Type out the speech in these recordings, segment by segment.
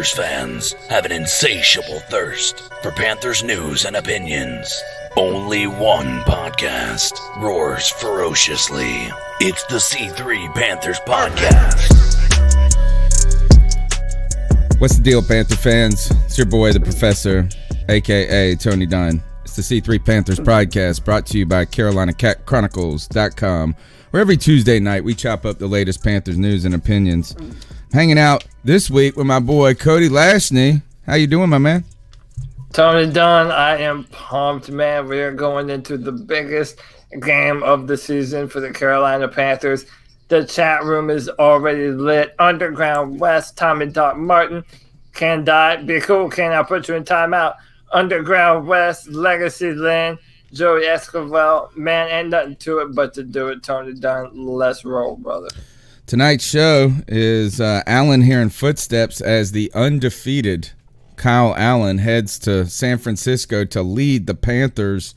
Panthers fans have an insatiable thirst for Panthers news and opinions. Only one podcast roars ferociously. It's the C3 Panthers Podcast. What's the deal, Panther fans? It's your boy, the Professor, a.k.a. Tony Dunn. It's the C3 Panthers Podcast, brought to you by CarolinaCatChronicles.com, where every Tuesday night we chop up the latest Panthers news and opinions. Hanging out this week with my boy, Cody Lashney. How you doing, my man? Tony Dunn, I am pumped, man. We are going into the biggest game of the season for the Carolina Panthers. The chat room is already lit. Underground West, Tommy Doc Martin, Can Die, Be Cool, Can I Put You in Timeout? Underground West, Legacy Lynn, Joey Escovel. Man, ain't nothing to it but to do it, Tony Dunn. Let's roll, brother. Tonight's show is Allen hearing footsteps as the undefeated Kyle Allen heads to San Francisco to lead the Panthers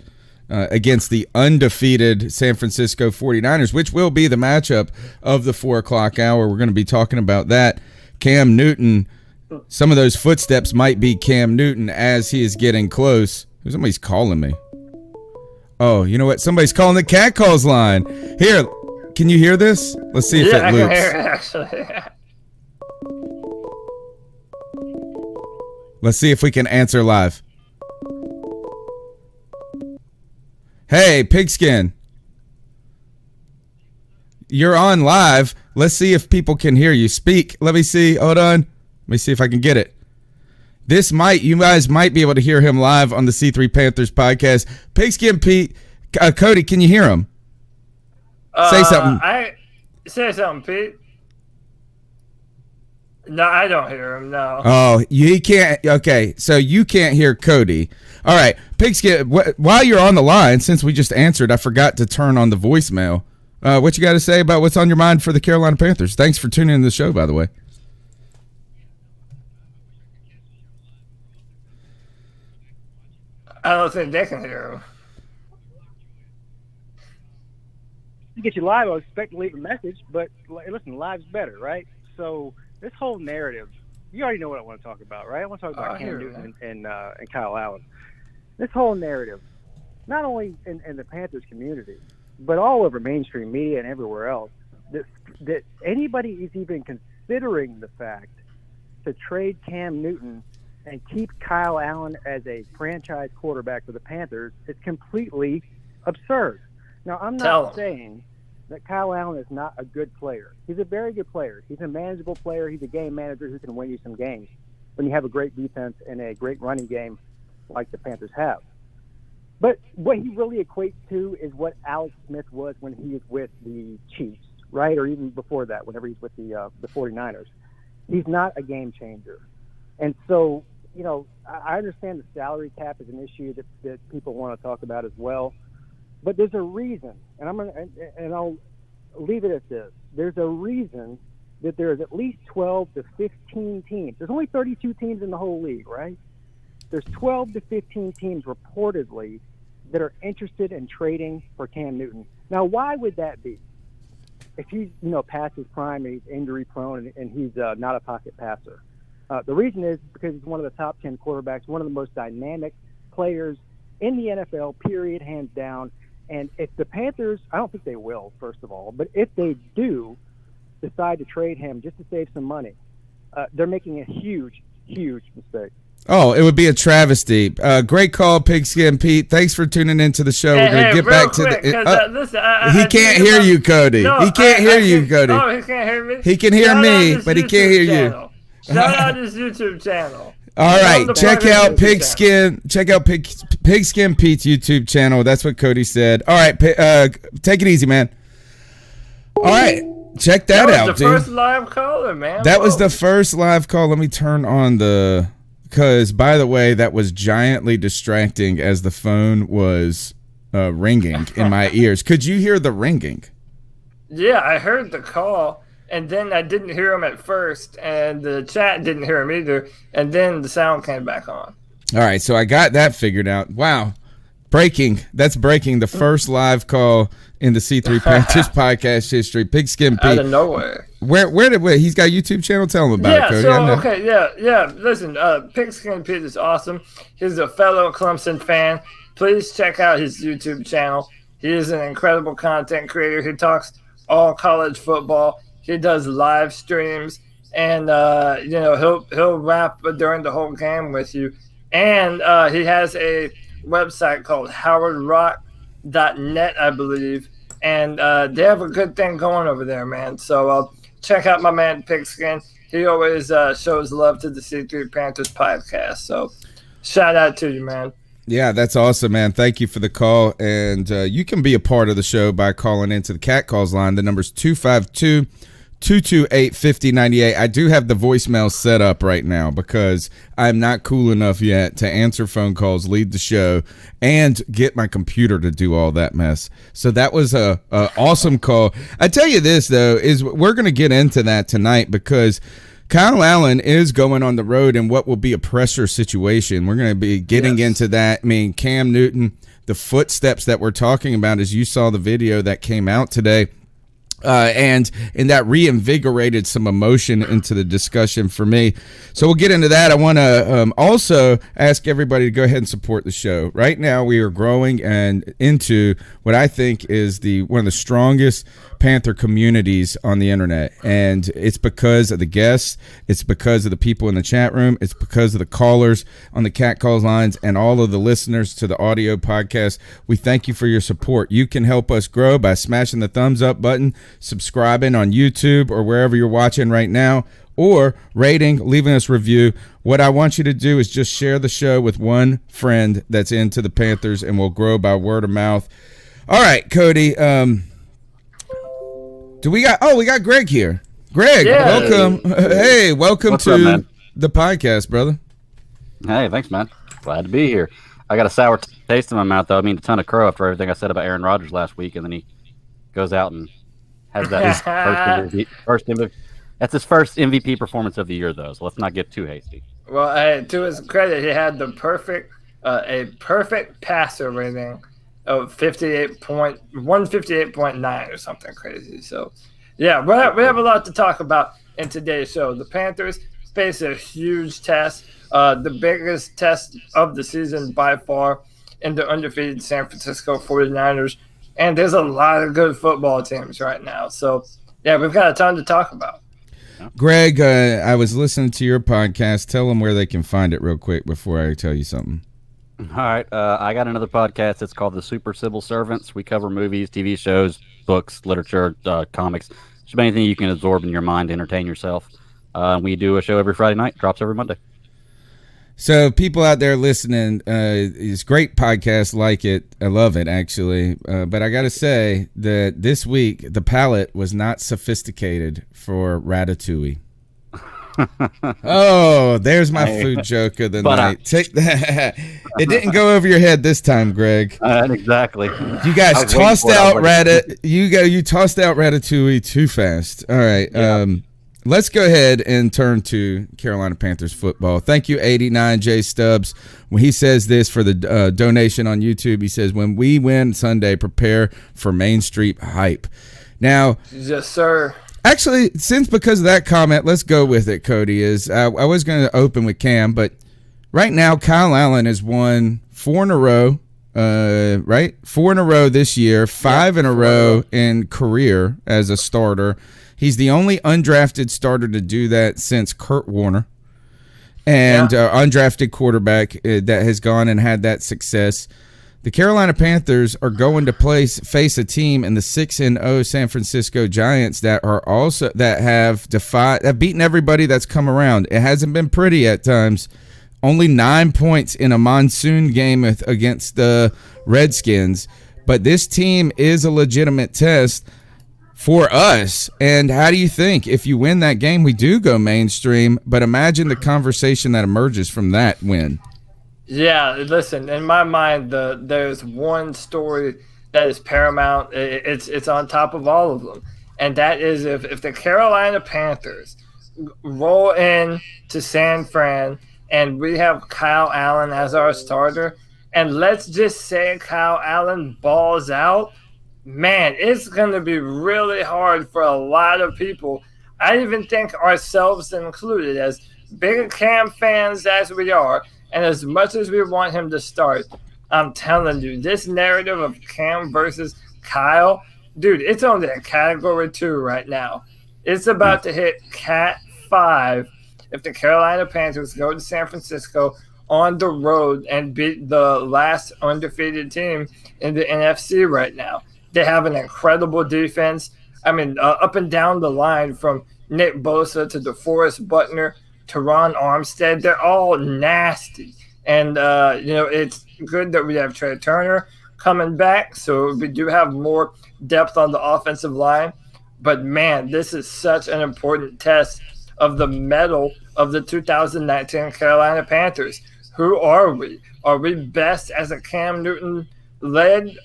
against the undefeated San Francisco 49ers, which will be the matchup of the 4 o'clock hour. We're going to be talking about that. Cam Newton, some of those footsteps might be Cam Newton as he is getting close. Somebody's calling me. Oh, you know what? Somebody's calling the cat calls line. Here, can you hear this? Let's see if it loops. Yeah, I can hear it, actually. Let's see if we can answer live. Hey, Pigskin. You're on live. Let's see if people can hear you. Speak. Let me see. Hold on. Let me see if I can get it. You guys might be able to hear him live on the C3 Panthers podcast. Pigskin Pete, Cody, can you hear him? Say something. Say something, Pete. No, I don't hear him, no. Oh, he can't. Okay, so you can't hear Cody. All right, Pigskin, while you're on the line, since we just answered, I forgot to turn on the voicemail. What you got to say about what's on your mind for the Carolina Panthers? Thanks for tuning in to the show, by the way. I don't think they can hear him. To get you live, I was expecting to leave a message, but listen, live's better, right? So this whole narrative, you already know what I want to talk about, right? I want to talk about Cam Newton and Kyle Allen. This whole narrative, not only in the Panthers community, but all over mainstream media and everywhere else, that anybody is even considering the fact to trade Cam Newton and keep Kyle Allen as a franchise quarterback for the Panthers is completely absurd. Now, I'm not saying that Kyle Allen is not a good player. He's a very good player. He's a manageable player. He's a game manager who can win you some games when you have a great defense and a great running game like the Panthers have. But what he really equates to is what Alex Smith was when he was with the Chiefs, right? Or even before that, whenever he's with the 49ers. He's not a game changer. And so, you know, I understand the salary cap is an issue that people want to talk about as well. But there's a reason, and I'll leave it at this. There's a reason that there's at least 12 to 15 teams. There's only 32 teams in the whole league, right? There's 12 to 15 teams reportedly that are interested in trading for Cam Newton. Now, why would that be? If he's, past his prime and he's injury prone and he's not a pocket passer. The reason is because he's one of the top 10 quarterbacks, one of the most dynamic players in the NFL, period, hands down. And if the Panthers, I don't think they will, first of all, but if they do decide to trade him just to save some money, they're making a huge, huge mistake. Oh, it would be a travesty. Great call, Pigskin Pete. Thanks for tuning into the show. We're going to get back to the... He can't hear you, Cody. He can't hear you, Cody. Oh, he can't hear me? He can hear me, but he can't hear you. Shout out his YouTube channel. All right, check out Pigskin Pete's YouTube channel. That's what Cody said. All right, take it easy, man. All right, check that out, dude. That was the first live caller, man. That was the first live call. Let me turn on the... Because, by the way, that was giantly distracting as the phone was ringing in my ears. Could you hear the ringing? Yeah, I heard the call. And then I didn't hear him at first, and the chat didn't hear him either, and then the sound came back on. All right, so I got that figured out. Wow. Breaking. That's breaking. The first live call in the C3 Panthers podcast history. Pigskin Pete. Out of nowhere. Where he's got a YouTube channel? Tell him about it, Cody. Listen, Pigskin Pete is awesome. He's a fellow Clemson fan. Please check out his YouTube channel. He is an incredible content creator. He talks all college football. He does live streams, and he'll rap during the whole game with you. And he has a website called howardrock.net, I believe, and they have a good thing going over there, man. So check out my man Pigskin. He always shows love to the C3 Panthers podcast. So shout out to you, man. Yeah, that's awesome, man. Thank you for the call. And you can be a part of the show by calling into the Cat Calls line. The number's 252-228-5098. I do have the voicemail set up right now because I'm not cool enough yet to answer phone calls, lead the show, and get my computer to do all that mess. So that was a awesome call. I tell you this, though, is we're going to get into that tonight because Kyle Allen is going on the road in what will be a pressure situation. We're going to be getting into that. I mean, Cam Newton, the footsteps that we're talking about, as you saw the video that came out today, and that reinvigorated some emotion into the discussion for me. So we'll get into that. I want to also ask everybody to go ahead and support the show. Right now we are growing and into what I think is one of the strongest Panther communities on the internet, and it's because of the guests, it's because of the people in the chat room, it's because of the callers on the Cat Calls lines, and all of the listeners to the audio podcast. We thank you for your support. You can help us grow by smashing the thumbs up button, subscribing on YouTube or wherever you're watching right now, or rating, leaving us a review. What I want you to do is just share the show with one friend that's into the Panthers, and we'll grow by word of mouth. All right, Cody. We got Greg here. Greg, welcome. Hey, welcome What's to up, the podcast, brother. Hey, thanks, man. Glad to be here. I got a sour taste in my mouth, though. I mean, a ton of crow after everything I said about Aaron Rodgers last week, and then he goes out and has that first MVP. That's his first MVP performance of the year, though. So let's not get too hasty. Well, to his credit, he had a perfect passer rating of 158.9 or something crazy. So, yeah, we have a lot to talk about in today's show. The Panthers face a huge test, the biggest test of the season by far, in the undefeated San Francisco 49ers. And there's a lot of good football teams right now. So, yeah, we've got a ton to talk about. Greg, I was listening to your podcast. Tell them where they can find it real quick before I tell you something. All right. I got another podcast. It's called The Super Civil Servants. We cover movies, TV shows, books, literature, comics. Just anything you can absorb in your mind to entertain yourself. We do a show every Friday night. Drops every Monday. So people out there listening, it's great podcast, like it. I love it, actually. But I got to say that this week, the palate was not sophisticated for Ratatouille. Oh, there's my food joke of the night. Take that. It didn't go over your head this time, Greg. Exactly. You guys tossed out You tossed out Ratatouille too fast. All right. Yeah. Let's go ahead and turn to Carolina Panthers football. Thank you, 89 J Stubbs. When he says this for the donation on YouTube, he says, "When we win Sunday, prepare for Main Street hype." Now, yes, sir. Actually, because of that comment, let's go with it, Cody. I was going to open with Cam, but right now Kyle Allen has won 4 in a row, right? 4 in a row this year, 5 in a row in career as a starter. He's the only undrafted starter to do that since Kurt Warner, and undrafted quarterback that has gone and had that success. The Carolina Panthers are going to face a team in the 6-0 San Francisco Giants that have beaten everybody that's come around. It hasn't been pretty at times. Only 9 points in a monsoon game against the Redskins, but this team is a legitimate test for us. And how do you think if you win that game, we do go mainstream? But imagine the conversation that emerges from that win. Yeah, listen, in my mind, there's one story that is paramount. It's on top of all of them, and that is if the Carolina Panthers roll in to San Fran and we have Kyle Allen as our starter, and let's just say Kyle Allen balls out, man, it's going to be really hard for a lot of people. I even think ourselves included, as big Cam fans as we are, and as much as we want him to start, I'm telling you, this narrative of Cam versus Kyle, dude, it's only a category 2 right now. It's about to hit Cat 5 if the Carolina Panthers go to San Francisco on the road and beat the last undefeated team in the NFC right now. They have an incredible defense. I mean, up and down the line from Nick Bosa to DeForest Buckner to Ron Armstead, they're all nasty. And, it's good that we have Trey Turner coming back, so we do have more depth on the offensive line. But, man, this is such an important test of the mettle of the 2019 Carolina Panthers. Who are we? Are we best as a Cam Newton-led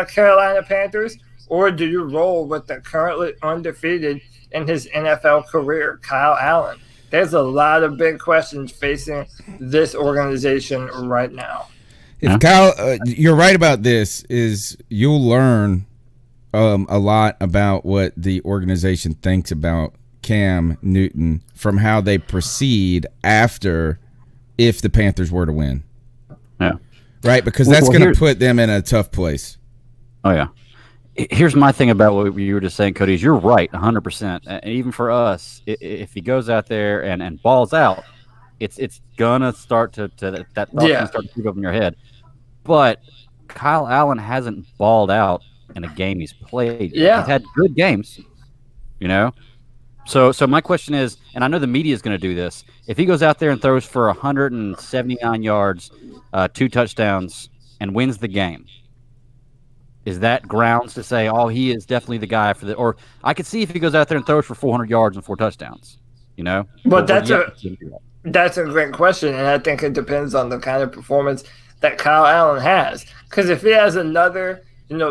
Carolina Panthers, or do you roll with the currently undefeated in his NFL career, Kyle Allen? There's a lot of big questions facing this organization right now. If Kyle, you're right about this, is you'll learn a lot about what the organization thinks about Cam Newton from how they proceed after, if the Panthers were to win. Yeah. Right? Because that's going to put them in a tough place. Oh, yeah. Here's my thing about what you were just saying, Cody, is you're right 100%. And even for us, if he goes out there and balls out, it's going to start to that thought's going to start to creep up in your head. But Kyle Allen hasn't balled out in a game he's played. Yeah. He's had good games, So my question is, and I know the media is going to do this, if he goes out there and throws for 179 yards, 2 touchdowns, and wins the game, is that grounds to say, oh, he is definitely the guy for the – or I could see if he goes out there and throws for 400 yards and 4 touchdowns, But that's a great question, and I think it depends on the kind of performance that Kyle Allen has. Because if he has another,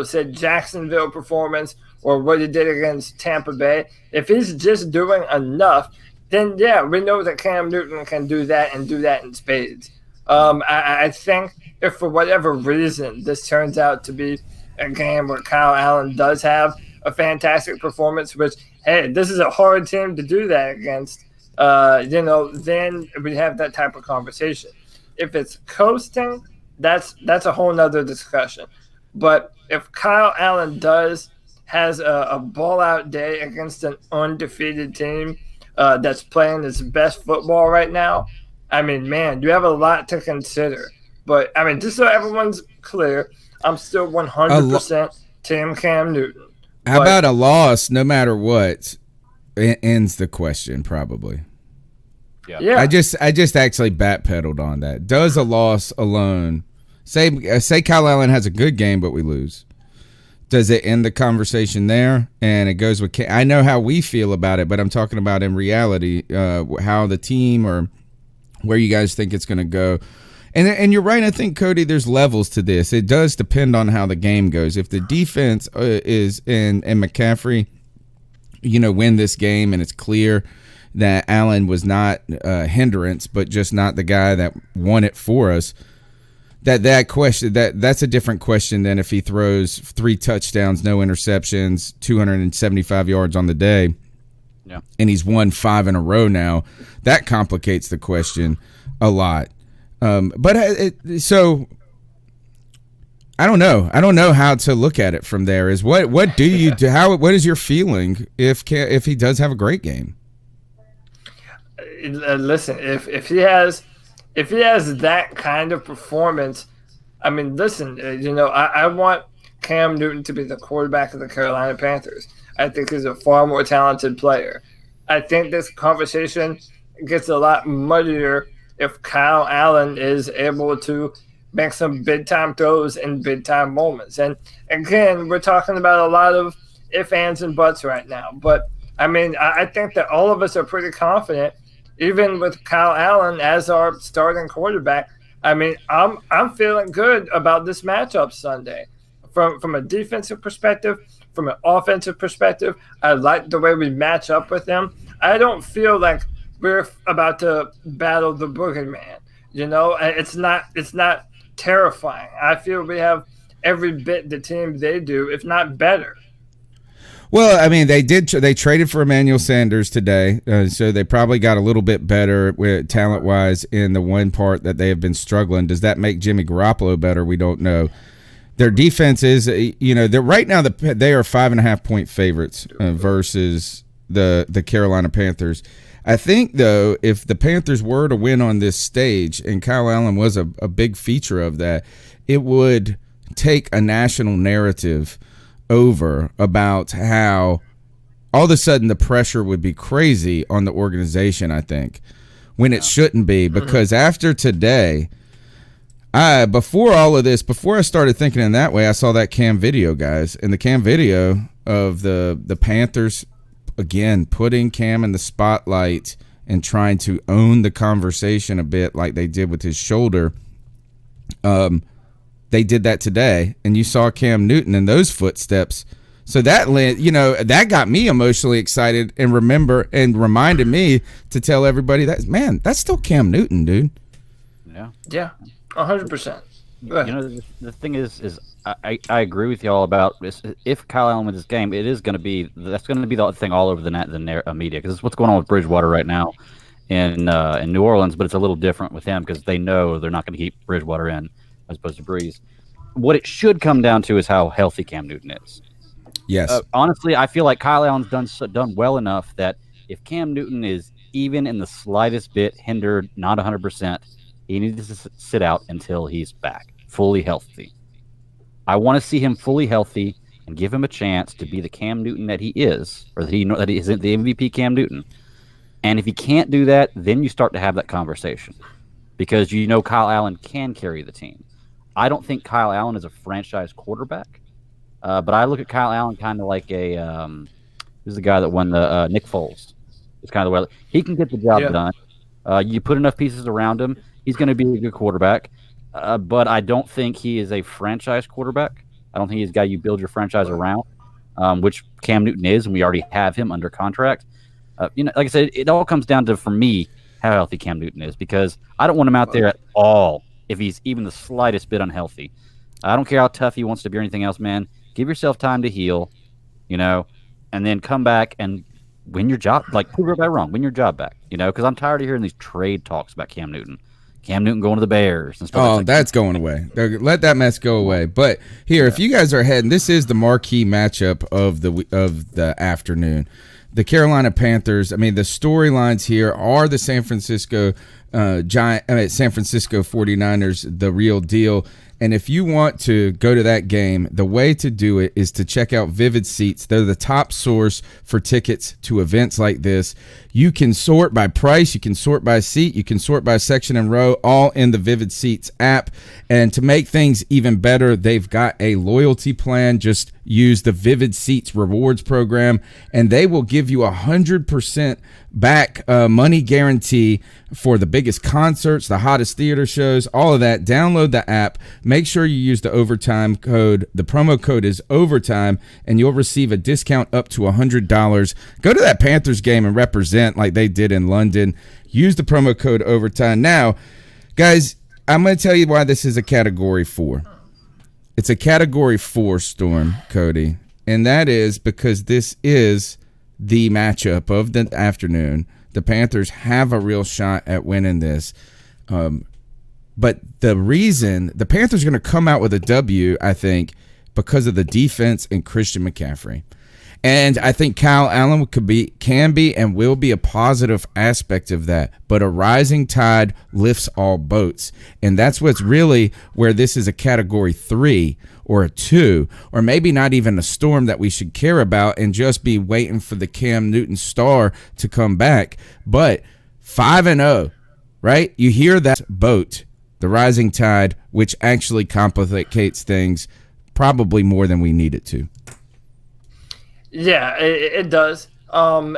say Jacksonville performance or what he did against Tampa Bay, if he's just doing enough, then, yeah, we know that Cam Newton can do that and do that in spades. I think if for whatever reason this turns out to be a game where Kyle Allen does have a fantastic performance, which, hey, this is a hard team to do that against, then we have that type of conversation. If it's coasting, that's a whole nother discussion. But if Kyle Allen has a ball-out day against an undefeated team that's playing its best football right now, I mean, man, you have a lot to consider. But, I mean, just so everyone's clear, I'm still 100% Team Cam Newton. How about a loss, no matter what, ends the question probably. Yeah. I just actually backpedaled on that. Does a loss alone, say Kyle Allen has a good game but we lose, does it end the conversation there? And it goes with I know how we feel about it, but I'm talking about in reality, how the team or where you guys think it's going to go. And you're right, I think, Cody, there's levels to this. It does depend on how the game goes. If the defense is and McCaffrey, win this game and it's clear that Allen was not a hindrance, but just not the guy that won it for us, that question, that's a different question than if he throws 3 touchdowns, no interceptions, 275 yards on the day, and he's won 5 in a row now. That complicates the question a lot. So I don't know. I don't know how to look at it from there. Is what do you do? What is your feeling if he does have a great game? Listen, if he has that kind of performance, I mean, listen, I want Cam Newton to be the quarterback of the Carolina Panthers. I think he's a far more talented player. I think this conversation gets a lot muddier if Kyle Allen is able to make some big-time throws in big-time moments. And, again, we're talking about a lot of ifs, ands, and buts right now. But, I mean, I think that all of us are pretty confident, even with Kyle Allen as our starting quarterback. I mean, I'm feeling good about this matchup Sunday. From a defensive perspective, from an offensive perspective, I like the way we match up with them. I don't feel like we're about to battle the boogeyman. It's not terrifying. I feel we have every bit the team they do, if not better. Well, I mean, they traded for Emmanuel Sanders today, so they probably got a little bit better talent-wise in the one part that they have been struggling. Does that make Jimmy Garoppolo better? We don't know. Their defense is, they're right now they are 5.5-point favorites versus the Carolina Panthers. I think, though, if the Panthers were to win on this stage, and Kyle Allen was a big feature of that, it would take a national narrative over about how all of a sudden the pressure would be crazy on the organization, I think, when it shouldn't be, because after today, before all of this, before I started thinking in that way, I saw that Cam video, guys, and the Cam video of the Panthers, again, putting Cam in the spotlight and trying to own the conversation a bit like they did with his shoulder. They did that today, and you saw Cam Newton in those footsteps. So that got me emotionally excited and reminded me to tell everybody that's still Cam Newton, dude. Yeah, 100%. The thing is I agree with y'all about if Kyle Allen wins this game, that's going to be the thing all over the media, because it's what's going on with Bridgewater right now in New Orleans, but it's a little different with him because they know they're not going to keep Bridgewater in as opposed to Breeze. What it should come down to is how healthy Cam Newton is. Yes. Honestly, I feel like Kyle Allen's done well enough that if Cam Newton is even in the slightest bit hindered, not 100%, he needs to sit out until he's back, fully healthy. I want to see him fully healthy and give him a chance to be the Cam Newton that he is, or that he isn't the MVP Cam Newton. And if he can't do that, then you start to have that conversation, because Kyle Allen can carry the team. I don't think Kyle Allen is a franchise quarterback, but I look at Kyle Allen kind of like who's the guy that won the Nick Foles. It's kind of the way he can get the job done. You put enough pieces around him, he's going to be a good quarterback. But I don't think he is a franchise quarterback. I don't think he's a guy you build your franchise around, which Cam Newton is, and we already have him under contract. Like I said, it all comes down to, for me, how healthy Cam Newton is, because I don't want him out there at all if he's even the slightest bit unhealthy. I don't care how tough he wants to be or anything else, man. Give yourself time to heal, and then come back and win your job. Like, prove everybody wrong. Win your job back, because I'm tired of hearing these trade talks about Cam Newton. Cam Newton going to the Bears and stuff. Oh, that's going away. Let that mess go away. But here, if you guys are heading, this is the marquee matchup of the afternoon. The Carolina Panthers. I mean, the storylines here are the San Francisco 49ers, the real deal. And if you want to go to that game, the way to do it is to check out Vivid Seats. They're the top source for tickets to events like this. You can sort by price, you can sort by seat, you can sort by section and row, all in the Vivid Seats app. And to make things even better, they've got a loyalty plan. Just use the Vivid Seats rewards program, and they will give you 100% back money guarantee for the biggest concerts, the hottest theater shows, all of that. Download the app. Make sure you use the overtime code. The promo code is overtime, and you'll receive a discount up to $100. Go to that Panthers game and represent like they did in London. Use the promo code overtime. Now, guys, I'm going to tell you why this is a Category 4. It's a Category 4 storm, Cody, and that is because this is the matchup of the afternoon. The Panthers have a real shot at winning this. But the reason the Panthers are going to come out with a W, I think, because of the defense and Christian McCaffrey. And I think Kyle Allen can be and will be a positive aspect of that. But a rising tide lifts all boats. And that's what's really where this is a Category 3 or a 2, or maybe not even a storm that we should care about and just be waiting for the Cam Newton star to come back. But 5-0, right? You hear that boat, the rising tide, which actually complicates things probably more than we need it to. Yeah, it does. But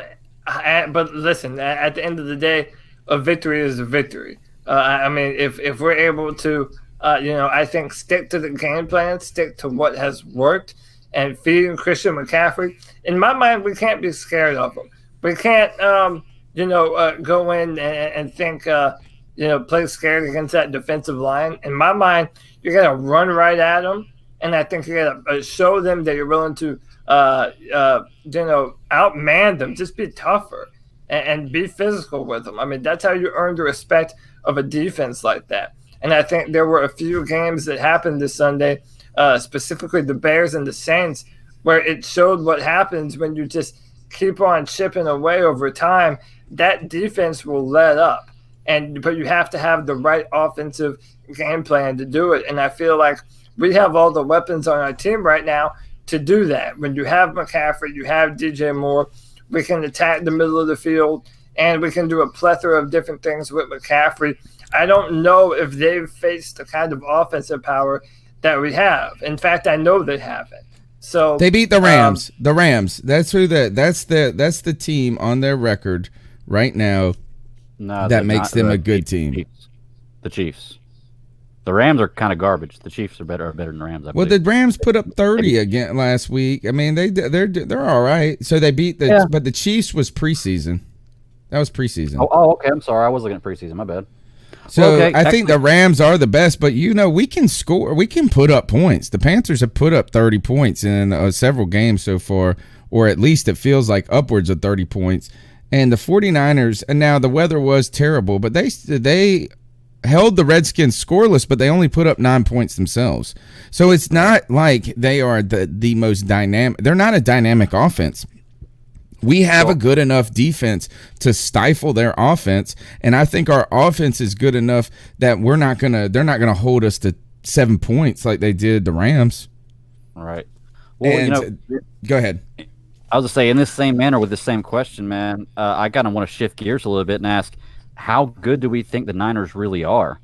listen, at the end of the day, a victory is a victory. I mean, if we're able to, I think stick to the game plan, stick to what has worked, and feeding Christian McCaffrey. In my mind, we can't be scared of him. We can't, go in and think, play scared against that defensive line. In my mind, you're going to run right at them, and I think you're going to show them that you're willing to, outman them. Just be tougher and be physical with them. I mean, that's how you earn the respect of a defense like that. And I think there were a few games that happened this Sunday, specifically the Bears and the Saints, where it showed what happens when you just keep on chipping away over time. That defense will let up, but you have to have the right offensive game plan to do it. And I feel like we have all the weapons on our team right now to do that. When you have McCaffrey, you have DJ Moore, we can attack the middle of the field, and we can do a plethora of different things with McCaffrey. I don't know if they've faced the kind of offensive power that we have. In fact, I know they haven't. So they beat the Rams. The Rams. That's the team on their record right now that makes them a good team. The Chiefs. The Rams are kind of garbage. The Chiefs are better than the Rams. Well, the Rams put up 30 again last week. I mean, they're all right. So they beat but the Chiefs was preseason. That was preseason. Oh, okay. I'm sorry. I was looking at preseason. My bad. So I think the Rams are the best, but we can score. We can put up points. The Panthers have put up 30 points in several games so far, or at least it feels like upwards of 30 points. And the 49ers, and now the weather was terrible, but they held the Redskins scoreless, but they only put up 9 points themselves. So it's not like they are the most dynamic. They're not a dynamic offense. We have a good enough defense to stifle their offense, and I think our offense is good enough that they're not gonna hold us to 7 points like they did the Rams. All right. Well, go ahead. I was to say, in this same manner with the same question, man, I kind of want to shift gears a little bit and ask, how good do we think the Niners really are?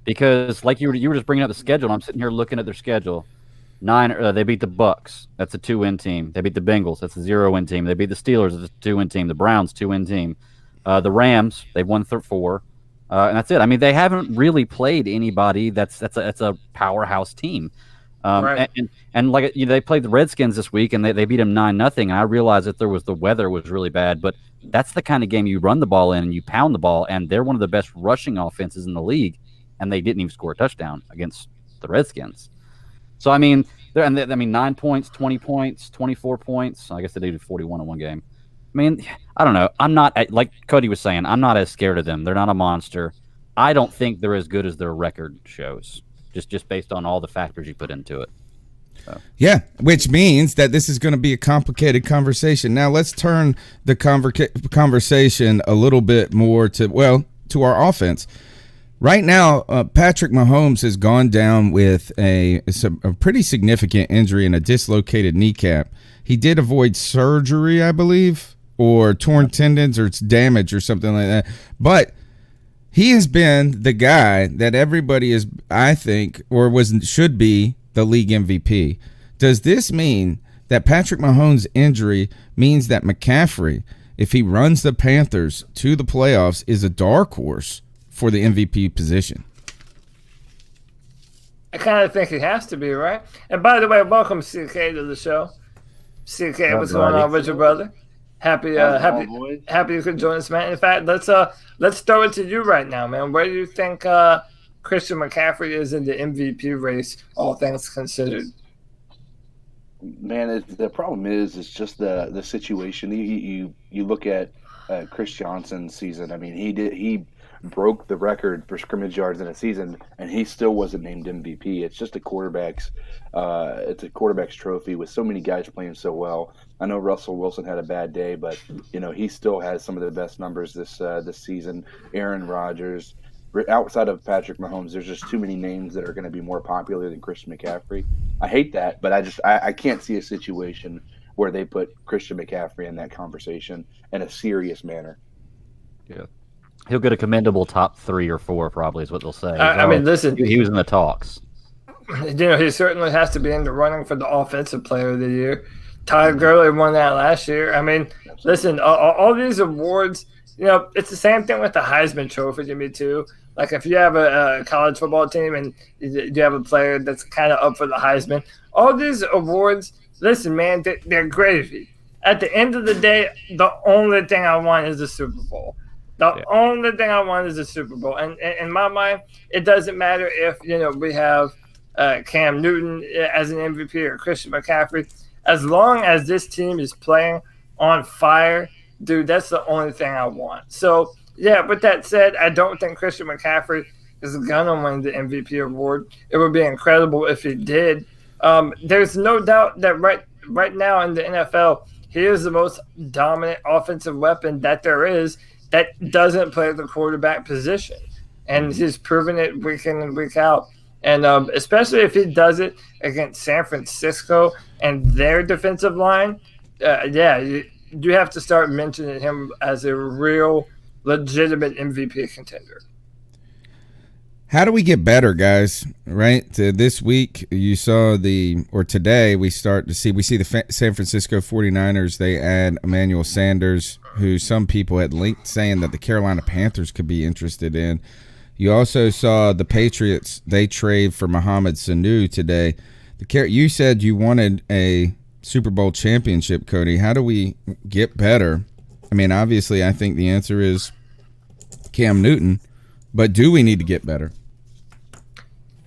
Because like you were just bringing up the schedule, and I'm sitting here looking at their schedule. They beat the Bucks. That's a 2-win team. They beat the Bengals. That's a 0-win team. They beat the Steelers. That's a 2-win team. The Browns, 2-win team. The Rams, they've won 4. And that's it. I mean, they haven't really played anybody that's a powerhouse team. Right. And like they played the Redskins this week, and they beat them 9-0. And I realized that the weather was really bad, but that's the kind of game you run the ball in and you pound the ball. And they're one of the best rushing offenses in the league, and they didn't even score a touchdown against the Redskins. So, I mean, 9 points, 20 points, 24 points. I guess they did 41 in one game. I mean, I don't know. I'm not, like Cody was saying, I'm not as scared of them. They're not a monster. I don't think they're as good as their record shows, just based on all the factors you put into it. So. Yeah, which means that this is going to be a complicated conversation. Now, let's turn the conversation a little bit more to our offense. Right now, Patrick Mahomes has gone down with a pretty significant injury and a dislocated kneecap. He did avoid surgery, I believe, or torn tendons or damage or something like that. But he has been the guy that everybody is, I think, should be the league MVP. Does this mean that Patrick Mahomes' injury means that McCaffrey, if he runs the Panthers to the playoffs, is a dark horse for the MVP position? I kind of think it has to be, right? And by the way, welcome CK to the show. CK, what's going on with your brother? Happy you could join us, man. In fact, let's throw it to you right now, man. Where do you think Christian McCaffrey is in the MVP race, all things considered? Man, the problem is just the situation. You look at Chris Johnson's season. I mean, he broke the record for scrimmage yards in a season, and he still wasn't named MVP. It's just a quarterback's trophy with so many guys playing so well. I know Russell Wilson had a bad day, but he still has some of the best numbers this season. Aaron Rodgers, outside of Patrick Mahomes, there's just too many names that are going to be more popular than Christian McCaffrey. I hate that, but I can't see a situation where they put Christian McCaffrey in that conversation in a serious manner. Yeah. He'll get a commendable top 3 or 4, probably is what they'll say. I mean, listen, he was in the talks. He certainly has to be in the running for the Offensive Player of the Year. Todd Gurley won that last year. I mean, listen, all these awards, it's the same thing with the Heisman Trophy to me too. Like if you have a college football team and you have a player that's kind of up for the Heisman, all these awards, listen, man, they're gravy. At the end of the day, the only thing I want is the Super Bowl. The only thing I want is a Super Bowl. And in my mind, it doesn't matter if, we have Cam Newton as an MVP or Christian McCaffrey. As long as this team is playing on fire, dude, that's the only thing I want. So, yeah, with that said, I don't think Christian McCaffrey is going to win the MVP award. It would be incredible if he did. There's no doubt that right now in the NFL, he is the most dominant offensive weapon that there is that doesn't play the quarterback position. And he's proven it week in and week out. And especially if he does it against San Francisco and their defensive line, you have to start mentioning him as a real, legitimate MVP contender. How do we get better, guys? Right? This week, today, we see the San Francisco 49ers. They add Emmanuel Sanders, who some people had linked saying that the Carolina Panthers could be interested in. You also saw the Patriots, they trade for Mohamed Sanu today. You said you wanted a Super Bowl championship, Cody. How do we get better? I mean, obviously, I think the answer is Cam Newton, but do we need to get better?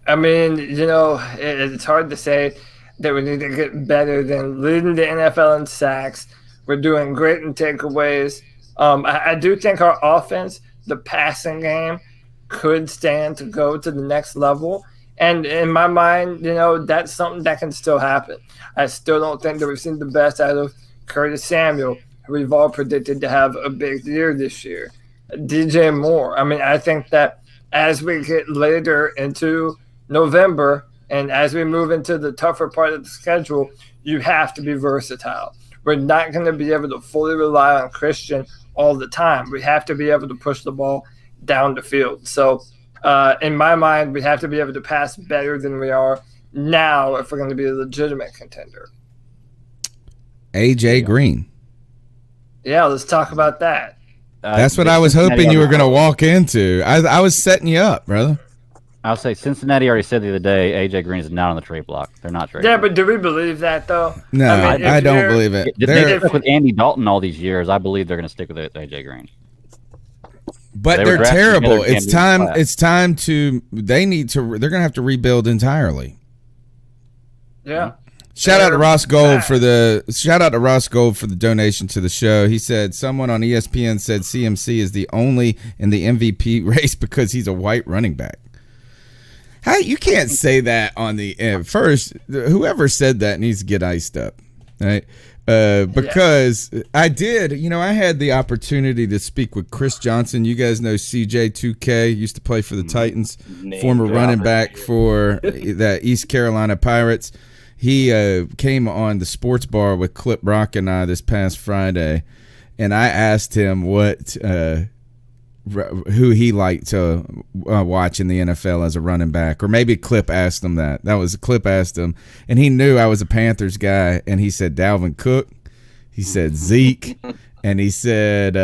I mean, it's hard to say that we need to get better than leading the NFL in sacks. We're doing great in takeaways. I do think our offense, the passing game, could stand to go to the next level. And in my mind, that's something that can still happen. I still don't think that we've seen the best out of Curtis Samuel, who we've all predicted to have a big year this year. DJ Moore. I mean, I think that as we get later into November and as we move into the tougher part of the schedule, you have to be versatile. We're not going to be able to fully rely on Christian all the time. We have to be able to push the ball down the field. So in my mind, we have to be able to pass better than we are now if we're going to be a legitimate contender. AJ Green. Yeah, let's talk about that. That's what I was hoping you were going to walk into. I was setting you up, brother. I'll say Cincinnati already said the other day AJ Green is not on the trade block. They're not trading. Yeah, but do we believe that, though? No, I don't believe it. They've stuck with Andy Dalton all these years. I believe they're going to stick with AJ Green. But they're terrible. It's time to. They're going to have to rebuild entirely. Yeah. Shout out to Ross Gold for the donation to the show. He said someone on ESPN said CMC is the only in the MVP race because he's a white running back. How you can't say that on the end. First, whoever said that needs to get iced up, right? Because I did, I had the opportunity to speak with Chris Johnson. You guys know CJ2K, used to play for the Titans, former running back for the East Carolina Pirates. He came on the sports bar with Clip Rock and I this past Friday, and I asked him who he liked to watch in the NFL as a running back, or maybe Clip asked him that. That was Clip asked him, and he knew I was a Panthers guy, and he said Dalvin Cook, he said Zeke, and he said,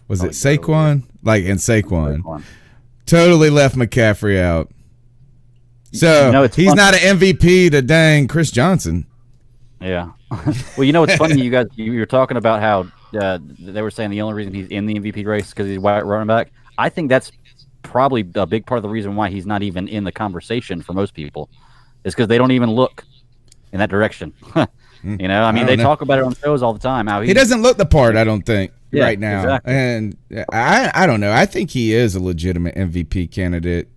was it Saquon? Saquon. Totally left McCaffrey out. So he's not an MVP to dang Chris Johnson. Yeah. Well, it's funny, you guys, you were talking about how they were saying the only reason he's in the MVP race is because he's a white running back. I think that's probably a big part of the reason why he's not even in the conversation for most people, is because they don't even look in that direction. They talk about it on shows all the time. How he doesn't look the part, I don't think, right now. Exactly. And I don't know. I think he is a legitimate MVP candidate.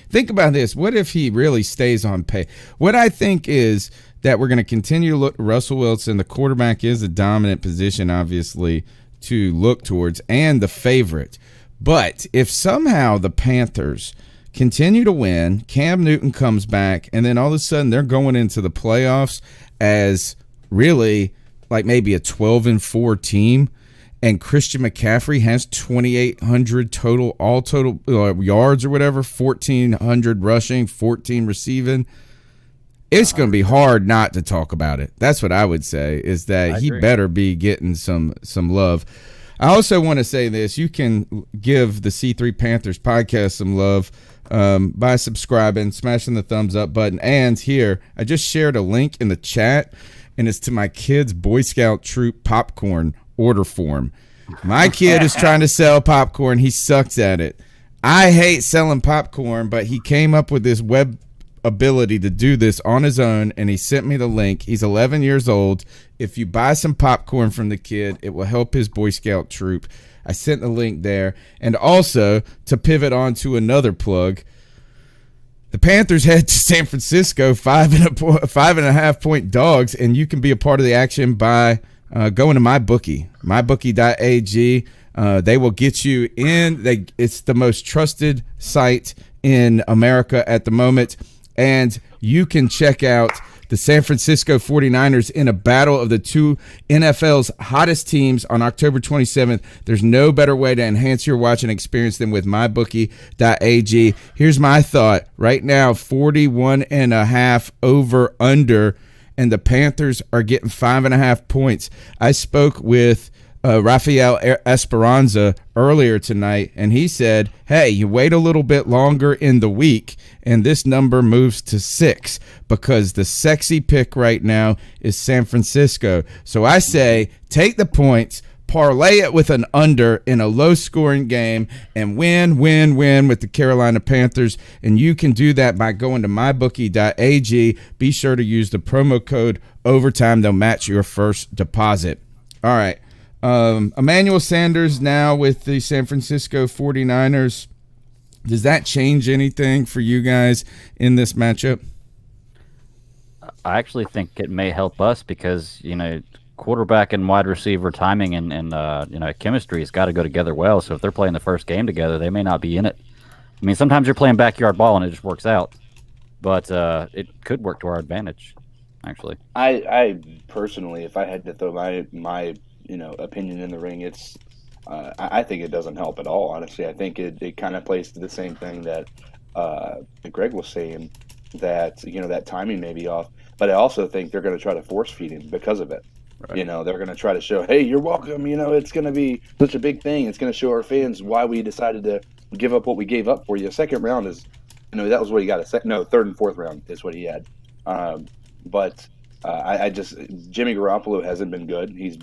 Think about this. What if he really stays on pace? What I think is that we're going to continue to look at Russell Wilson. The quarterback is a dominant position, obviously, to look towards, and the favorite. But if somehow the Panthers continue to win, Cam Newton comes back, and then all of a sudden they're going into the playoffs as really like maybe a 12-4 team, and Christian McCaffrey has 2,800 total yards or whatever, 1,400 rushing, 14 receiving. It's going to be hard not to talk about it. That's what I would say, is that he better be getting some love. I also want to say this. You can give the C3 Panthers podcast some love by subscribing, smashing the thumbs up button. And here, I just shared a link in the chat, and it's to my kids' Boy Scout troop popcorn order form. My kid is trying to sell popcorn. He sucks at it. I hate selling popcorn, but he came up with this web ability to do this on his own, and he sent me the link. He's 11 years old. If you buy some popcorn from the kid, it will help his Boy Scout troop. I sent the link there. And also, to pivot on to another plug, the Panthers head to San Francisco, 5.5 point dogs, and you can be a part of the action by going to MyBookie, MyBookie.ag. They will get you in. It's the most trusted site in America at the moment, and you can check out the San Francisco 49ers in a battle of the two NFL's hottest teams on October 27th. There's no better way to enhance your watching experience than with MyBookie.ag. Here's my thought. Right now, 41.5 over under, and the Panthers are getting 5.5 points. I spoke with Raphael Esparza earlier tonight, and he said, hey, you wait a little bit longer in the week, and this number moves to 6 because the sexy pick right now is San Francisco. So I say take the points, parlay it with an under in a low-scoring game, and win with the Carolina Panthers. And you can do that by going to MyBookie.ag. Be sure to use the promo code OVERTIME. They'll match your first deposit. All right. Emmanuel Sanders now with the San Francisco 49ers. Does that change anything for you guys in this matchup? I actually think it may help us because, quarterback and wide receiver timing and chemistry has got to go together well. So if they're playing the first game together, they may not be in it. I mean, sometimes you're playing backyard ball and it just works out, but it could work to our advantage, actually. I personally, if I had to throw my opinion in the ring, it's I think it doesn't help at all. Honestly, I think it kind of plays to the same thing that Greg was saying, that that timing may be off. But I also think they're going to try to force feed him because of it. Right. They're going to try to show, hey, you're welcome. It's going to be such a big thing. It's going to show our fans why we decided to give up what we gave up for you. Second round is, that was what he got. Third and fourth round is what he had. But I just Jimmy Garoppolo hasn't been good. He's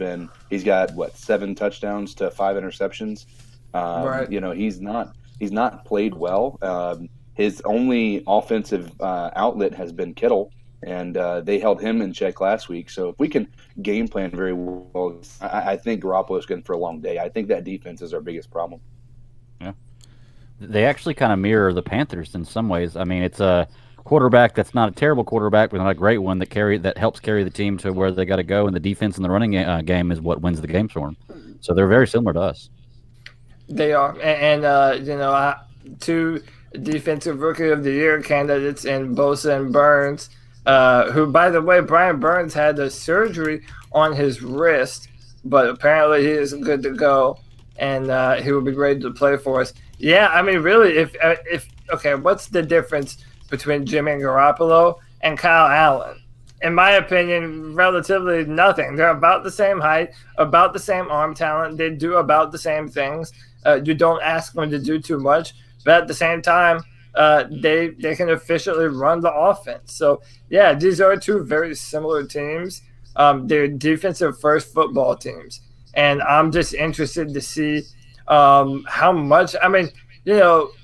got 7 touchdowns to 5 interceptions. Right. He's not played well. His only offensive outlet has been Kittle, and they held him in check last week. So if we can game plan very well, I think Garoppolo's good for a long day. I think that defense is our biggest problem. Yeah, they actually kind of mirror the Panthers in some ways. I mean, it's a quarterback that's not a terrible quarterback, but not a great one that helps carry the team to where they got to go, and the defense and the running game is what wins the games for them. So they're very similar to us. They are, and two defensive rookie of the year candidates in Bosa and Burns, who, by the way, Brian Burns had a surgery on his wrist, but apparently he is good to go, and he will be ready to play for us. Yeah, I mean, really, if what's the difference between Jimmy Garoppolo and Kyle Allen? In my opinion, relatively nothing. They're about the same height, about the same arm talent. They do about the same things. You don't ask them to do too much, but at the same time, they can efficiently run the offense. So, yeah, these are two very similar teams. They're defensive first football teams. And I'm just interested to see how much – I mean,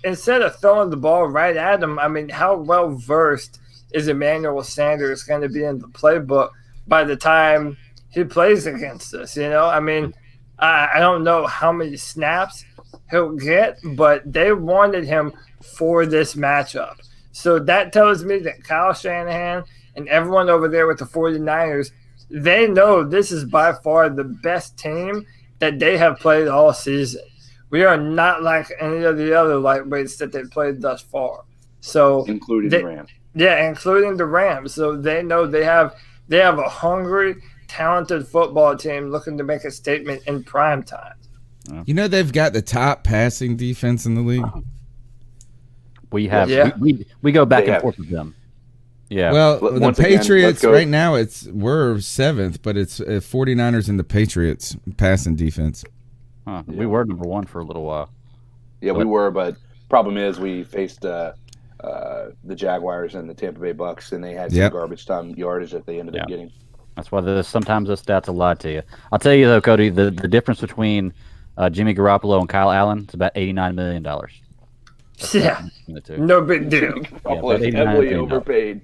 instead of throwing the ball right at them, I mean, how well-versed is Emmanuel Sanders going to be in the playbook by the time he plays against us? I mean, I don't know how many snaps he'll get, but they wanted him for this matchup. So that tells me that Kyle Shanahan and everyone over there with the 49ers, they know this is by far the best team that they have played all season. We are not like any of the other lightweights that they've played thus far. So including the Rams. Yeah, including the Rams. So they know they have a hungry, talented football team looking to make a statement in prime time. They've got the top passing defense in the league. We have. Yeah. We go back and forth with them. Yeah. Well, the Patriots right now we're 7th, but it's 49ers and the Patriots passing defense. Huh. Yeah. We were number 1 for a little while. Yeah, we were, but problem is we faced the Jaguars and the Tampa Bay Bucks, and they had some garbage time yardage that they ended up getting. That's why sometimes those stats will lie to you. I'll tell you, though, Cody, the difference between Jimmy Garoppolo and Kyle Allen. It's about $89 million. Yeah, no big deal. Garoppolo is heavily overpaid.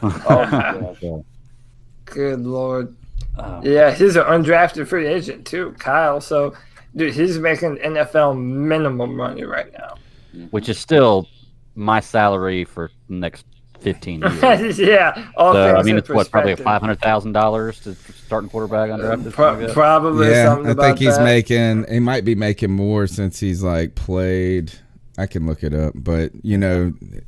Oh my gosh. Good Lord. Yeah, he's an undrafted free agent too, Kyle. So, dude, he's making NFL minimum money right now. Which is still my salary for the next 15 years. Yeah. I mean, it's probably $500,000 to starting quarterback undrafted? Probably something I think about that. He might be making more since he's like played. I can look it up, but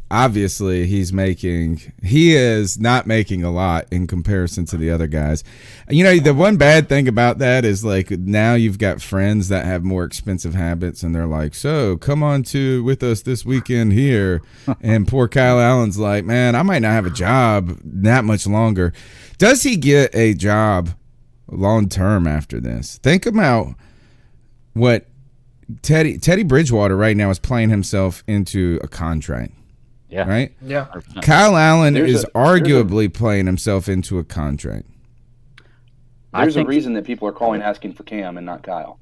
obviously he is not making a lot in comparison to the other guys. The one bad thing about that is like now you've got friends that have more expensive habits and they're like, so come on with us this weekend here. And poor Kyle Allen's like, man, I might not have a job that much longer. Does he get a job long term after this? Think about what Teddy Bridgewater right now is playing himself into a contract. Yeah. Right? Yeah. Kyle Allen is arguably playing himself into a contract. There's a reason that people are calling asking for Cam and not Kyle.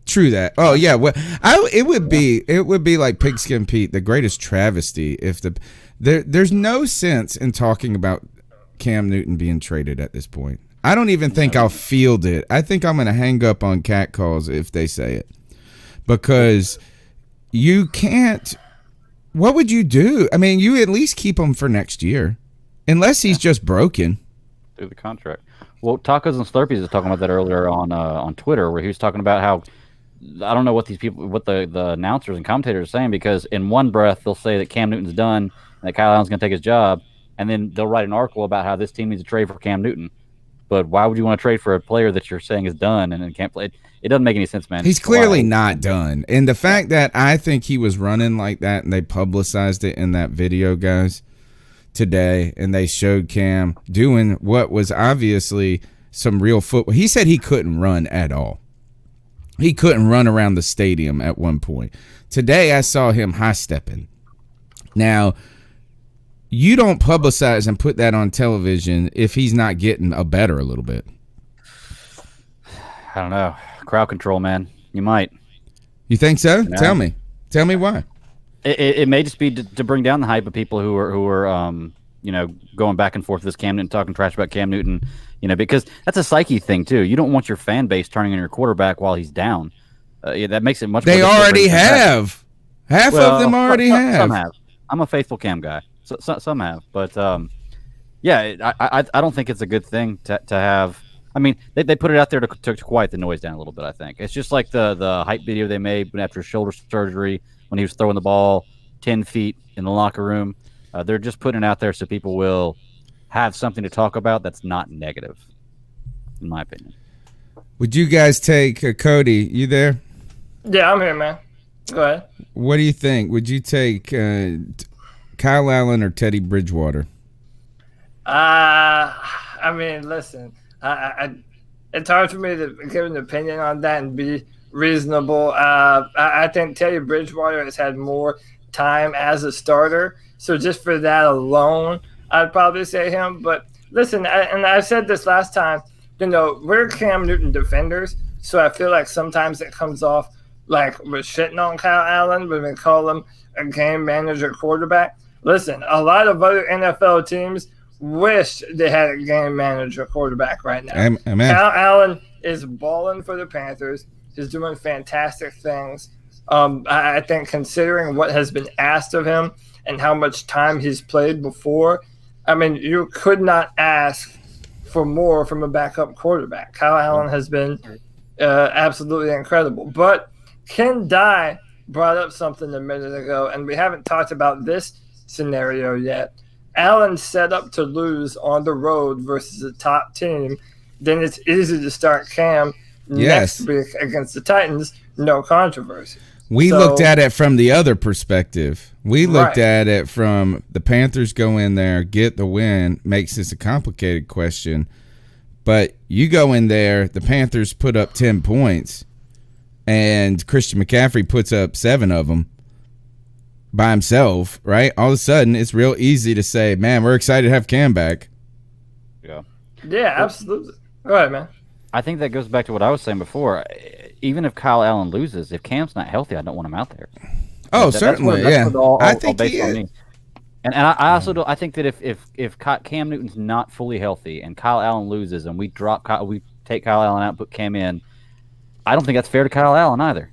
True that. Oh yeah, well, it would be like Pigskin Pete, the greatest travesty if there's no sense in talking about Cam Newton being traded at this point. I don't even think I'll field it. I think I'm going to hang up on cat calls if they say it. Because you can't – what would you do? I mean, you at least keep him for next year. Unless he's just broken. Through the contract. Well, Tacos and Slurpees was talking about that earlier on Twitter where he was talking about how – I don't know what the announcers and commentators are saying because in one breath they'll say that Cam Newton's done and that Kyle Allen's going to take his job. And then they'll write an article about how this team needs to trade for Cam Newton. But why would you want to trade for a player that you're saying is done and can't play? It doesn't make any sense, man. He's clearly not done. And the fact that I think he was running like that and they publicized it in that video, guys, today, and they showed Cam doing what was obviously some real football. He said he couldn't run at all. He couldn't run around the stadium at one point. Today I saw him high-stepping. Now, you don't publicize and put that on television if he's not getting a little bit. I don't know. Crowd control, man. You might. You think so? Tell me. Tell me why. It may just be to bring down the hype of people who are going back and forth with this Cam Newton, talking trash about Cam Newton, because that's a psyche thing too. You don't want your fan base turning on your quarterback while he's down. That makes it much. They already have. Half of them already have. Some have. I'm a faithful Cam guy. So, some have, but I don't think it's a good thing to have. I mean, they put it out there to quiet the noise down a little bit. I think it's just like the hype video they made after shoulder surgery when he was throwing the ball 10 feet in the locker room. They're just putting it out there so people will have something to talk about that's not negative, in my opinion. Would you guys take Cody? You there? Yeah, I'm here, man. Go ahead. What do you think? Would you take Kyle Allen or Teddy Bridgewater? I mean, listen, it's hard for me to give an opinion on that and be reasonable. I think Teddy Bridgewater has had more time as a starter, so just for that alone, I'd probably say him. But listen, and I said this last time, we're Cam Newton defenders, so I feel like sometimes it comes off like we're shitting on Kyle Allen when we call him a game manager quarterback. Listen, a lot of other NFL teams wish they had a game manager quarterback right now. Amen. Kyle Allen is balling for the Panthers. He's doing fantastic things. I think considering what has been asked of him and how much time he's played before, I mean, you could not ask for more from a backup quarterback. Kyle Allen has been absolutely incredible. But Ken Dye brought up something a minute ago, and we haven't talked about this scenario yet. Allen set up to lose on the road versus a top team. Then it's easy to start Cam next week against the Titans. No controversy. We looked at it from the other perspective. We looked at it from the Panthers go in there, get the win, makes this a complicated question. But you go in there, the Panthers put up 10 points, and Christian McCaffrey puts up 7 of them by himself, right? All of a sudden, it's real easy to say, man, we're excited to have Cam back. Yeah, absolutely. Go ahead, man. I think that goes back to what I was saying before. Even if Kyle Allen loses, if Cam's not healthy, I don't want him out there. Oh, certainly, yeah. I think he is. And I also don't. I think that if Cam Newton's not fully healthy and Kyle Allen loses and we take Kyle Allen out, put Cam in, I don't think that's fair to Kyle Allen either.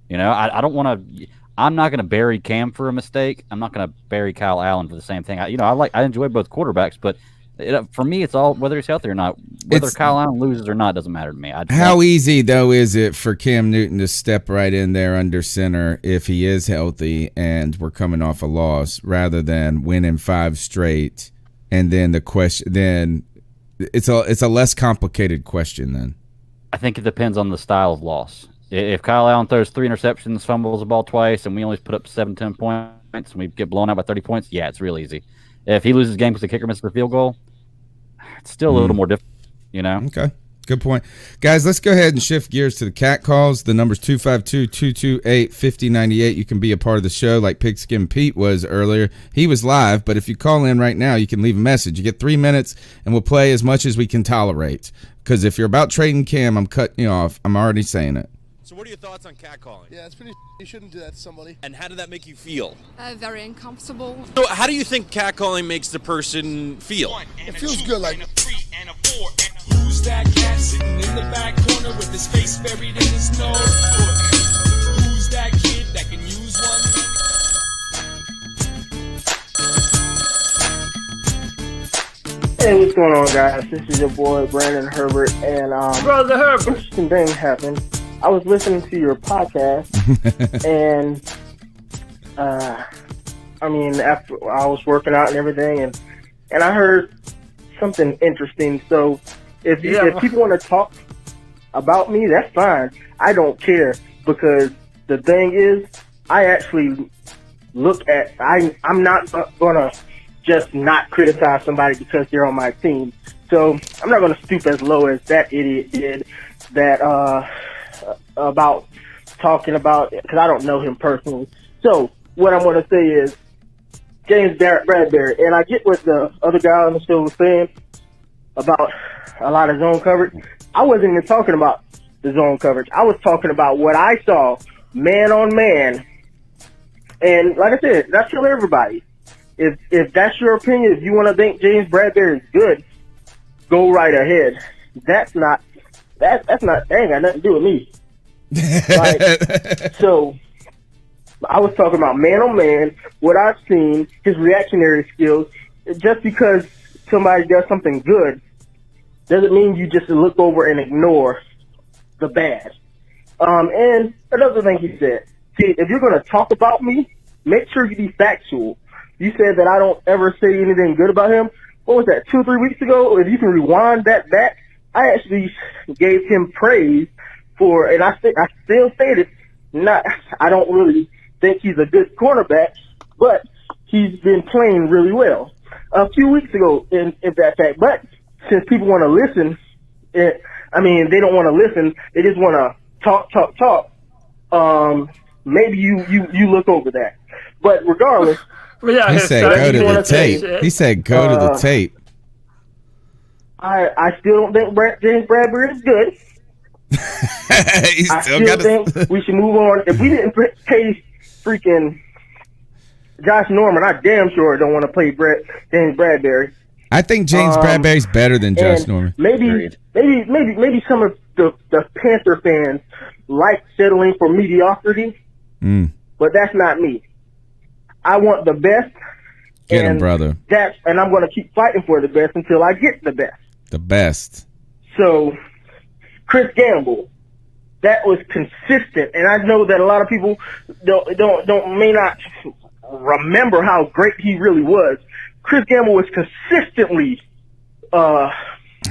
You know, I don't want to. I'm not going to bury Cam for a mistake. I'm not going to bury Kyle Allen for the same thing. I enjoy both quarterbacks, but for me, it's all whether he's healthy or not. Whether Kyle Allen loses or not doesn't matter to me. How easy, though, is it for Cam Newton to step right in there under center if he is healthy and we're coming off a loss rather than winning 5 straight? And then it's a less complicated question then. I think it depends on the style of loss. If Kyle Allen throws 3 interceptions, fumbles the ball twice, and we only put up 7-10 points, and we get blown out by 30 points, yeah, it's real easy. If he loses the game because the kicker misses the field goal, it's still a little more difficult, you know? Okay, good point. Guys, let's go ahead and shift gears to the cat calls. The number's 252-228-5098. You can be a part of the show like Pigskin Pete was earlier. He was live, but if you call in right now, you can leave a message. You get 3 minutes, and we'll play as much as we can tolerate. Because if you're about trading Cam, I'm cutting you off. I'm already saying it. So what are your thoughts on catcalling? Yeah, it's pretty. You shouldn't do that to somebody. And how did that make you feel? Very uncomfortable. So how do you think catcalling makes the person feel? It feels good, like. Who's that cat sitting in the back corner with his face buried in his nose? Who's that kid that can use one? Hey, what's going on, guys? This is your boy Brandon Herbert, and Brother Herbert. Interesting thing happened. I was listening to your podcast, and after I was working out and everything, and I heard something interesting. So if people want to talk about me, that's fine. I don't care, because the thing is, I actually look at. I'm not gonna just not criticize somebody because they're on my team. So I'm not gonna stoop as low as that idiot did. That about talking about, because I don't know him personally. So what I'm going to say is James Bradbury, and I get what the other guy on the show was saying about a lot of zone coverage. I wasn't even talking about the zone coverage. I was talking about what I saw man on man. And like I said, that's for everybody. If that's your opinion, if you want to think James Bradbury is good, go right ahead. That ain't got nothing to do with me. So I was talking about man on man, what I've seen, his reactionary skills. Just because somebody does something good doesn't mean you just look over and ignore the bad. And another thing he said, see, if you're going to talk about me, make sure you be factual. You said that I don't ever say anything good about him. What was that, 2 or 3 weeks ago? If you can rewind that back, I actually gave him praise for, and I still stated, I don't really think he's a good cornerback, but he's been playing really well. A few weeks ago, in that fact, but since people want to listen, they don't want to listen, they just want to talk. Maybe you look over that. But regardless, he said go to the tape. He said go to the tape. I still don't think James Bradbury is good. I still think we should move on. If we didn't pay freaking Josh Norman, I damn sure don't want to play James Bradbury. I think James Bradbury's better than Josh Norman. Maybe some of the Panther fans like settling for mediocrity, but that's not me. I want the best. Get him, brother. And I'm going to keep fighting for the best until I get the best. The best. So, Chris Gamble, that was consistent, and I know that a lot of people may not remember how great he really was. Chris Gamble was consistently.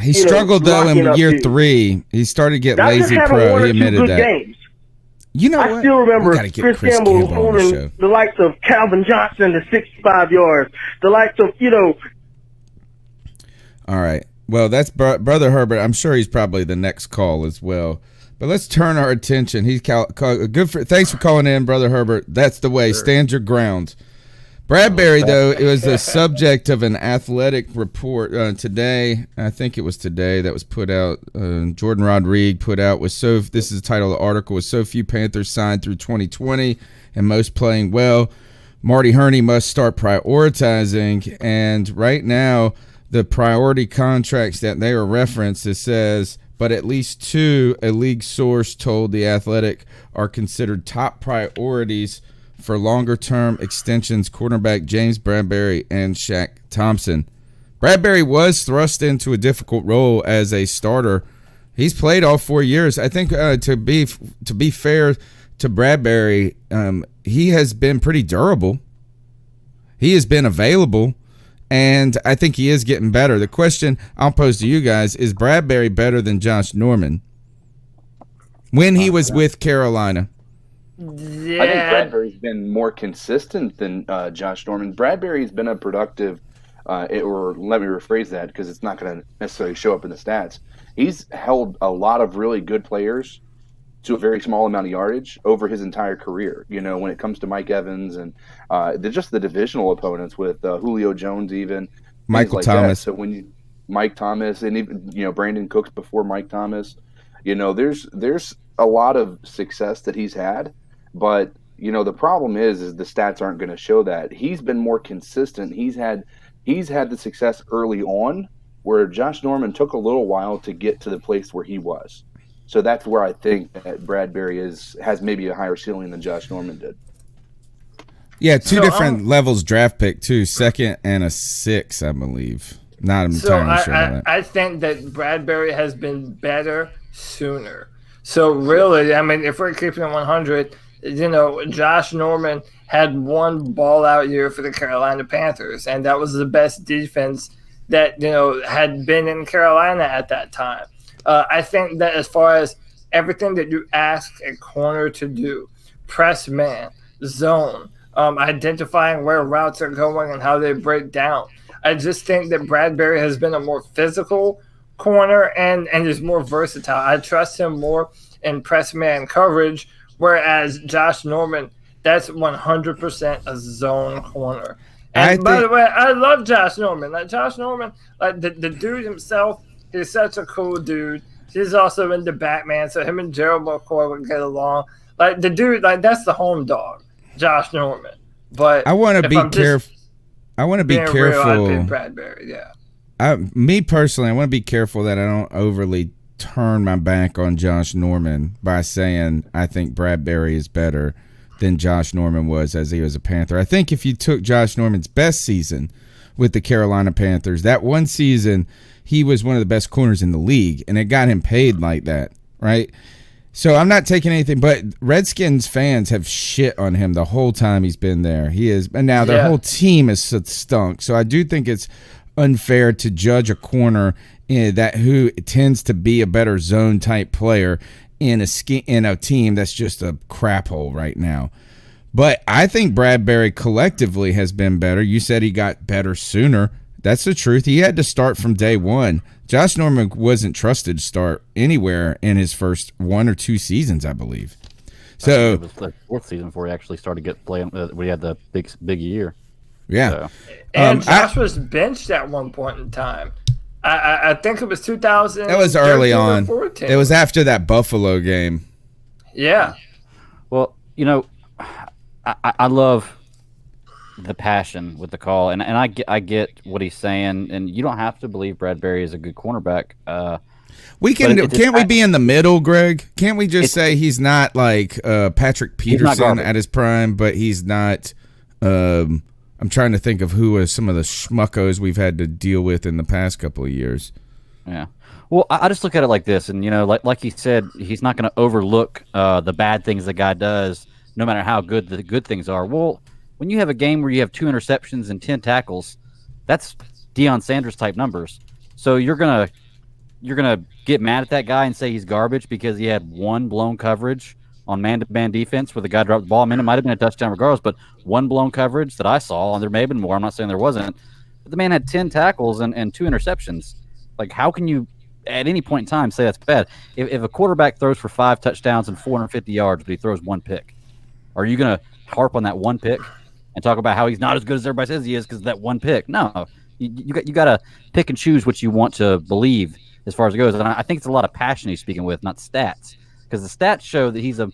He struggled though in year 3. He started to get lazy pro. He admitted that. Games. You know I what? still remember Chris Gamble holding the likes of Calvin Johnson to 65 yards. The likes of All right. Well, that's Brother Herbert. I'm sure he's probably the next call as well. But let's turn our attention. Thanks for calling in, Brother Herbert. That's the way. Sure. Stand your ground. Bradbury, though, it was the subject of an athletic report today. I think it was today that was put out. Jordan Rodriguez put out this is the title of the article, with so few Panthers signed through 2020 and most playing well, Marty Herney must start prioritizing. And right now, the priority contracts that they are referenced, it says, but at least 2, a league source told The Athletic, are considered top priorities for longer-term extensions: cornerback James Bradbury and Shaq Thompson. Bradbury was thrust into a difficult role as a starter. He's played all 4 years. I think to be fair to Bradbury, he has been pretty durable. He has been available, and I think he is getting better. The question I'll pose to you guys is Bradbury better than Josh Norman when he was with Carolina? Yeah. I think Bradbury's been more consistent than Josh Norman. Bradbury's been a productive, or let me rephrase that because it's not going to necessarily show up in the stats. He's held a lot of really good players to a very small amount of yardage over his entire career. You know, when it comes to Mike Evans and just the divisional opponents with Julio Jones, even Michael Thomas. So when Mike Thomas, and even Brandon Cooks before Mike Thomas, there's a lot of success that he's had. But, the problem is the stats aren't going to show that. He's been more consistent. He's had the success early on, where Josh Norman took a little while to get to the place where he was. So that's where I think that Bradbury has maybe a higher ceiling than Josh Norman did. Yeah, two different levels draft pick, too. 2nd and a 6, I believe. Not entirely sure on that. I think that Bradbury has been better sooner. So really, I mean, if we're keeping it 100, Josh Norman had one ball-out year for the Carolina Panthers, and that was the best defense that, had been in Carolina at that time. I think that as far as everything that you ask a corner to do, press man, zone, identifying where routes are going and how they break down, I just think that Bradbury has been a more physical corner and is more versatile. I trust him more in press man coverage, whereas Josh Norman, that's 100% a zone corner. And by the way, I love Josh Norman. Like Josh Norman, like the dude himself, he's such a cool dude. He's also into Batman, so him and Gerald McCoy would get along. Like the dude, like that's the home dog, Josh Norman. But I want to be careful. I want to be careful. Real, Bradbury, yeah. Me personally, I want to be careful that I don't overly turn my back on Josh Norman by saying I think Bradbury is better than Josh Norman was as he was a Panther. I think if you took Josh Norman's best season with the Carolina Panthers, that one season he was one of the best corners in the league, and it got him paid like that, right? So I'm not taking anything, but Redskins fans have shit on him the whole time he's been there. He is, and now their whole team is stunk. So I do think it's unfair to judge a corner who tends to be a better zone type player in a team that's just a crap hole right now. But I think Bradbury collectively has been better. You said he got better sooner. That's the truth. He had to start from day one. Josh Norman wasn't trusted to start anywhere in his first 1 or 2 seasons, I believe. So it was the 4th season before he actually started playing. We had the big year. Yeah. So. And Josh was benched at one point in time. I think it was 2000. That was early on. 14. It was after that Buffalo game. Yeah. Well, I love the passion with the call, and I get what he's saying, and you don't have to believe Bradbury is a good cornerback. Can't we be in the middle, Greg? Can't we just say he's not like Patrick Peterson at his prime, but he's not I'm trying to think of who are some of the schmuckos we've had to deal with in the past couple of years. Yeah. Well, I just look at it like this, and like he said, he's not going to overlook the bad things the guy does, no matter how good the good things are. Well, when you have a game where you have 2 interceptions and 10 tackles, that's Deion Sanders type numbers. So you're gonna get mad at that guy and say he's garbage because he had 1 blown coverage on man-to-man defense where the guy dropped the ball. I mean, it might have been a touchdown regardless, but 1 blown coverage that I saw, and there may have been more. I'm not saying there wasn't. But the man had 10 tackles and 2 interceptions. Like, how can you, at any point in time, say that's bad? If a quarterback throws for 5 touchdowns and 450 yards, but he throws 1 pick, are you going to harp on that 1 pick and talk about how he's not as good as everybody says he is because of that one pick. No, you got to pick and choose what you want to believe as far as it goes. And I think it's a lot of passion he's speaking with, not stats, because the stats show that he's in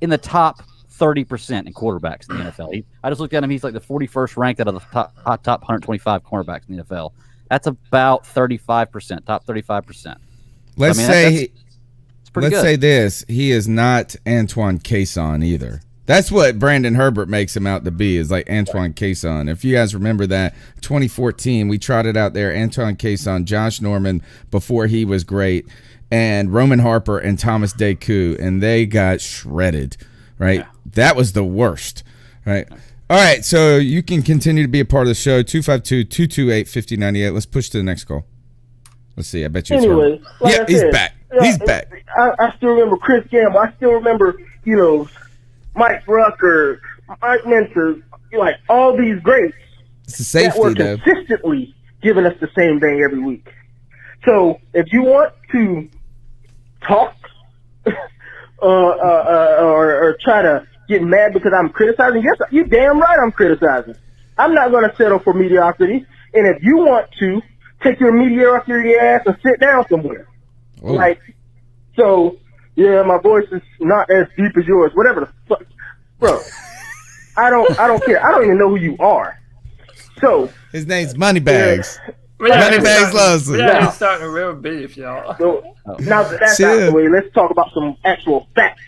the top 30% in quarterbacks in the NFL. I just looked at him; he's like the 41st ranked out of the top 125 cornerbacks in the NFL. That's about 35%, top 35%. Let's say good. this: he is not Antoine Cason either. That's what Brandon Herbert makes him out to be, is like Antoine Cason. If you guys remember that, 2014, we trotted out there Antoine Cason, Josh Norman before he was great, and Roman Harper and Thomas Deku, and they got shredded, right? Yeah. That was the worst, right? All right, so you can continue to be a part of the show, 252-228-5098. Let's push to the next call. Let's see. I bet you. Anyway, yeah, he's back. He's back. I still remember Chris Gamble. I still remember, Mike Rucker, Mike Minter, like all these greats it's a safety, that were consistently giving us the same thing every week. So if you want to talk or try to get mad because I'm criticizing, yes, you damn right I'm criticizing. I'm not going to settle for mediocrity. And if you want to, take your mediocrity ass and sit down somewhere. Oh. Yeah, my voice is not as deep as yours. Whatever the fuck, bro. I don't care. I don't even know who you are. So his name's Moneybags. Yeah. Moneybags loves him. Yeah, he's starting a real beef, y'all. So now that that's out of the way, let's talk about some actual facts.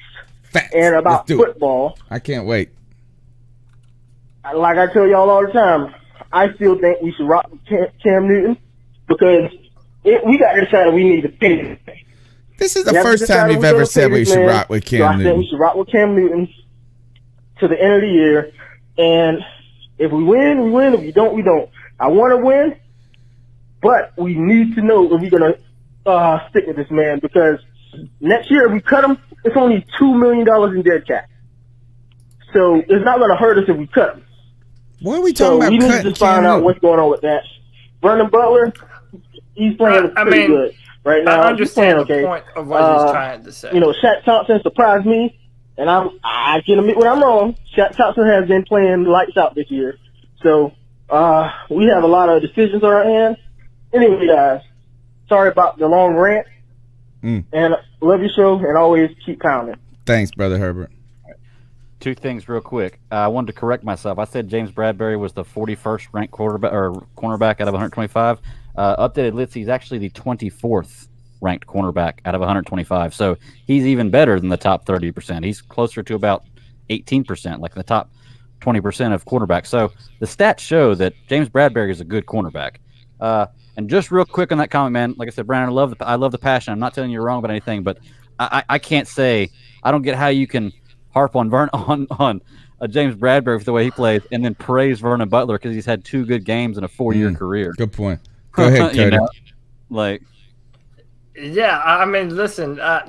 And about football. I can't wait. Like I tell y'all all the time, I still think we should rock Cam Newton because we got to decide we need to finish. This is the first time you've ever said we should rock with Cam Newton. I think we should rock with Cam Newton to the end of the year. And if we win, we win. If we don't, we don't. I want to win, but we need to know if we're going to stick with this man because next year, if we cut him, it's only $2 million in dead cap. So it's not going to hurt us if we cut him. What are we talking about? We need to just find out what's going on with that. Vernon Butler, he's playing pretty good right now. I understand the point of what he's trying to say. Shaq Thompson surprised me, and I can admit when I'm wrong. Shaq Thompson has been playing lights out this year. So we have a lot of decisions on our hands. Anyway, guys, sorry about the long rant. And love your show, and always keep pounding. Thanks, Brother Herbert. Two things real quick. I wanted to correct myself. I said James Bradbury was the 41st ranked cornerback out of 125. Updated list, he's actually the 24th ranked cornerback out of 125. So he's even better than the top 30%. He's closer to about 18%, like the top 20% of cornerbacks. So the stats show that James Bradbury is a good cornerback. And just real quick on that comment, man, like I said, Brandon, I love the passion. I'm not telling you you're wrong about anything, but I can't say I don't get how you can harp on James Bradbury for the way he plays and then praise Vernon Butler because he's had 2 good games in a 4-year career. Good point. Go ahead, Cody. Yeah, I mean, listen, I'm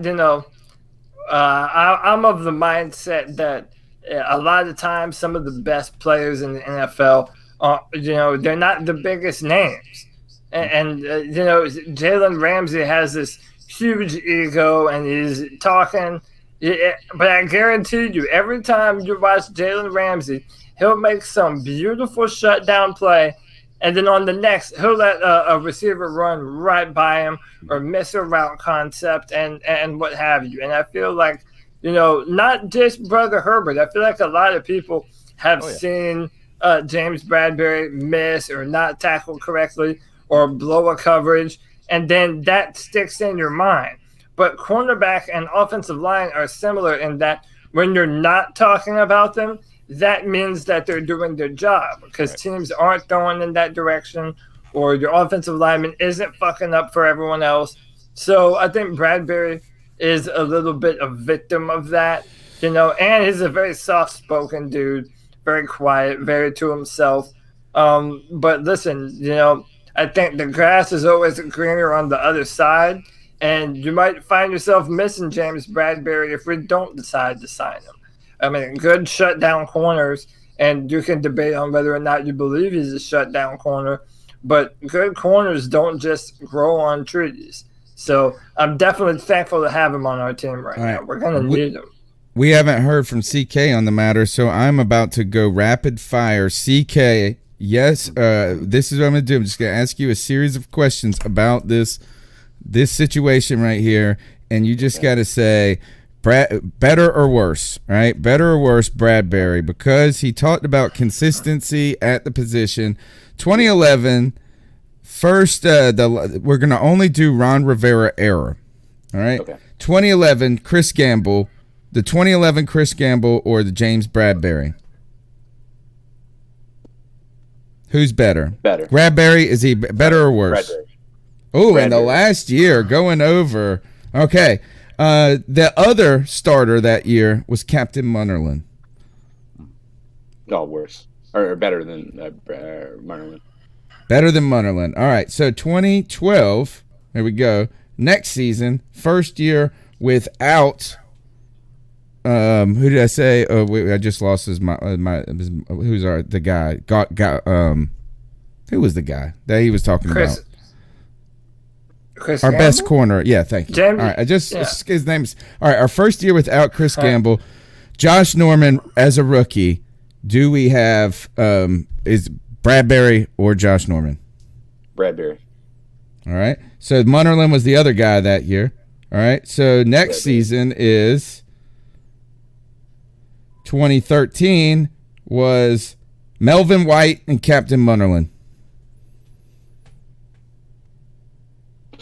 of the mindset that a lot of times some of the best players in the NFL, they're not the biggest names. And Jalen Ramsey has this huge ego and he's talking. But I guarantee you, every time you watch Jalen Ramsey, he'll make some beautiful shutdown play. And then on the next, he'll let a receiver run right by him or miss a route concept and what have you. And I feel like, not just Brother Herbert. I feel like a lot of people have seen James Bradbury miss or not tackle correctly or blow a coverage, and then that sticks in your mind. But cornerback and offensive line are similar in that when you're not talking about them, that means that they're doing their job because teams aren't going in that direction or your offensive lineman isn't fucking up for everyone else. So I think Bradbury is a little bit a victim of that, and he's a very soft-spoken dude, very quiet, very to himself. But listen, I think the grass is always greener on the other side, and you might find yourself missing James Bradbury if we don't decide to sign him. I mean, good shutdown corners, and you can debate on whether or not you believe he's a shutdown corner, but good corners don't just grow on trees. So I'm definitely thankful to have him on our team right now. We're going to need him. we haven't heard from CK on the matter, so I'm about to go rapid fire. CK, yes, this is what I'm going to do. I'm just going to ask you a series of questions about this situation right here, and you just got to say better or worse, right? Better or worse, Bradbury, because he talked about consistency at the position. 2011, first, we're going to only do Ron Rivera era, all right? Okay. 2011, Chris Gamble, the 2011 Chris Gamble or the James Bradbury? Who's better? Better. Bradbury, is he better or worse? Bradbury. Oh, in the last year, going over. Okay. The other starter that year was Captain Munnerlyn. Oh, worse. Or better than Munnerlyn. Better than Munnerlyn. All right. So 2012, here we go. Next season, first year without who did I say? Oh, wait, I just lost the guy? Who was the guy that he was talking about? Chris our Gamble? Best corner. Yeah, thank you. James, all right, his name's all right. Our first year without Chris Gamble, Josh Norman as a rookie. Do we have is Bradbury or Josh Norman? Bradbury. All right. So Munnerlyn was the other guy that year. All right. So next season is 2013 was Melvin White and Captain Munnerlyn.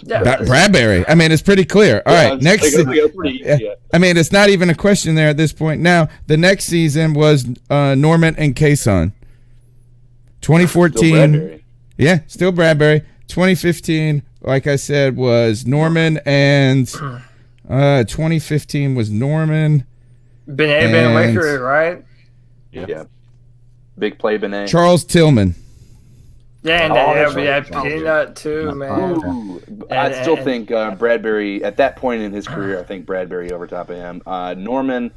Yeah, Bradbury. I mean, it's pretty clear. All right. Next. I mean, it's not even a question there at this point. Now, the next season was Norman and Kayson. 2014. Still Bradbury. 2015, like I said, was Norman and 2015 was Norman. Benet Waker, right? Yeah. Big play, Benet. Charles Tillman. Yeah, and we had Peanut too, man. Ooh, I still think Bradbury, at that point in his career, I think Bradbury over top of him. Norman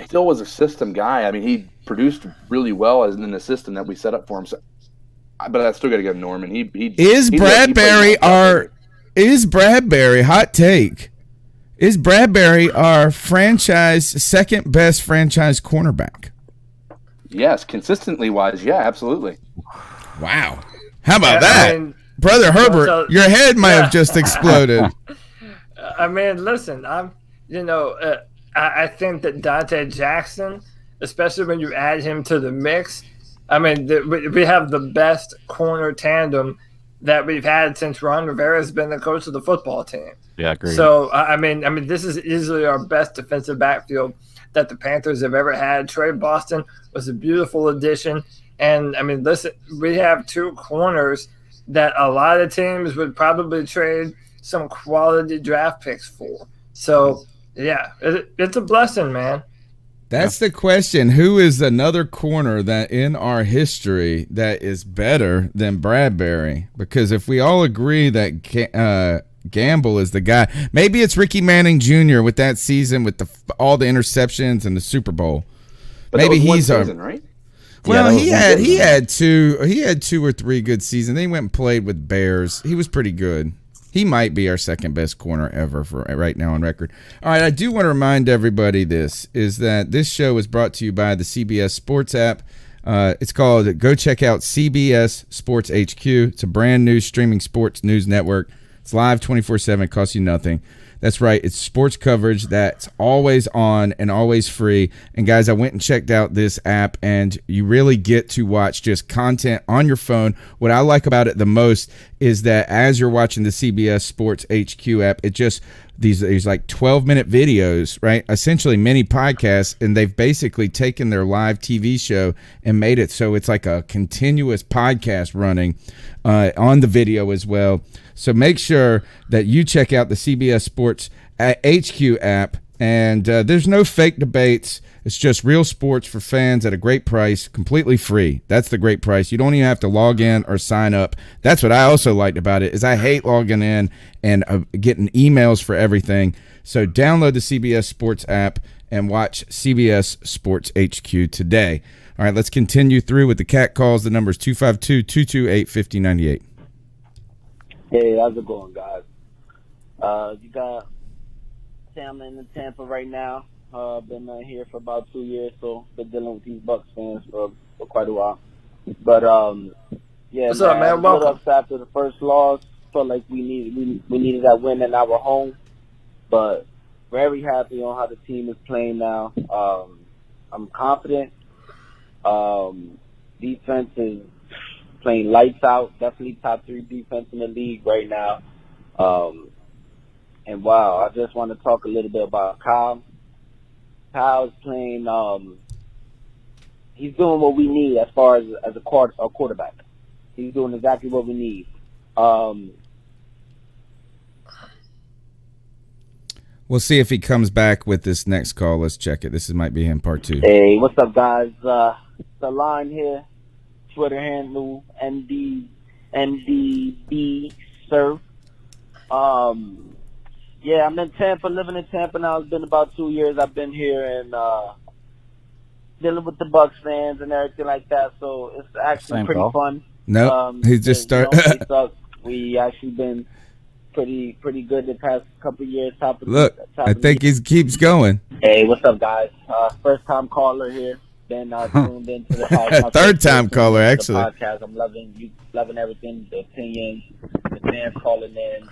still was a system guy. I mean, he produced really well as in the system that we set up for him. So, but I still got to give Norman. Is Bradbury hot take? Is Bradbury our second best franchise cornerback? Yes, consistently wise, yeah, absolutely. Wow. How about that? Brother Herbert, your head might have just exploded. I mean, listen, I think that Dante Jackson, especially when you add him to the mix, I mean, we have the best corner tandem that we've had since Ron Rivera has been the coach of the football team. Yeah, I agree. So, I mean, this is easily our best defensive backfield that the Panthers have ever had. Trey Boston was a beautiful addition. And, I mean, listen, we have two corners that a lot of teams would probably trade some quality draft picks for. So, yeah, it's a blessing, man. That's the question. Who is another corner that in our history that is better than Bradbury? Because if we all agree that Gamble is the guy, maybe it's Ricky Manning Jr. with that season with all the interceptions and the Super Bowl. But maybe he's season, right? Well, he had two or three good seasons. Then he went and played with Bears. He was pretty good. He might be our second best corner ever for right now on record. All right, I do want to remind everybody is that this show is brought to you by the CBS Sports app. It's called, go check out CBS Sports HQ. It's a brand new streaming sports news network. It's live 24/7, costs you nothing. That's right. It's sports coverage that's always on and always free. And guys, I went and checked out this app, and you really get to watch just content on your phone. What I like about it the most is that as you're watching the CBS Sports HQ app, it just these like 12-minute videos, right? Essentially mini podcasts, and they've basically taken their live TV show and made it so it's like a continuous podcast running on the video as well. So make sure that you check out the CBS Sports HQ app, and there's no fake debates. It's just real sports for fans at a great price, completely free. That's the great price. You don't even have to log in or sign up. That's what I also liked about it, is I hate logging in and getting emails for everything. So download the CBS Sports app and watch CBS Sports HQ today. All right, let's continue through with the cat calls. The number is 252-228-5098. Hey, how's it going, guys? You got I'm in Tampa right now. Been here for about 2 years, so been dealing with these Bucks fans for quite a while. But yeah, what's up, man? A Welcome. little upset after the first loss. Felt like we needed that win in our home, but very happy on how the team is playing now. I'm confident. Defense is playing lights out. Definitely top 3 defense in the league right now. And wow, I just want to talk a little bit about Kyle. Kyle's playing. He's doing what we need as far as a quarterback. He's doing exactly what we need. We'll see if he comes back with this next call. Let's check it. This might be him part 2. Hey, what's up, guys? The line here. Twitter handle MDB Surf. Yeah, I'm in Tampa, living in Tampa now. It's been about 2 years I've been here and dealing with the Bucks fans and everything like that. So it's actually pretty fun. No, he just started. We actually been pretty good the past couple of years. Look, I think he keeps going. Hey, what's up, guys? First time caller here. Been tuned into the podcast. Third time caller, actually. Podcast. I'm loving everything. The opinions, the fans calling in.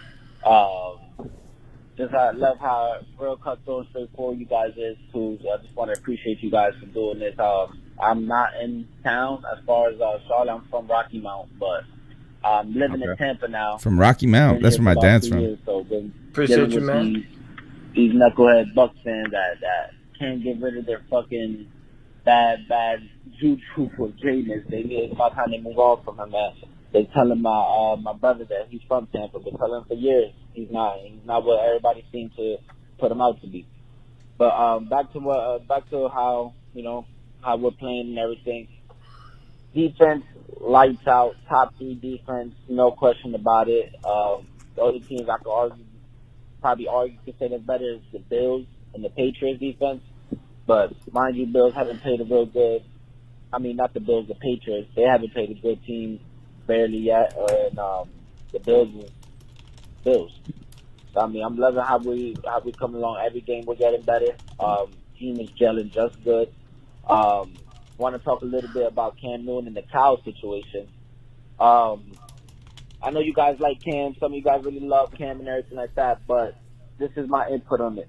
I love how real cutthroat, straightforward you guys is too. So I just want to appreciate you guys for doing this. I'm not in town as far as Charlotte. I'm from Rocky Mount, but I'm living in Tampa now. From Rocky Mount, that's where my dad's from. Years, so appreciate you, man. These knucklehead Bucks fans that can't get rid of their fucking bad juju for greatness. It's about time they move on from him, man. They telling my brother that he's from Tampa, but telling him for years he's not what everybody seems to put him out to be. But back to how how we're playing and everything. Defense lights out, top 3 defense, no question about it. The only teams I could probably argue say that's better is the Bills and the Patriots defense. But mind you, Bills haven't played a real good. I mean, not the Bills, the Patriots. They haven't played a good team barely yet, and the Bills is Bills. So, I mean, I'm loving how we come along. Every game we're getting better. Team is gelling just good. Want to talk a little bit about Cam Newton and the Cow situation. I know you guys like Cam. Some of you guys really love Cam and everything like that, but this is my input on it.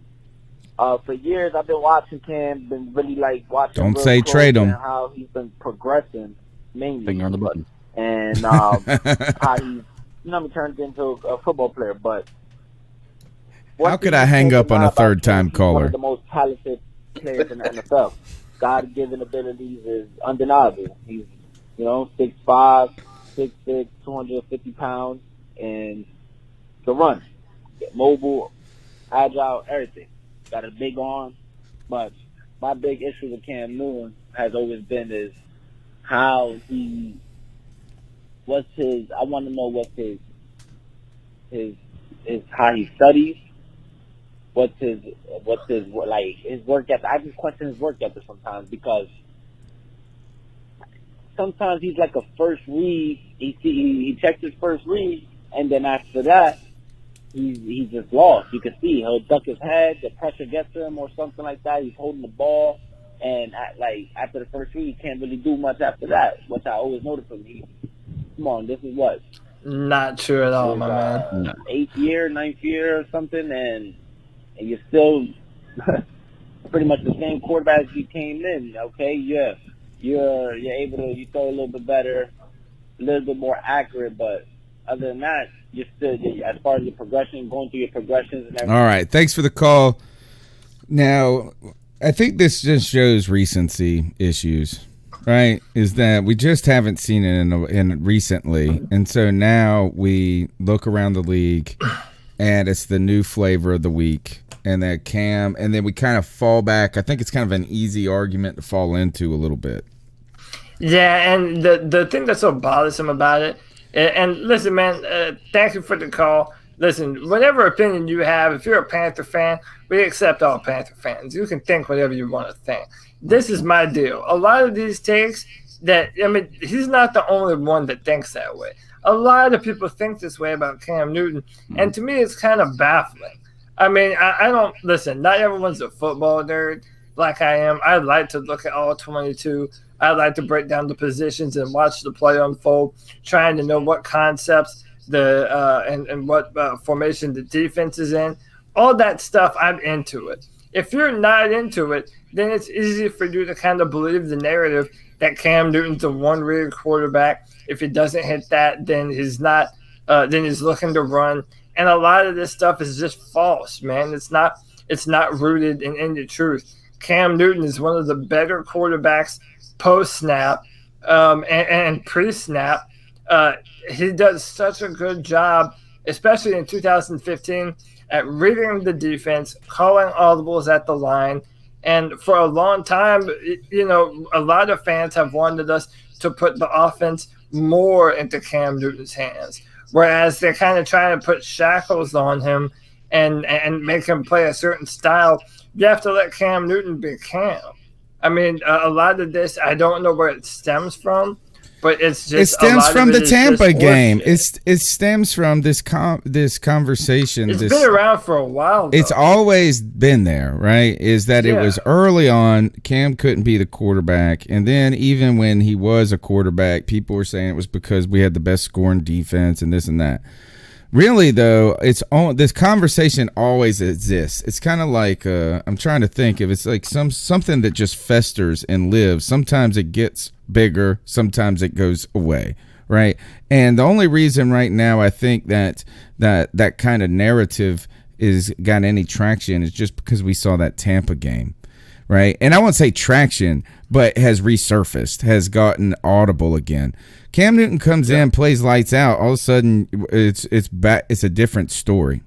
For years, I've been watching Cam, been really watching. Don't say trade him. How he's been progressing, mainly. Finger on the button. And how he's turned into a football player. But how could I hang up on a third-time caller? One of the most talented players in the NFL. God-given abilities is undeniable. He's 6'5", 6'6", 250 pounds, and can run, mobile, agile, everything. Got a big arm, but my big issue with Cam Newton has always been is how he. I want to know what's his how he studies. What's his work ethic? I just question his work ethic sometimes because sometimes he's like a first read. He checks his first read, and then after that, he's just lost. You can see he'll duck his head, the pressure gets to him, or something like that. He's holding the ball, and after the first read, he can't really do much after that. Which I always noticed from him. Come on, this is what? Not true at all, my man. 8th year, 9th year, or something, and you're still pretty much the same quarterback as you came in. Okay, yeah, you're able to throw a little bit better, a little bit more accurate, but other than that, you're still as far as your progression, going through your progressions and everything. All right, thanks for the call. Now, I think this just shows recency issues. Right, is that we just haven't seen it in recently, and so now we look around the league, and it's the new flavor of the week, and that Cam, and then we kind of fall back. I think it's kind of an easy argument to fall into a little bit. Yeah, and the thing that's so bothersome about it, and listen, man, thank you for the call. Listen, whatever opinion you have, if you're a Panther fan, we accept all Panther fans. You can think whatever you want to think. This is my deal. A lot of these takes he's not the only one that thinks that way. A lot of people think this way about Cam Newton, and to me it's kind of baffling. I mean, I don't listen. Not everyone's a football nerd like I am. I like to look at all 22. I like to break down the positions and watch the play unfold, trying to know what concepts and what formation the defense is in. All that stuff, I'm into it. If you're not into it, then it's easy for you to kind of believe the narrative that Cam Newton's a one-read quarterback. If he doesn't hit that, then he's not. Then he's looking to run. And a lot of this stuff is just false, man. It's not rooted in any truth. Cam Newton is one of the better quarterbacks post-snap and pre-snap. He does such a good job, especially in 2015, at reading the defense, calling audibles at the line. And for a long time, a lot of fans have wanted us to put the offense more into Cam Newton's hands, whereas they're kind of trying to put shackles on him and make him play a certain style. You have to let Cam Newton be Cam. I mean, a lot of this, I don't know where it stems from, but it's just it stems from the Tampa game. It stems from this conversation. It's been around for a while, though. It's always been there, right? Is that it was early on, Cam couldn't be the quarterback, and then even when he was a quarterback, people were saying it was because we had the best scoring defense and this and that. Really, though, this conversation always exists. It's kind of like I'm trying to think if it's like something that just festers and lives. Sometimes it gets bigger, sometimes it goes away, right? And the only reason right now I think that kind of narrative is got any traction is just because we saw that Tampa game, right? And I won't say traction, but has resurfaced, has gotten audible again. Cam Newton comes in, plays lights out. All of a sudden, it's back. It's a different story.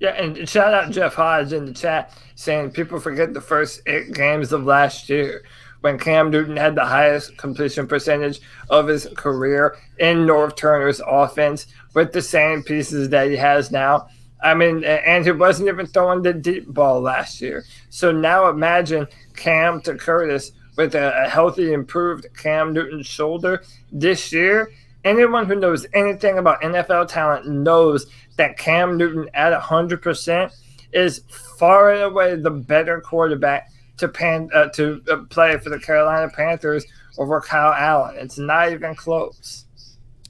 Yeah, and shout out Jeff Hodge in the chat saying people forget the first 8 games of last year when Cam Newton had the highest completion percentage of his career in Norv Turner's offense with the same pieces that he has now. I mean, and he wasn't even throwing the deep ball last year. So now imagine Cam to Curtis with a healthy, improved Cam Newton shoulder this year. Anyone who knows anything about NFL talent knows that Cam Newton at 100% is far and away the better quarterback to play for the Carolina Panthers over Kyle Allen. It's not even close.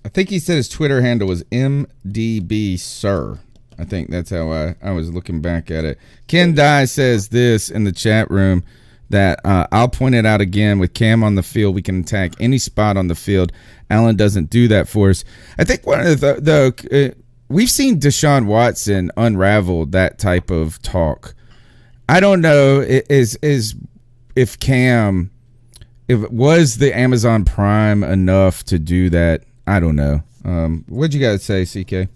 I think he said his Twitter handle was MDBSir. I think that's how I was looking back at it. Ken Dye says this in the chat room, that I'll point it out again. With Cam on the field, we can attack any spot on the field. Allen doesn't do that for us. I think one of we've seen Deshaun Watson unravel that type of talk. I don't know if it was the Amazon Prime enough to do that. I don't know. What'd you guys say, CK?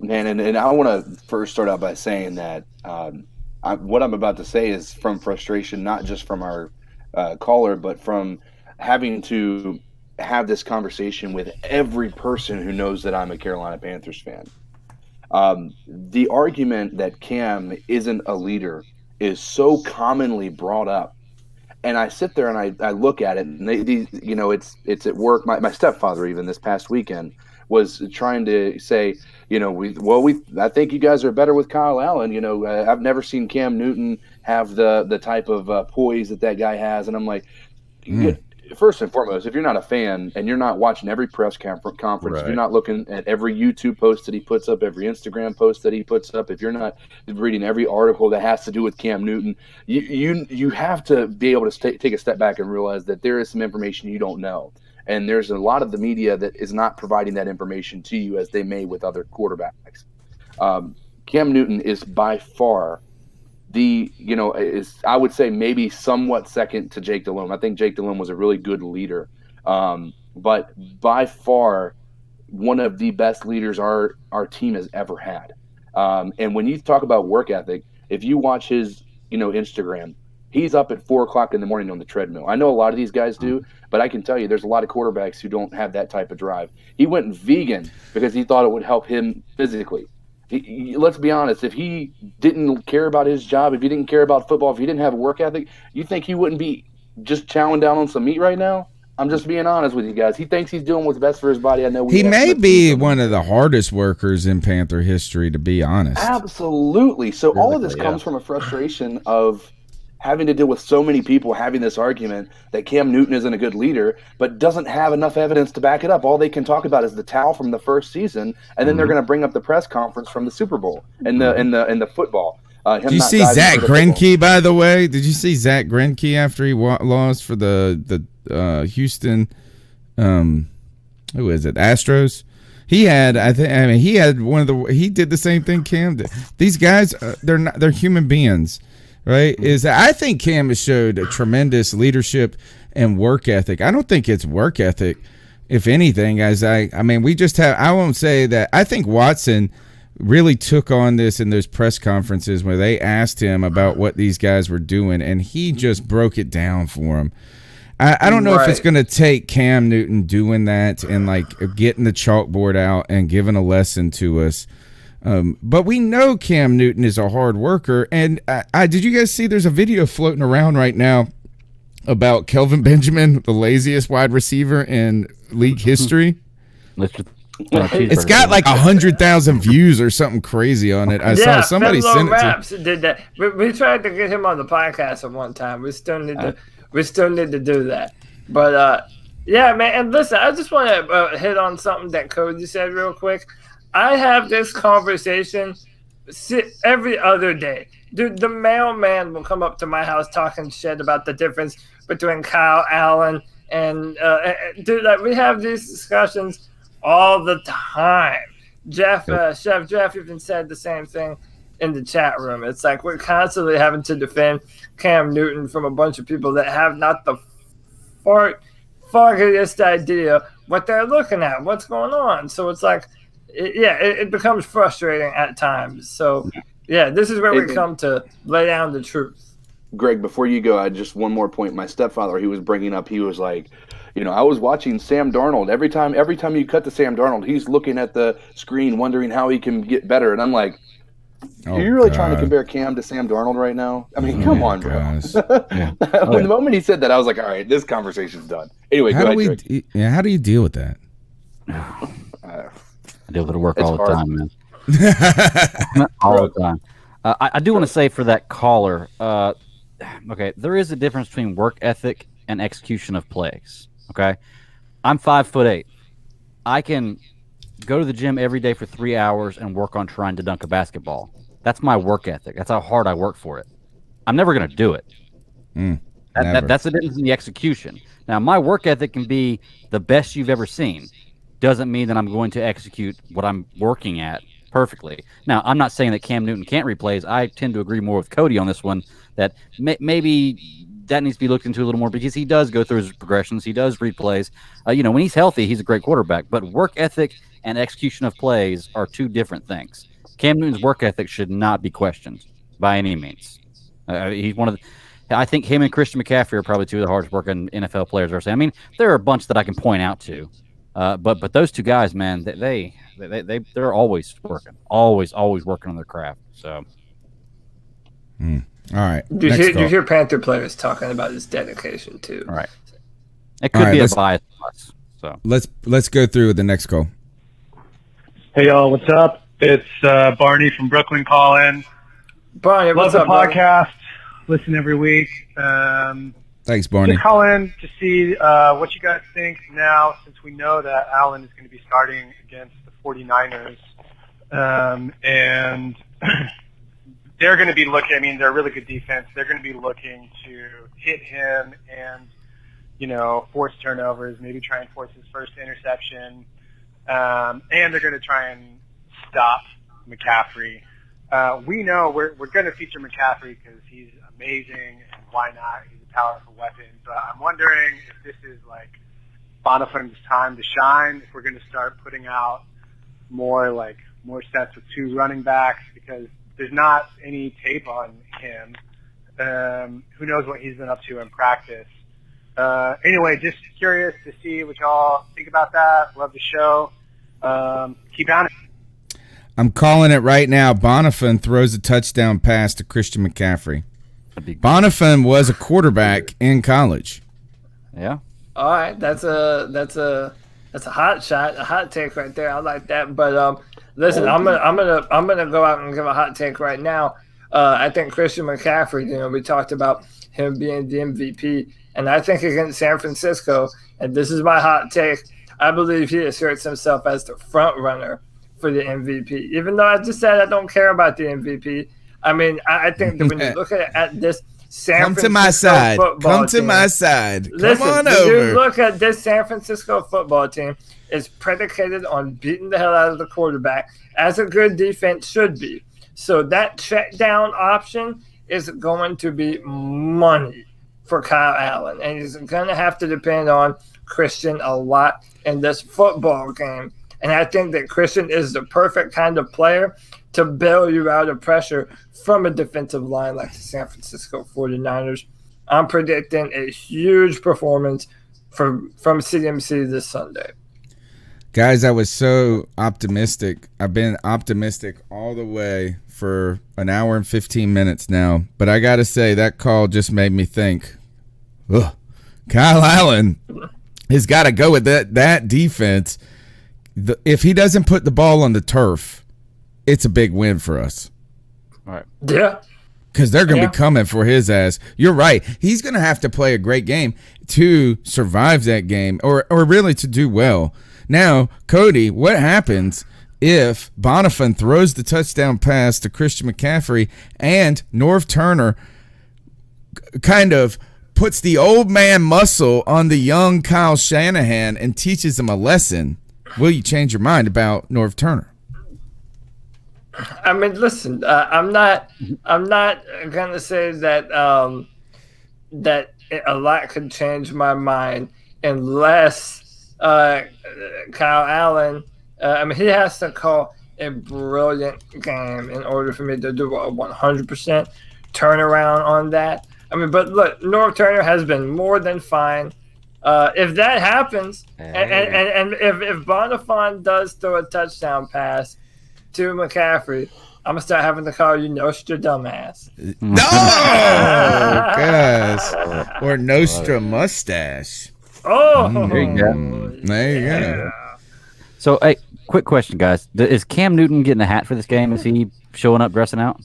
Man, and I want to first start out by saying that what I'm about to say is from frustration, not just from our caller, but from having to have this conversation with every person who knows that I'm a Carolina Panthers fan. The argument that Cam isn't a leader is so commonly brought up. And I sit there and I look at it, and it's at work. My stepfather, even this past weekend, was trying to say, I think you guys are better with Kyle Allen. I've never seen Cam Newton have the type of poise that guy has. And I'm like, first and foremost, if you're not a fan and you're not watching every press conference, right, if you're not looking at every YouTube post that he puts up, every Instagram post that he puts up, if you're not reading every article that has to do with Cam Newton, you have to be able to take a step back and realize that there is some information you don't know. And there's a lot of the media that is not providing that information to you as they may with other quarterbacks. Cam Newton is by far I would say maybe somewhat second to Jake Delhomme. I think Jake Delhomme was a really good leader. But by far one of the best leaders our team has ever had. And when you talk about work ethic, if you watch his, Instagram, he's up at 4:00 in the morning on the treadmill. I know a lot of these guys do, but I can tell you there's a lot of quarterbacks who don't have that type of drive. He went vegan because he thought it would help him physically. Let's be honest, if he didn't care about his job, if he didn't care about football, if he didn't have a work ethic, you think he wouldn't be just chowing down on some meat right now? I'm just being honest with you guys. He thinks he's doing what's best for his body. I know he may be one of the hardest workers in Panther history, to be honest. Absolutely. So all of this comes from a frustration of having to deal with so many people having this argument that Cam Newton isn't a good leader, but doesn't have enough evidence to back it up. All they can talk about is the towel from the first season, and then they're going to bring up the press conference from the Super Bowl and the football. Did you see Zach Greinke, by the way? Did you see Zach Greinke after he lost for the Houston, who is it, Astros? He had, he did the same thing Cam did. These guys, they're human beings, right? I think Cam has showed a tremendous leadership and work ethic. I don't think it's work ethic, if anything, guys. I won't say that. I think Watson really took on this in those press conferences where they asked him about what these guys were doing, and he just broke it down for them. I don't know if it's going to take Cam Newton doing that and like getting the chalkboard out and giving a lesson to us. But we know Cam Newton is a hard worker. And did you guys see there's a video floating around right now about Kelvin Benjamin, the laziest wide receiver in league history? It's got like 100,000 views or something crazy on it. I saw somebody send it to. Did that. We tried to get him on the podcast at one time. We still need to do that. But yeah, man. And listen, I just want to hit on something that Cody said real quick. I have this conversation every other day. Dude, the mailman will come up to my house talking shit about the difference between Kyle Allen and dude. Like, we have these discussions all the time. Chef Jeff even said the same thing in the chat room. It's like we're constantly having to defend Cam Newton from a bunch of people that have not the foggiest idea what they're looking at, what's going on. So it's like, it becomes frustrating at times. So yeah, this is where we come to lay down the truth. Greg, before you go, I just one more point. My stepfather, he was bringing up, he was like, I was watching Sam Darnold. Every time you cut to Sam Darnold, he's looking at the screen wondering how he can get better. And I'm like, are you really trying to compare Cam to Sam Darnold right now? I mean, come on, bro. The moment he said that, I was like, all right, this conversation's done. Anyway, go ahead, how do you deal with that? I deal with it at work all the time, man. All the time. I do want to say for that caller, okay, there is a difference between work ethic and execution of plays. Okay, I'm 5'8". I can go to the gym every day for 3 hours and work on trying to dunk a basketball. That's my work ethic. That's how hard I work for it. I'm never going to do it. That's the difference in the execution. Now, my work ethic can be the best you've ever seen. Doesn't mean that I'm going to execute what I'm working at perfectly. Now, I'm not saying that Cam Newton can't read plays. I tend to agree more with Cody on this one, that maybe that needs to be looked into a little more because he does go through his progressions. He does read plays. When he's healthy, he's a great quarterback. But work ethic and execution of plays are two different things. Cam Newton's work ethic should not be questioned by any means. He's one of the – I think him and Christian McCaffrey are probably two of the hardest working NFL players I've seen. I mean, there are a bunch that I can point out to. But those two guys, man, they're always working. Always working on their craft. So – All right. You hear Panther players talking about his dedication too. All right. It could be a bias. So let's go through with the next call. Hey y'all, what's up? It's Barney from Brooklyn calling. Barney, what's up, love the podcast. Listen every week. Thanks, Barney. Just call in to see what you guys think now, since we know that Allen is going to be starting against the 49ers. And they're going to be looking, I mean, they're a really good defense. They're going to be looking to hit him and, force turnovers, maybe try and force his first interception. And they're going to try and stop McCaffrey. We know we're going to feature McCaffrey because he's amazing, and why not? He's a powerful weapon. But I'm wondering if this is like Bonafonte's time to shine, if we're going to start putting out more sets with two running backs, because there's not any tape on him. Who knows what he's been up to in practice. Anyway, just curious to see what y'all think about that. Love the show. Keep on it. I'm calling it right now. Bonifant throws a touchdown pass to Christian McCaffrey. Bonifant was a quarterback in college. Yeah. All right, that's a hot shot, a hot take right there. I like that. But listen, I'm gonna go out and give a hot take right now. I think Christian McCaffrey. We talked about him being the MVP, and I think against San Francisco, and this is my hot take, I believe he asserts himself as the front runner for the MVP. Even though I just said I don't care about the MVP, I mean I think that when you look at this San Francisco football team, my side. Listen, Come on when over. you look at this San Francisco football team, it's predicated on beating the hell out of the quarterback, as a good defense should be. So that check down option is going to be money for Kyle Allen, and he's going to have to depend on Christian a lot in this football game. And I think that Christian is the perfect kind of player to bail you out of pressure from a defensive line like the San Francisco 49ers. I'm predicting a huge performance from CMC this Sunday. Guys, I was so optimistic. I've been optimistic all the way for an hour and 15 minutes now. But I got to say, that call just made me think, ugh, Kyle Allen has got to go with that defense. If he doesn't put the ball on the turf, it's a big win for us. All right. Yeah. Because they're going to be coming for his ass. You're right. He's going to have to play a great game to survive that game or really to do well. Now, Cody, what happens if Bonifant throws the touchdown pass to Christian McCaffrey and Norv Turner kind of puts the old man muscle on the young Kyle Shanahan and teaches him a lesson? Will you change your mind about Norv Turner? I mean, listen, I'm not gonna say that that a lot could change my mind unless Kyle Allen. I mean, he has to call a brilliant game in order for me to do a 100% turnaround on that. I mean, but look, Norv Turner has been more than fine. If that happens, and if Bonifant does throw a touchdown pass to McCaffrey, I'm gonna start having to call you Nostra dumbass. No, guys, or Nostra mustache. Oh, there you go. There you go. So, hey, quick question, guys: is Cam Newton getting a hat for this game? Is he showing up dressing out?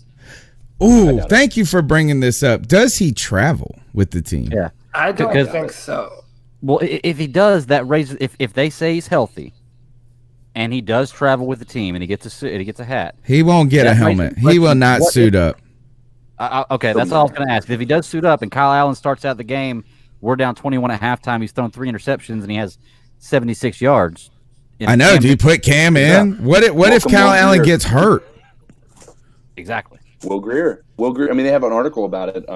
Ooh, thank you for bringing this up. Does he travel with the team? Yeah, I don't think so. Well, if he does, that raises. If they say he's healthy, and he does travel with the team, and he gets a hat, he won't get a helmet. He will not suit up. Okay, that's all I was going to ask. If he does suit up, and Kyle Allen starts out the game, we're down 21 at halftime. He's thrown 3 interceptions, and he has 76 yards. I know. Do you put Cam in? What if Kyle Allen gets hurt? Exactly. Will Greer. I mean, they have an article about it.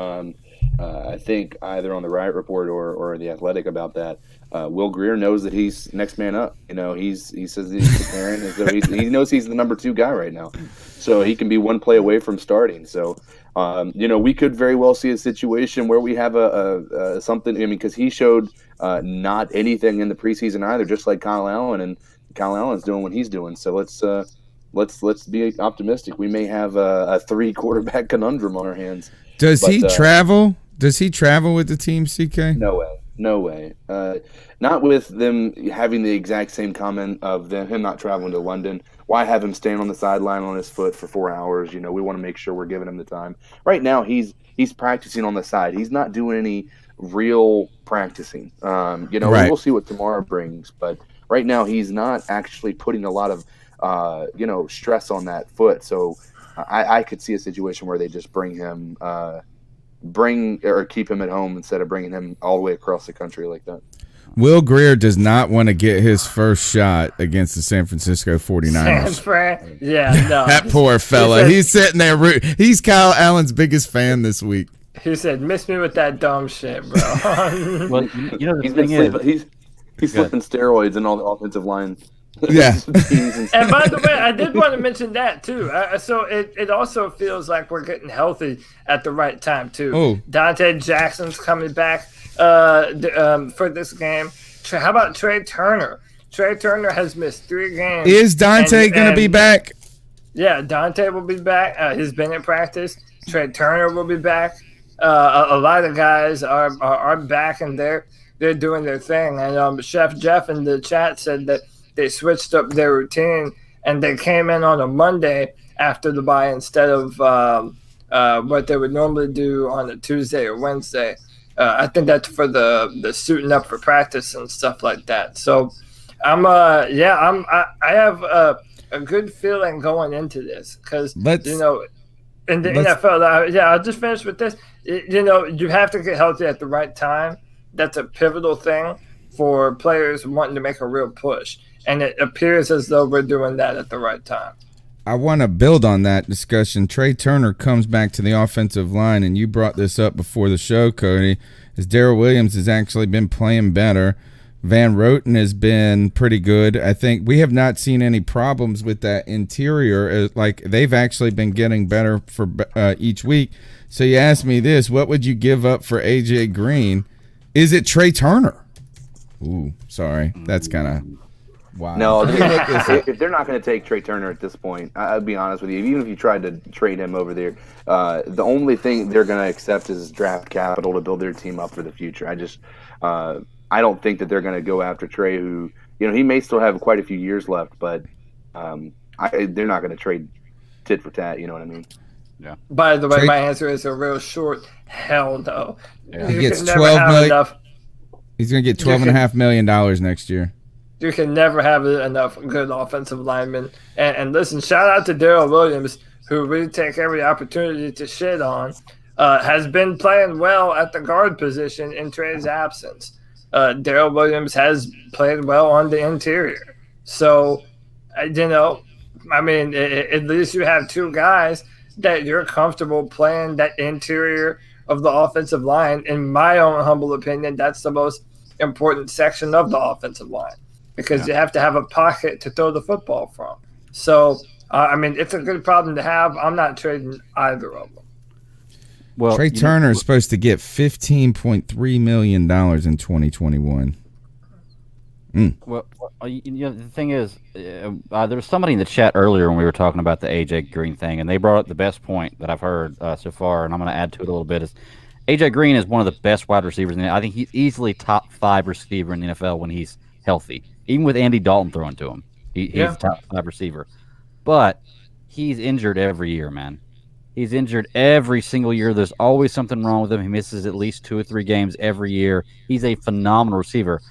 I think either on the Riot Report or the Athletic about that. Will Greer knows that he's next man up. You know, he says he's preparing as though he knows he's the number 2 guy right now, so he can be one play away from starting. So, we could very well see a situation where we have a something. I mean, because he showed not anything in the preseason either, just like Kyle Allen, and Kyle Allen's doing what he's doing. So let's be optimistic. We may have a 3 quarterback conundrum on our hands. Does he travel? Does he travel with the team, CK? No way. Not with them having the exact same comment of him not traveling to London. Why have him stand on the sideline on his foot for 4 hours? We want to make sure we're giving him the time. Right now, he's practicing on the side. He's not doing any real practicing. Right. We'll see what tomorrow brings. But right now, he's not actually putting a lot of stress on that foot. So I could see a situation where they just keep him at home instead of bringing him all the way across the country like that. Will Greer does not want to get his first shot against the San Francisco 49ers. Yeah, no. That poor fella. He's sitting there. He's Kyle Allen's biggest fan this week. He said, "Miss me with that dumb shit, bro." Well, the thing is, he's slipping steroids in all the offensive line. Yeah. And by the way, I did want to mention that too. So it also feels like we're getting healthy at the right time too. Oh. Dante Jackson's coming back for this game. How about Trey Turner? Trey Turner has missed 3 games. Is Dante going to be back? Yeah, Dante will be back. He's been in practice. Trey Turner will be back. a lot of guys are back and they're doing their thing. And Chef Jeff in the chat said that they switched up their routine and they came in on a Monday after the bye instead of what they would normally do on a Tuesday or Wednesday. I think that's for the suiting up for practice and stuff like that. So I have a good feeling going into this because in the NFL, I'll just finish with this. You have to get healthy at the right time. That's a pivotal thing for players wanting to make a real push, and it appears as though we're doing that at the right time. I want to build on that discussion. Trey Turner comes back to the offensive line, and you brought this up before the show, Cody, as Darrell Williams has actually been playing better. Van Roten has been pretty good. I think we have not seen any problems with that interior. Like, they've actually been getting better for each week. So you asked me this, what would you give up for A.J. Green? Is it Trey Turner? Ooh, sorry. That's kind of wild. No, if they're not going to take Trey Turner at this point, I'll be honest with you, even if you tried to trade him over there, the only thing they're going to accept is draft capital to build their team up for the future. I don't think that they're going to go after Trey, who, he may still have quite a few years left, but they're not going to trade tit for tat. You know what I mean? Yeah. By the way, my answer is a real short hell no. Yeah. He gets $12 million. He's going to get $12.5 million next year. You can never have enough good offensive linemen. And listen, shout out to Darrell Williams, who we take every opportunity to shit on, has been playing well at the guard position in Trey's absence. Darrell Williams has played well on the interior. So, at least you have two guys that you're comfortable playing that interior of the offensive line. In my own humble opinion, that's the most important section of the offensive line because you have to have a pocket to throw the football from. So, it's a good problem to have. I'm not trading either of them. Well, Trey Turner is supposed to get $15.3 million in 2021. Well, the thing is, there was somebody in the chat earlier when we were talking about the AJ Green thing, and they brought up the best point that I've heard so far, and I'm going to add to it a little bit. Is AJ Green is one of the best wide receivers in the NFL. I think he's easily top 5 receiver in the NFL when he's healthy, even with Andy Dalton throwing to him. He's a top 5 receiver, but he's injured every year, man. He's injured every single year. There's always something wrong with him. He misses at least 2 or 3 games every year. He's a phenomenal receiver.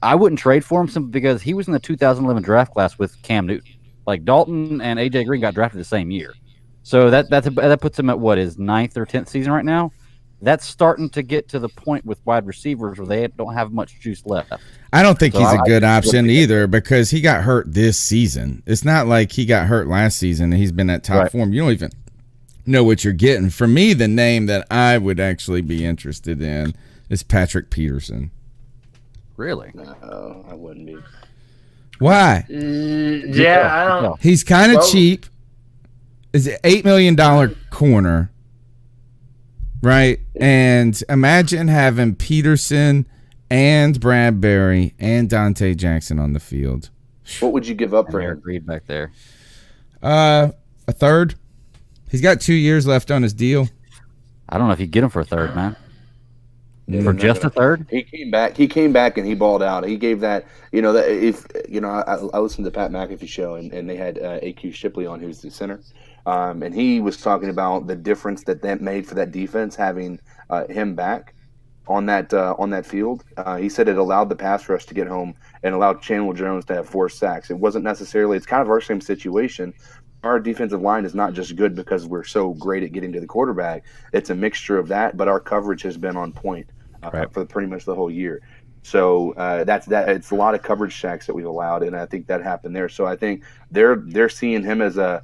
I wouldn't trade for him simply because he was in the 2011 draft class with Cam Newton. Like, Dalton and A.J. Green got drafted the same year. So that puts him at, his 9th or 10th season right now? That's starting to get to the point with wide receivers where they don't have much juice left. I don't think he's a good option either because he got hurt this season. It's not like he got hurt last season and he's been at top form. You don't even know what you're getting. For me, the name that I would actually be interested in is Patrick Peterson. Really? No, I wouldn't be. Why? I don't. He's kind of cheap. Is it $8 million corner? Right? And imagine having Peterson and Bradbury and Dante Jackson on the field. What would you give up for Eric Reed back there? A third. He's got 2 years left on his deal. I don't know if you get him for a third, man. For just a third? He came back and he balled out. He gave that, I listened to Pat McAfee show and they had AQ Shipley on, who's the center. And he was talking about the difference that made for that defense, having him back on that field. He said it allowed the pass rush to get home and allowed Chandler Jones to have 4 sacks. It wasn't necessarily, it's kind of our same situation. Our defensive line is not just good because we're so great at getting to the quarterback. It's a mixture of that, but our coverage has been on point for pretty much the whole year. So that's that. It's a lot of coverage sacks that we've allowed, and I think that happened there. So I think they're seeing him as a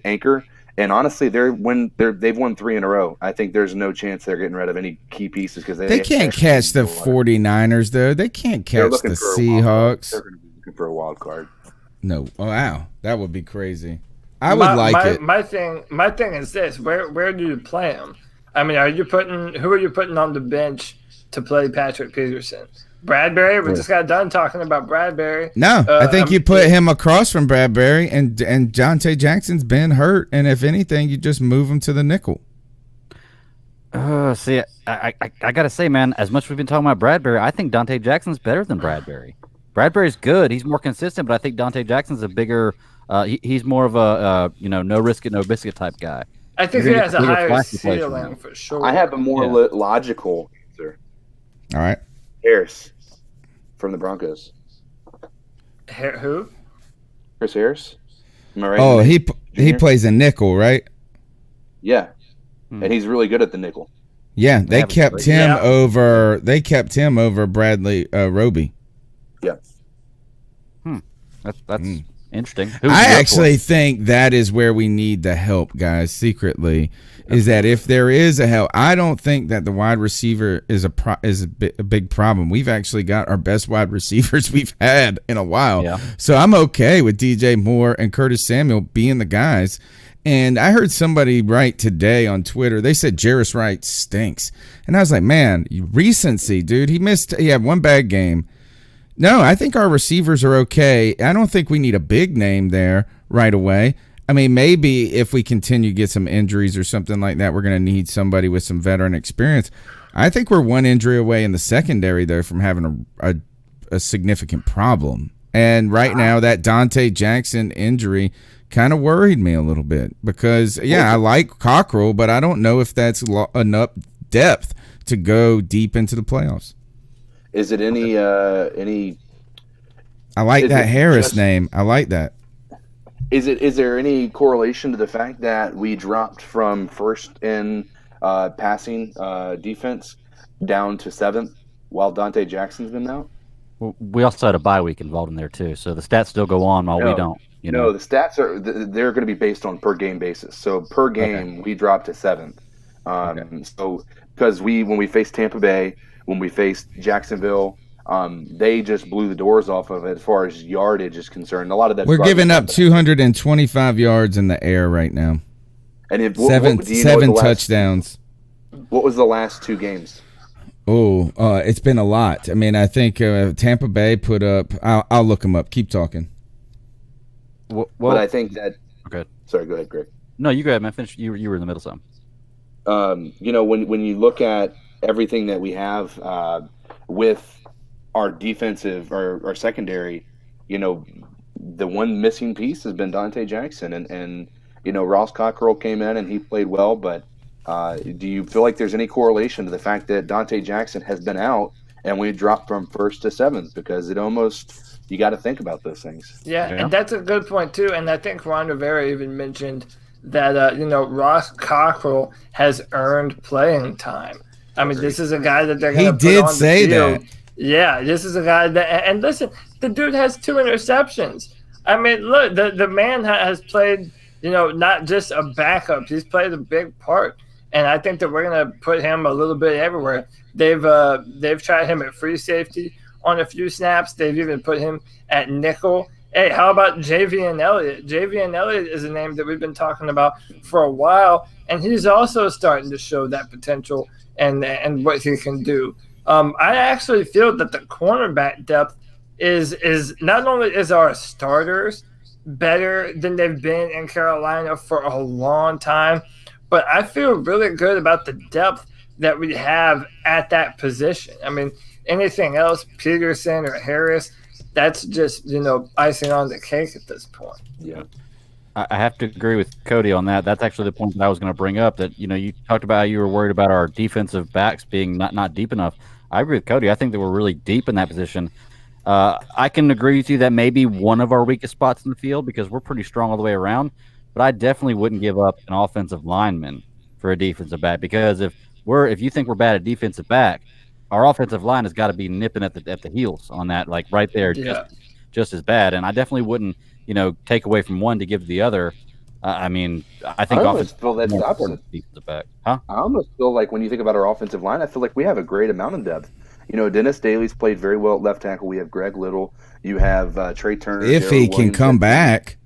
anchor. And honestly, they've won 3 in a row. I think there's no chance they're getting rid of any key pieces because they can't catch the 49ers though. They can't catch the Seahawks. They're going to be looking for a wild card. No, wow, that would be crazy. I would like it. My thing is this: where do you play him? I mean, who are you putting on the bench to play Patrick Peterson? Bradbury? We just got done talking about Bradbury. No, I think you put him across from Bradbury, and Dante Jackson's been hurt, and if anything, you just move him to the nickel. See, I got to say, man, as much as we've been talking about Bradbury, I think Dante Jackson's better than Bradbury. Bradbury's good. He's more consistent, but I think Dante Jackson's a bigger he's more of a no risk it, no biscuit type guy. I think he has a higher ceiling for sure. I have a more logical answer. All right. Harris from the Broncos. Who? Chris Harris. Am I right? Oh, he plays a nickel, right? Yeah. And he's really good at the nickel. Yeah, they kept him over. They kept him over Bradley Roby. Yeah. That's interesting. I actually think that is where we need the help, guys. Secretly, is that if there is a help, I don't think that the wide receiver is a big problem. We've actually got our best wide receivers we've had in a while. Yeah. So I'm okay with DJ Moore and Curtis Samuel being the guys. And I heard somebody write today on Twitter, they said Jarris Wright stinks. And I was like, man, recency, dude. He had one bad game. No, I think our receivers are okay. I don't think we need a big name there right away. I mean, maybe if we continue to get some injuries or something like that, we're going to need somebody with some veteran experience. I think we're one injury away in the secondary, though, from having a significant problem. And right now, that Dante Jackson injury kind of worried me a little bit because, I like Cockrell, but I don't know if that's enough depth to go deep into the playoffs. Is it any? I like that Harris name. I like that. Is there any correlation to the fact that we dropped from first in passing defense down to seventh while Dante Jackson's been out? Well, we also had a bye week involved in there too, so the stats still go on while we don't. No, the stats they're going to be based on per game basis. So per game, we dropped to seventh. So because when we faced Tampa Bay, when we faced Jacksonville, they just blew the doors off of it as far as yardage is concerned. A lot of that we're giving up 225 yards in the air right now. And seven touchdowns. What was the last two games? Oh, it's been a lot. I mean, I think Tampa Bay put up. I'll look them up. Keep talking. Well, but I think that. Okay. Sorry, go ahead, Greg. No, you go ahead, man. Finish. You were in the middle of something. When you look at everything that we have with our defensive or our secondary, the one missing piece has been Dante Jackson, and Ross Cockrell came in and he played well, but do you feel like there's any correlation to the fact that Dante Jackson has been out and we dropped from first to seventh? Because you got to think about those things. Yeah, and that's a good point too. And I think Ron Rivera even mentioned that Ross Cockrell has earned playing time. I mean, this is a guy that they're going to put on the field. He did say that. Yeah, this is a guy that, and listen, the dude has 2 interceptions. I mean, look, the man has played, not just a backup. He's played a big part, and I think that we're going to put him a little bit everywhere. They've tried him at free safety on a few snaps. They've even put him at nickel. Hey, how about Javian Elliott? Javian Elliott is a name that we've been talking about for a while, and he's also starting to show that potential and what he can do. I actually feel that the cornerback depth is not only is our starters better than they've been in Carolina for a long time, but I feel really good about the depth that we have at that position. I mean, anything else, Peterson or Harris, that's just, icing on the cake at this point. Yeah. I have to agree with Cody on that. That's actually the point that I was going to bring up, that, you talked about how you were worried about our defensive backs being not deep enough. I agree with Cody. I think that we're really deep in that position. I can agree with you that maybe one of our weakest spots in the field, because we're pretty strong all the way around, but I definitely wouldn't give up an offensive lineman for a defensive back, because if you think we're bad at defensive back, our offensive line has got to be nipping at the heels on that, like right there, just as bad. And I definitely wouldn't, take away from one to give to the other. I think I almost feel that's the opposite. Defensive back. Huh? I almost feel like when you think about our offensive line, I feel like we have a great amount of depth. Dennis Daly's played very well at left tackle. We have Greg Little. You have Trey Turner. If he can come back.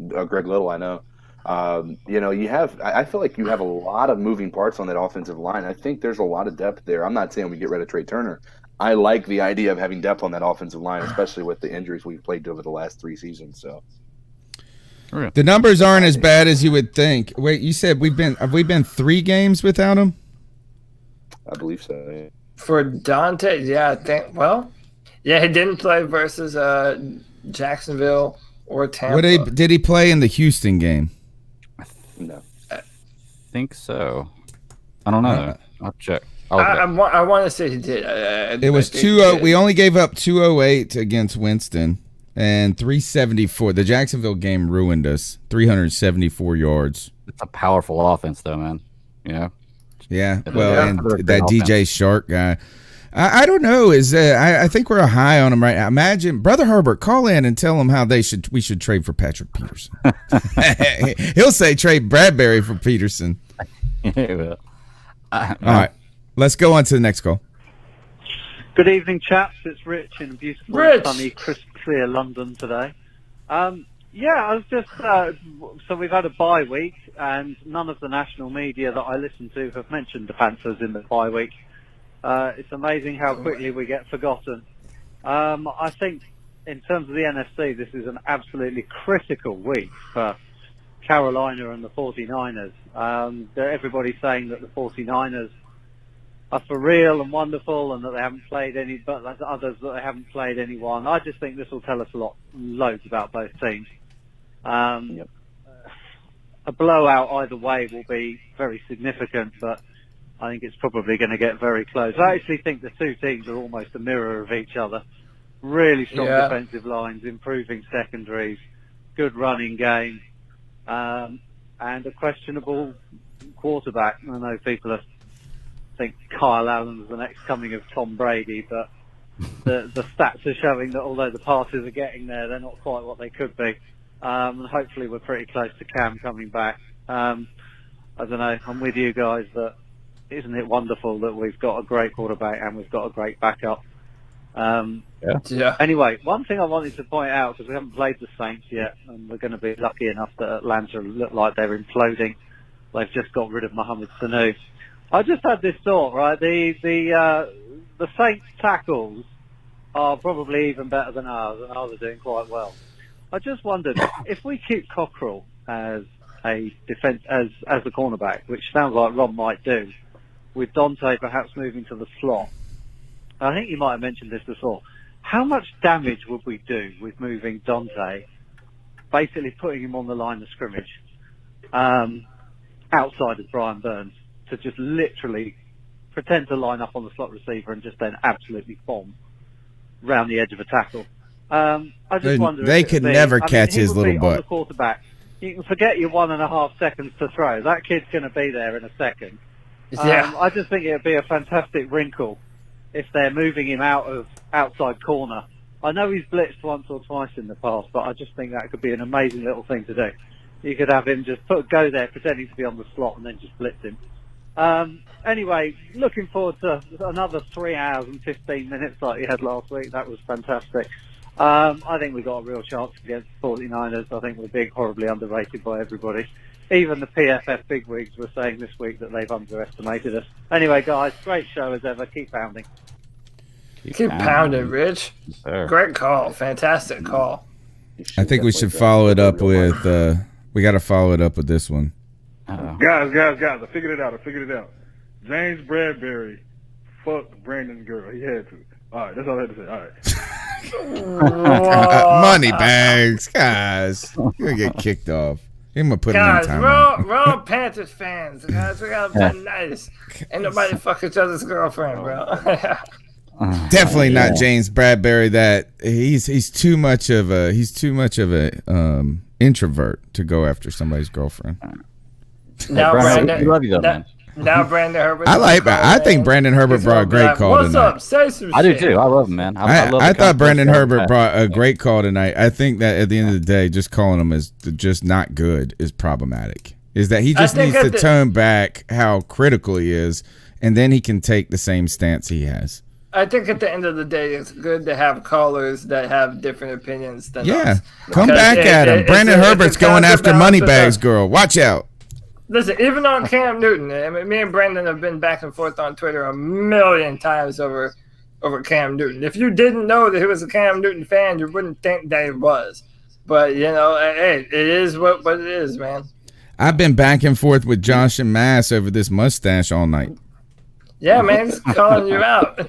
Greg Little, I know. I feel like you have a lot of moving parts on that offensive line. I think there's a lot of depth there. I'm not saying we get rid of Trey Turner. I like the idea of having depth on that offensive line, especially with the injuries we've played over the last 3 seasons. So, The numbers aren't as bad as you would think. Wait, you said have we been 3 games without him? I believe so. Yeah. For Dante, yeah, I think. Well, yeah, he didn't play versus Jacksonville or Tampa. Did he play in the Houston game? No. I think so. I don't know. I'll check. I want to say he did. It was 2-0. We only gave up 208 against Winston and 374. The Jacksonville game ruined us. 374 yards. It's a powerful offense, though, man. Yeah. Yeah. Well, and that DJ Shark guy. I don't know. I think we're high on him right now. Imagine Brother Herbert, call in and tell him how we should trade for Patrick Peterson. He'll say trade Bradbury for Peterson. He will. All right, let's go on to the next call. Good evening, chaps. It's Rich in beautiful, sunny, crisp, clear London today. Yeah, I was just so we've had a bye week, and none of the national media that I listen to have mentioned the Panthers in the bye week. It's amazing how quickly we get forgotten. I think in terms of the NFC, this is an absolutely critical week for Carolina and the 49ers. Everybody's saying that the 49ers are for real and wonderful and that they haven't played any, but there's others that they haven't played anyone. I just think this will tell us loads about both teams. A blowout either way will be very significant, but I think it's probably going to get very close. I actually think the two teams are almost a mirror of each other. Really strong defensive lines, improving secondaries, good running game, and a questionable quarterback. I know people think Kyle Allen's the next coming of Tom Brady, but the stats are showing that although the passes are getting there, they're not quite what they could be. And hopefully we're pretty close to Cam coming back. I don't know, I'm with you guys that isn't it wonderful that we've got a great quarterback and we've got a great backup? Anyway, one thing I wanted to point out, because we haven't played the Saints yet, and we're going to be lucky enough that Atlanta look like they're imploding. They've just got rid of Mohamed Sanu. I just had this thought, right? The Saints tackles are probably even better than ours, and ours are doing quite well. I just wondered if we keep Cockrell as a defense as the cornerback, which sounds like Ron might do, with Dante perhaps moving to the slot. I think you might have mentioned this before. How much damage would we do with moving Dante, basically putting him on the line of scrimmage, outside of Brian Burns, to just literally pretend to line up on the slot receiver and just then absolutely bomb round the edge of a tackle? I just wonder they could never catch his little butt. On the quarterback, you can forget your 1.5 seconds to throw. That kid's going to be there in a second. I just think it would be a fantastic wrinkle if they're moving him out of outside corner. I know he's blitzed once or twice in the past, but I just think that could be an amazing little thing to do. You could have him just go there pretending to be on the slot and then just blitz him. Anyway, looking forward to another 3 hours and 15 minutes like we had last week. That was fantastic. I think we've got a real chance against the 49ers. I think we're being horribly underrated by everybody. Even the PFF bigwigs were saying this week that they've underestimated us. Anyway, guys, great show as ever. Keep pounding. Keep pounding, Rich. Great call. Fantastic call. I think we should follow it up with, we got to follow it up with this one. Guys, I figured it out. James Bradbury fucked Brandon's girl. He had to. All right, that's all I had to say. All right. Money bags, guys. You're going to get kicked off. I'm going to put him in time. We're all Panthers fans, guys. We got to be nice. Ain't nobody fuck each other's girlfriend, bro. Definitely not James Bradbury. That he's too much of a introvert to go after somebody's girlfriend. Now, Brandon, we love you though, man. Now, Brandon Herbert. I think Brandon Herbert brought a great call What's tonight. Up? Say some I shit. do too. I love him, man. I thought Brandon Herbert brought a great call tonight. I think that at the end of the day, just calling him as just not good is problematic. Is that he just needs to tone back how critical he is, and then he can take the same stance he has. I think at the end of the day, it's good to have callers that have different opinions than us. Come back at him. Brandon Herbert's going after Moneybags girl. Watch out. Listen, even on Cam Newton, I mean, me and Brandon have been back and forth on Twitter a million times over Cam Newton. If you didn't know that he was a Cam Newton fan, you wouldn't think that he was. But hey, it is what it is, man. I've been back and forth with Josh and Mass over this mustache all night. Yeah, man, he's calling you out.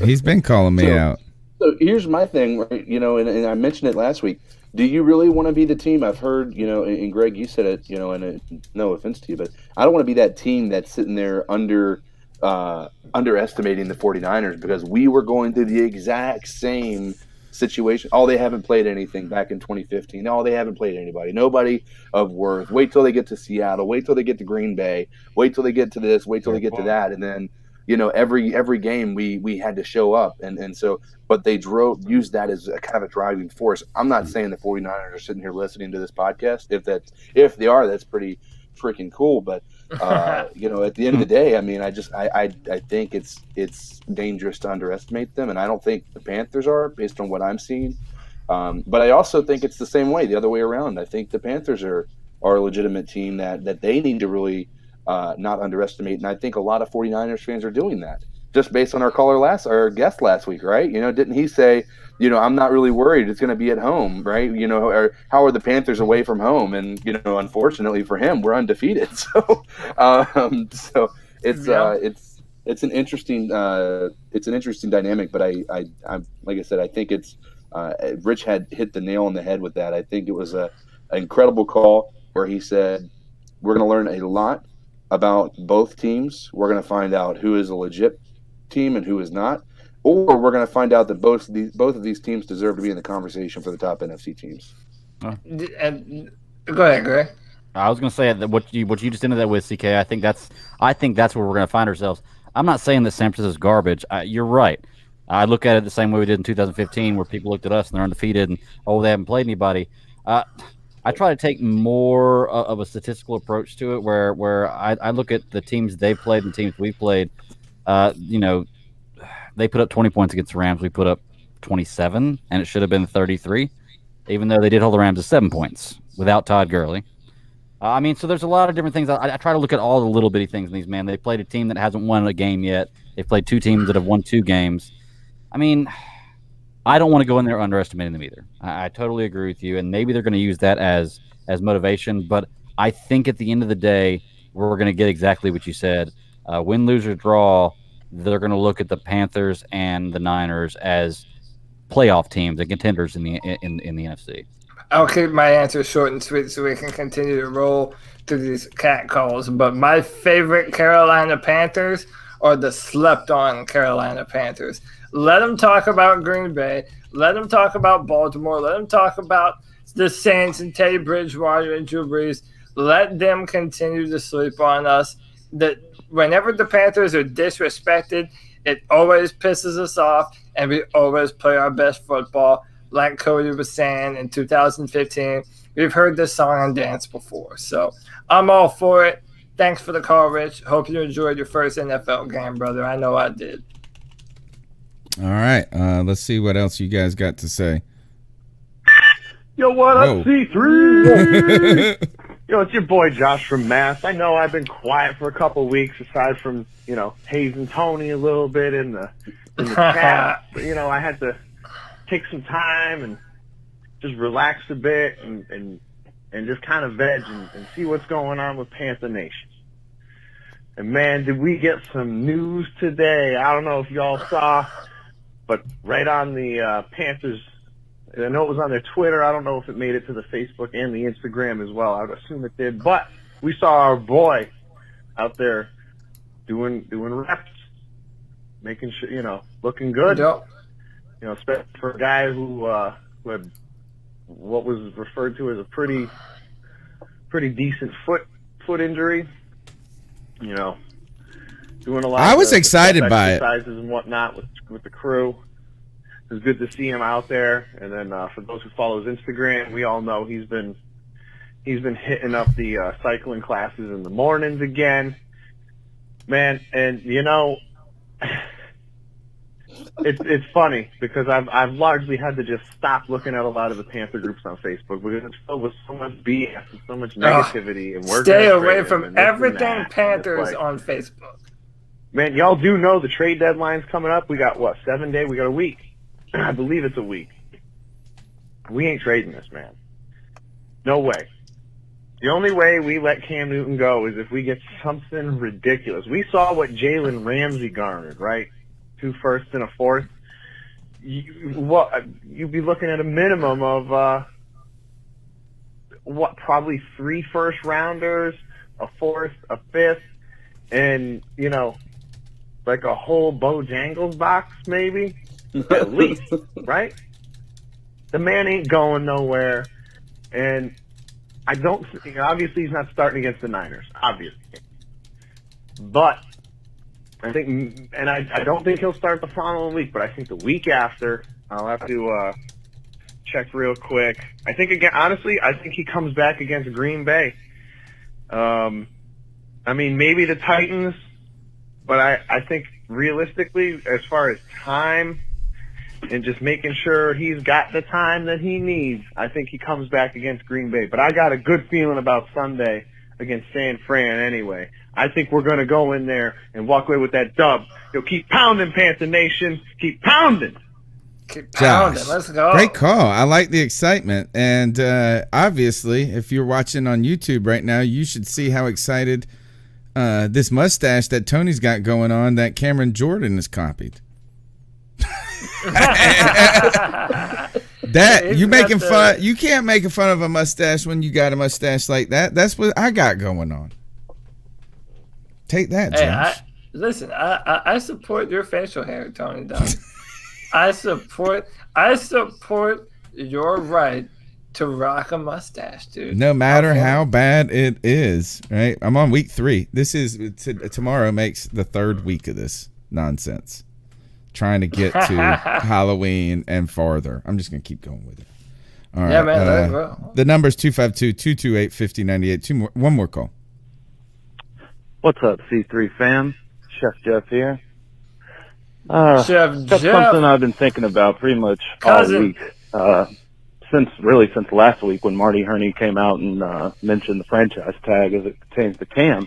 He's been calling me out. So here's my thing, right? And I mentioned it last week. Do you really want to be the team? I've heard, and Greg, you said it, and no offense to you, but I don't want to be that team that's sitting there underestimating the 49ers, because we were going through the exact same situation. Oh, they haven't played anything back in 2015. Oh, they haven't played anybody. Nobody of worth. Wait till they get to Seattle. Wait till they get to Green Bay. Wait till they get to this. Wait till they get to that. And then, every game we had to show up. And so, but they used that as a kind of a driving force. I'm not saying the 49ers are sitting here listening to this podcast. If they are, that's pretty freaking cool. But, at the end of the day, I mean, I think it's dangerous to underestimate them. And I don't think the Panthers are, based on what I'm seeing. But I also think it's the same way, the other way around. I think the Panthers are a legitimate team that they need to really not underestimate. And I think a lot of 49ers fans are doing that, just based on our guest last week, right? Didn't he say, I'm not really worried, it's going to be at home, right? Or how are the Panthers away from home? And, unfortunately for him, we're undefeated. So, it's an interesting dynamic, but I like I said, I think it's Rich had hit the nail on the head with that. I think it was an incredible call where he said, we're going to learn a lot about both teams. We're going to find out who is a legit team and who is not, or we're going to find out that both of these teams deserve to be in the conversation for the top NFC teams. And go ahead, Greg. I was going to say that what you just ended that with, CK. I think that's where we're going to find ourselves. I'm not saying that San Francisco's garbage. You're right. I look at it the same way we did in 2015, where people looked at us and they're undefeated and they haven't played anybody. I try to take more of a statistical approach to it, where I look at the teams they've played and teams we've played. They put up 20 points against the Rams. We put up 27, and it should have been 33, even though they did hold the Rams to 7 points without Todd Gurley. So there's a lot of different things. I try to look at all the little bitty things in these, man. They played a team that hasn't won a game yet. They've played two teams that have won 2 games. I mean, I don't want to go in there underestimating them either. I totally agree with you, and maybe they're going to use that as motivation. But I think at the end of the day, we're going to get exactly what you said. Win, lose, or draw, they're going to look at the Panthers and the Niners as playoff teams and contenders in the NFC. I'll keep my answer short and sweet so we can continue to roll through these cat calls. But my favorite Carolina Panthers are the slept-on Carolina Panthers. Let them talk about Green Bay. Let them talk about Baltimore. Let them talk about the Saints and Teddy Bridgewater and Drew Brees. Let them continue to sleep on us. That whenever the Panthers are disrespected, it always pisses us off, and we always play our best football. Like Cody was saying in 2015, we've heard this song and dance before. So I'm all for it. Thanks for the call, Rich. Hope you enjoyed your first NFL game, brother. I know I did. All right. Let's see what else you guys got to say. Yo, what up, C3? Yo, it's your boy Josh from Mass. I know I've been quiet for a couple weeks, aside from, hazing Tony a little bit in the chat. But, I had to take some time and just relax a bit and just kind of veg and see what's going on with Panther Nation. And, man, did we get some news today. I don't know if y'all saw, but right on the Panthers, I know it was on their Twitter. I don't know if it made it to the Facebook and the Instagram as well. I would assume it did. But we saw our boy out there doing reps, making sure, looking good. Yep. Especially for a guy who had what was referred to as a pretty decent foot injury. Doing a lot. I was excited by it. Exercises and whatnot with the crew. It was good to see him out there. And then for those who follow his Instagram, we all know he's been hitting up the cycling classes in the mornings again, man. And it's funny because I've largely had to just stop looking at a lot of the Panther groups on Facebook because it's filled with so much BS and so much negativity. And we're stay away from everything Panthers on Facebook. Man, y'all do know the trade deadline's coming up. We got 7 days? We got a week. I believe it's a week. We ain't trading this, man. No way. The only way we let Cam Newton go is if we get something ridiculous. We saw what Jalen Ramsey garnered, right? 2 firsts and a fourth. You'd be looking at a minimum of probably 3 first rounders, a fourth, a fifth, and like a whole Bojangles box maybe, at least, right? The man ain't going nowhere, and I don't. Obviously, he's not starting against the Niners, obviously, but I think, and I don't think he'll start the following week, but I think the week after, I'll have to check real quick. I think honestly, I think he comes back against Green Bay. I mean, maybe the Titans, but I think realistically, as far as time and just making sure he's got the time that he needs, I think he comes back against Green Bay. But I got a good feeling about Sunday against San Fran anyway. I think we're going to go in there and walk away with that dub. Keep pounding, Panther Nation. Keep pounding. Keep pounding. Josh, Let's go. Great call. I like the excitement. And obviously, if you're watching on YouTube right now, you should see how excited this mustache that Tony's got going on that Cameron Jordan has copied. That you making fun? You can't make fun of a mustache when you got a mustache like that. That's what I got going on. Take that, Josh. Listen, I support your facial hair, Tony. I support your right to rock a mustache, dude. No matter how bad it is, right? I'm on week 3. This is tomorrow makes the 3rd week of this nonsense. Trying to get to Halloween and farther. I'm just gonna keep going with it. All right. Yeah, man. The number is 252-228-5098. One more call. What's up, C3 fam? Chef Jeff here. Chef That's Jeff. something I've been thinking about pretty much all week. Since last week when Marty Herney came out and mentioned the franchise tag as it pertains to Cam.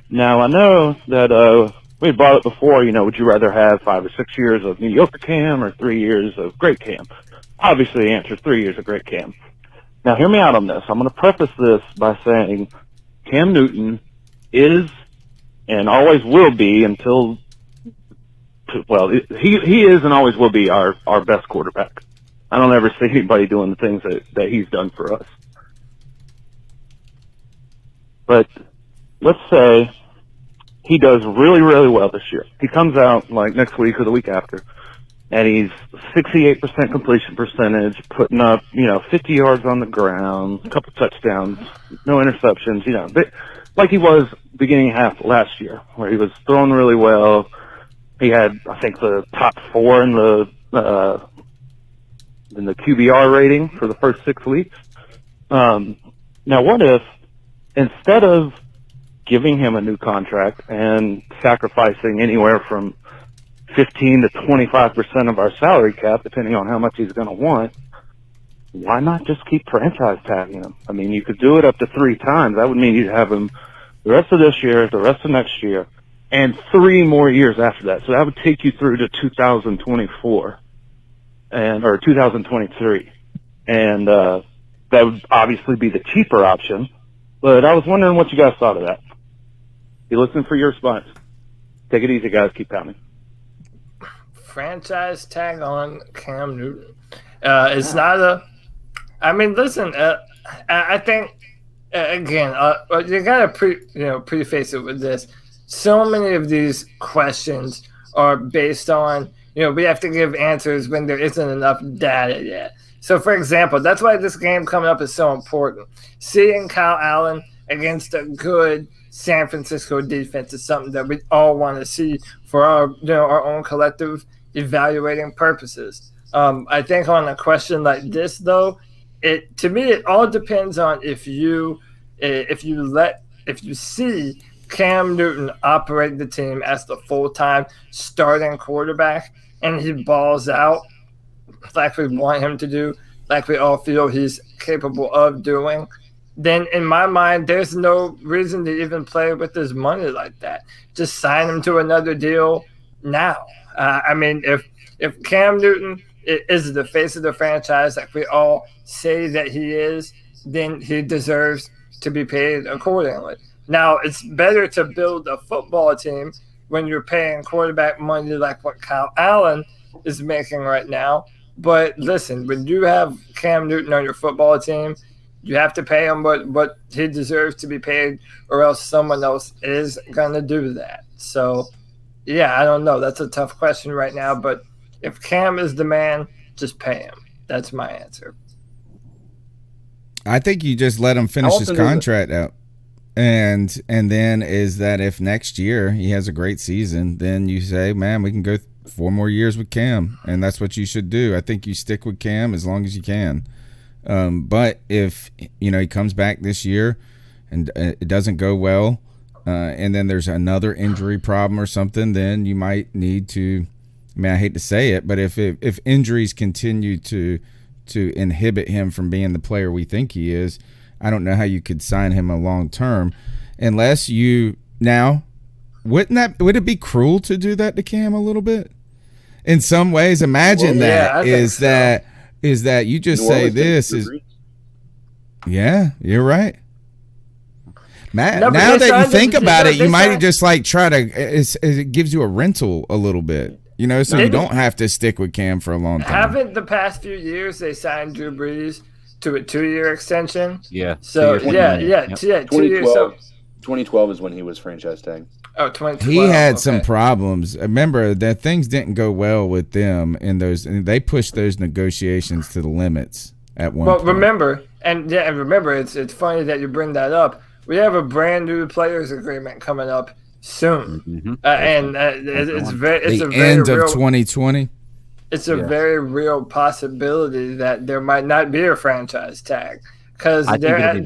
Now, I know that we brought it before, would you rather have 5 or 6 years of mediocre Cam or 3 years of great Cam? Obviously, the answer is 3 years of great Cam. Now, hear me out on this. I'm going to preface this by saying Cam Newton is and always will be he is and always will be our best quarterback. I don't ever see anybody doing the things that he's done for us. But let's say he does really, really well this year. He comes out like next week or the week after, and he's 68% completion percentage, putting up, 50 yards on the ground, a couple touchdowns, no interceptions, like he was beginning half last year, where he was throwing really well. He had, I think, the top 4 in the QBR rating for the first 6 weeks. Now, what if instead of giving him a new contract and sacrificing anywhere from 15 to 25% of our salary cap, depending on how much he's going to want, why not just keep franchise tagging him? I mean, you could do it up to 3 times. That would mean you'd have him the rest of this year, the rest of next year, and 3 more years after that. So that would take you through to 2024 or 2023. And that would obviously be the cheaper option. But I was wondering what you guys thought of that. Be listening for your response. Take it easy, guys. Keep pounding. Franchise tag on Cam Newton. It's not a. I mean, listen. I think again, you gotta preface it with this. So many of these questions are based on we have to give answers when there isn't enough data yet. So, for example, that's why this game coming up is so important. Seeing Kyle Allen against a good San Francisco defense is something that we all want to see for our own collective evaluating purposes. I think on a question like this, though, to me it all depends on if you see Cam Newton operate the team as the full-time starting quarterback and he balls out like we want him to do, like we all feel he's capable of doing, then in my mind, there's no reason to even play with his money like that. Just sign him to another deal now. I mean, if Cam Newton is the face of the franchise like we all say that he is, then he deserves to be paid accordingly. Now, it's better to build a football team when you're paying quarterback money like what Kyle Allen is making right now. But listen, when you have Cam Newton on your football team, you have to pay him what he deserves to be paid, or else someone else is going to do that. So, yeah, I don't know. That's a tough question right now. But if Cam is the man, just pay him. That's my answer. I think you just let him finish his contract out. And then is that if next year he has a great season, then you say, man, we can go 4 more years with Cam, and that's what you should do. I think you stick with Cam as long as you can. But if he comes back this year and it doesn't go well, and then there's another injury problem or something, then you might need to. I mean, I hate to say it, but if injuries continue to inhibit him from being the player we think he is, I don't know how you could sign him a long term, unless you now. Would it be cruel to do that to Cam a little bit? In some ways, imagine that you just say this is. Yeah, you're right. Matt, now that you think about it, you might just like try to. It gives you a rental a little bit, so you don't have to stick with Cam for a long time. Haven't the past few years they signed Drew Brees to a 2-year extension? Yeah. So 2 years. 2012 is when he was franchise tagged. Oh, 2012. He had some problems. Remember that things didn't go well with them in those, and they pushed those negotiations to the limits at one point. Remember, it's funny that you bring that up. We have a brand new players agreement coming up soon, and it's the end of 2020. It's a very real possibility that there might not be a franchise tag because because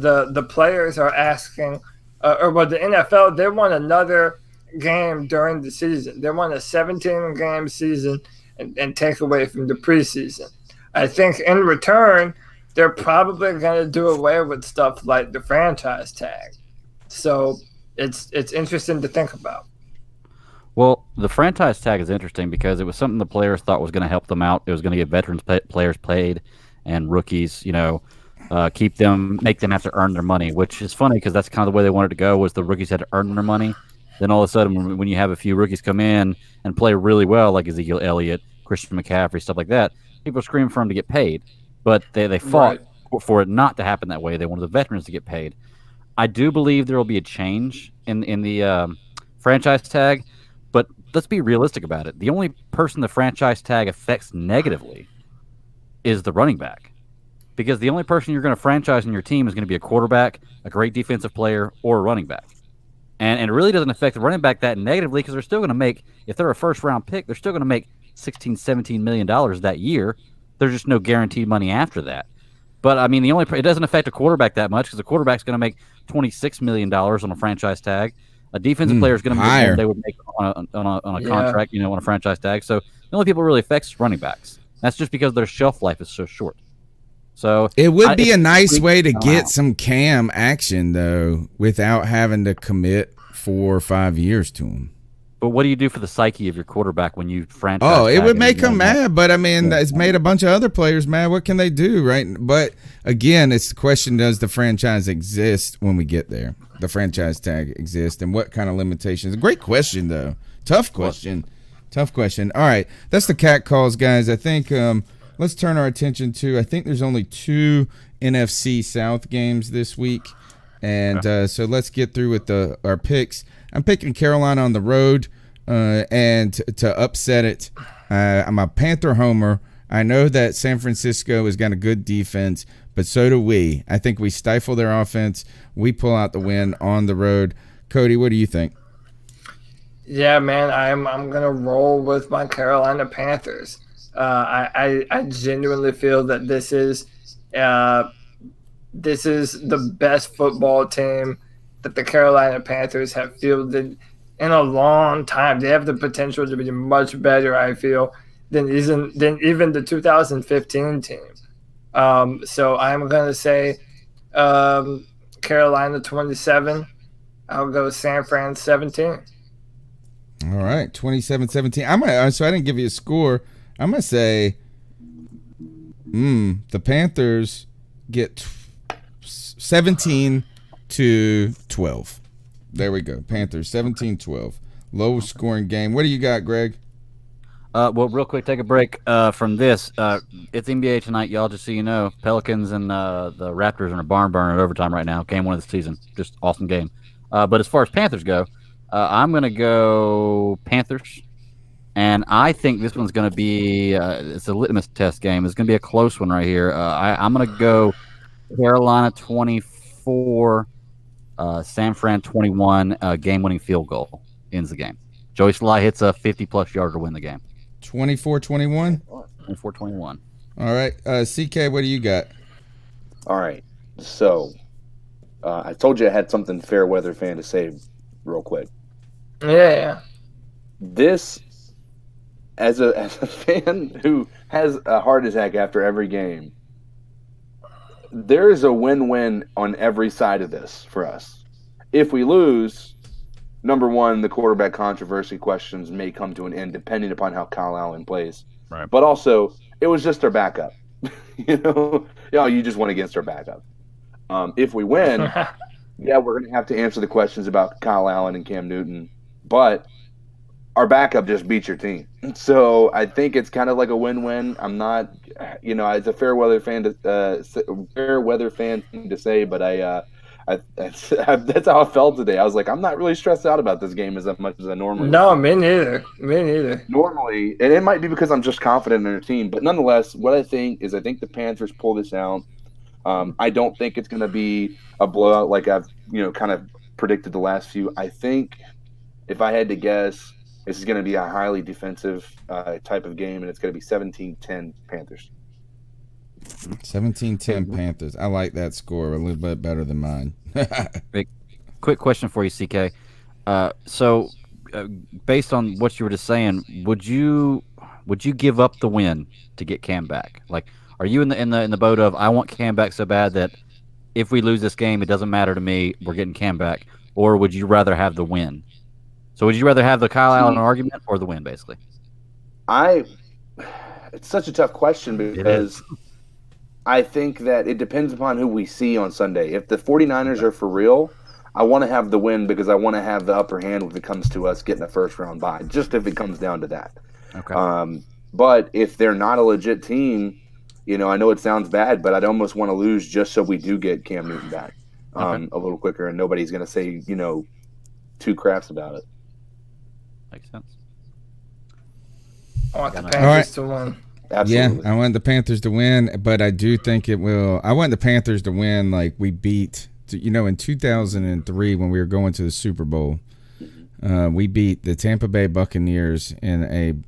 the players are asking, the NFL, they want another game during the season. They want a 17-game season and take away from the preseason. I think in return, they're probably going to do away with stuff like the franchise tag. So it's interesting to think about. Well, the franchise tag is interesting because it was something the players thought was going to help them out. It was going to get veterans players paid and rookies, keep them, make them have to earn their money, which is funny because that's kind of the way they wanted to go, was the rookies had to earn their money. Then all of a sudden, when you have a few rookies come in and play really well, like Ezekiel Elliott, Christian McCaffrey, stuff like that, people scream for them to get paid. But they fought for it not to happen that way. They wanted the veterans to get paid. I do believe there will be a change in the franchise tag, but let's be realistic about it. The only person the franchise tag affects negatively is the running back, because the only person you're going to franchise in your team is going to be a quarterback, a great defensive player, or a running back. And it really doesn't affect the running back that negatively because they're still going to make, if they're a first-round pick, they're still going to make $16, $17 million that year. There's just no guaranteed money after that. But, I mean, it doesn't affect a quarterback that much because the quarterback's going to make $26 million on a franchise tag. A defensive player is going to make what they would make on a contract, on a franchise tag. So the only people it really affects is running backs. That's just because their shelf life is so short. So it would be a nice way to get some Cam action, though, without having to commit 4 or 5 years to him. But what do you do for the psyche of your quarterback when you franchise? Oh, it would make him mad. But, I mean, it's made a bunch of other players mad. What can they do, right? But, again, it's the question, does the franchise exist when we get there? The franchise tag exist, and what kind of limitations? Great question, though. Tough question. All right, that's the cat calls, guys. I think let's turn our attention to, I think there's only 2 NFC South games this week. And so let's get through with our picks. I'm picking Carolina on the road and to upset it. I'm a Panther homer. I know that San Francisco has got a good defense, but so do we. I think we stifle their offense. We pull out the win on the road. Cody, what do you think? Yeah, man, I'm gonna roll with my Carolina Panthers. I genuinely feel that this is the best football team that the Carolina Panthers have fielded in a long time. They have the potential to be much better, I feel, than even the 2015 team. So I'm gonna say Carolina 27. I'll go San Fran 17. All right, 27-17. So I didn't give you a score. I'm going to say The Panthers get 17-12. There we go. Panthers 17-12. Low scoring game. What do you got, Greg? Well, real quick, take a break from this. It's NBA tonight, y'all. Just so you know, Pelicans and the Raptors are in a barn burner at overtime right now. Game 1 of the season. Just awesome game. But as far as Panthers go, I'm going to go Panthers. And I think this one's going to be it's a litmus test game. It's going to be a close one right here. I'm going to go Carolina 24, San Fran 21, game-winning field goal ends the game. Joey Sly hits a 50-plus yarder to win the game. 24-21? 24-21. All right. CK, what do you got? All right. So, I told you I had something fair weather fan to say real quick. Yeah. This, as a fan who has a heart attack after every game, there is a win-win on every side of this for us. If we lose, number one, the quarterback controversy questions may come to an end depending upon how Kyle Allen plays. Right. But also, it was just our backup. You just went against our backup. If we win, yeah, we're going to have to answer the questions about Kyle Allen and Cam Newton. But our backup just beat your team. So I think it's kind of like a win-win. I'm not, as a fair weather fan to say, but that's how I felt today. I was like, I'm not really stressed out about this game as much as I normally. No, me neither. Normally, and it might be because I'm just confident in their team, but nonetheless, what I think the Panthers pull this out. I don't think it's going to be a blowout like I've kind of predicted the last few. I think if I had to guess, this is going to be a highly defensive type of game, and it's going to be 17-10 Panthers. 17-10 Panthers. I like that score a little bit better than mine. Big, quick question for you, CK. So, based on what you were just saying, would you give up the win to get Cam back? Like, are you in the boat of I want Cam back so bad that if we lose this game, it doesn't matter to me, we're getting Cam back, or would you rather have the win? So, would you rather have the Kyle Allen argument or the win, basically? It's such a tough question because I think that it depends upon who we see on Sunday. If the 49ers are for real, I want to have the win because I want to have the upper hand when it comes to us getting a first-round bye, just if it comes down to that. Okay. But if they're not a legit team, I know it sounds bad, but I'd almost want to lose just so we do get Cam Newton back a little quicker, and nobody's going to say, two craps about it. Makes sense. I want the Panthers to win. Absolutely. Yeah, I want the Panthers to win, but I do think it will. I want the Panthers to win like we beat, in 2003 when we were going to the Super Bowl, we beat the Tampa Bay Buccaneers in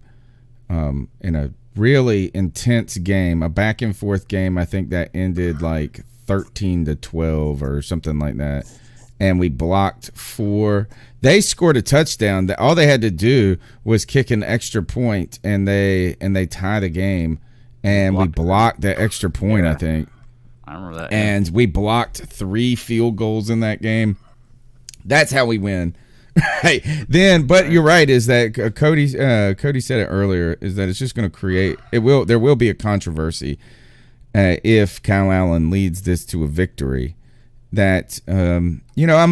a really intense game, a back and forth game. I think that ended like 13-12 or something like that. And we blocked 4. They scored a touchdown. All they had to do was kick an extra point, and they tie the game. And we blocked that extra point, I think. I remember that. And we blocked 3 field goals in that game. That's how we win. But you're right. Is that Cody said it earlier? Is that it's just going to create? There will be a controversy if Kyle Allen leads this to a victory. That I'm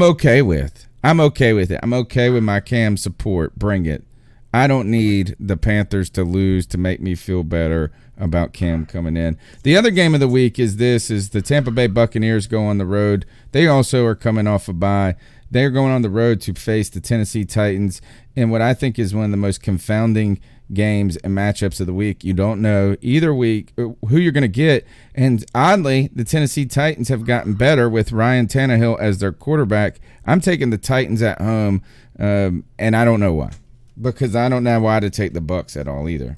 okay with. I'm okay with it. I'm okay with my Cam support. Bring it. I don't need the Panthers to lose to make me feel better about Cam coming in. The other game of the week is the Tampa Bay Buccaneers go on the road. They also are coming off a bye. They're going on the road to face the Tennessee Titans in what I think is one of the most confounding games and matchups of the week. You don't know either week who you're going to get. And oddly, the Tennessee Titans have gotten better with Ryan Tannehill as their quarterback. I'm taking the Titans at home, and I don't know why. Because I don't know why to take the Bucs at all either.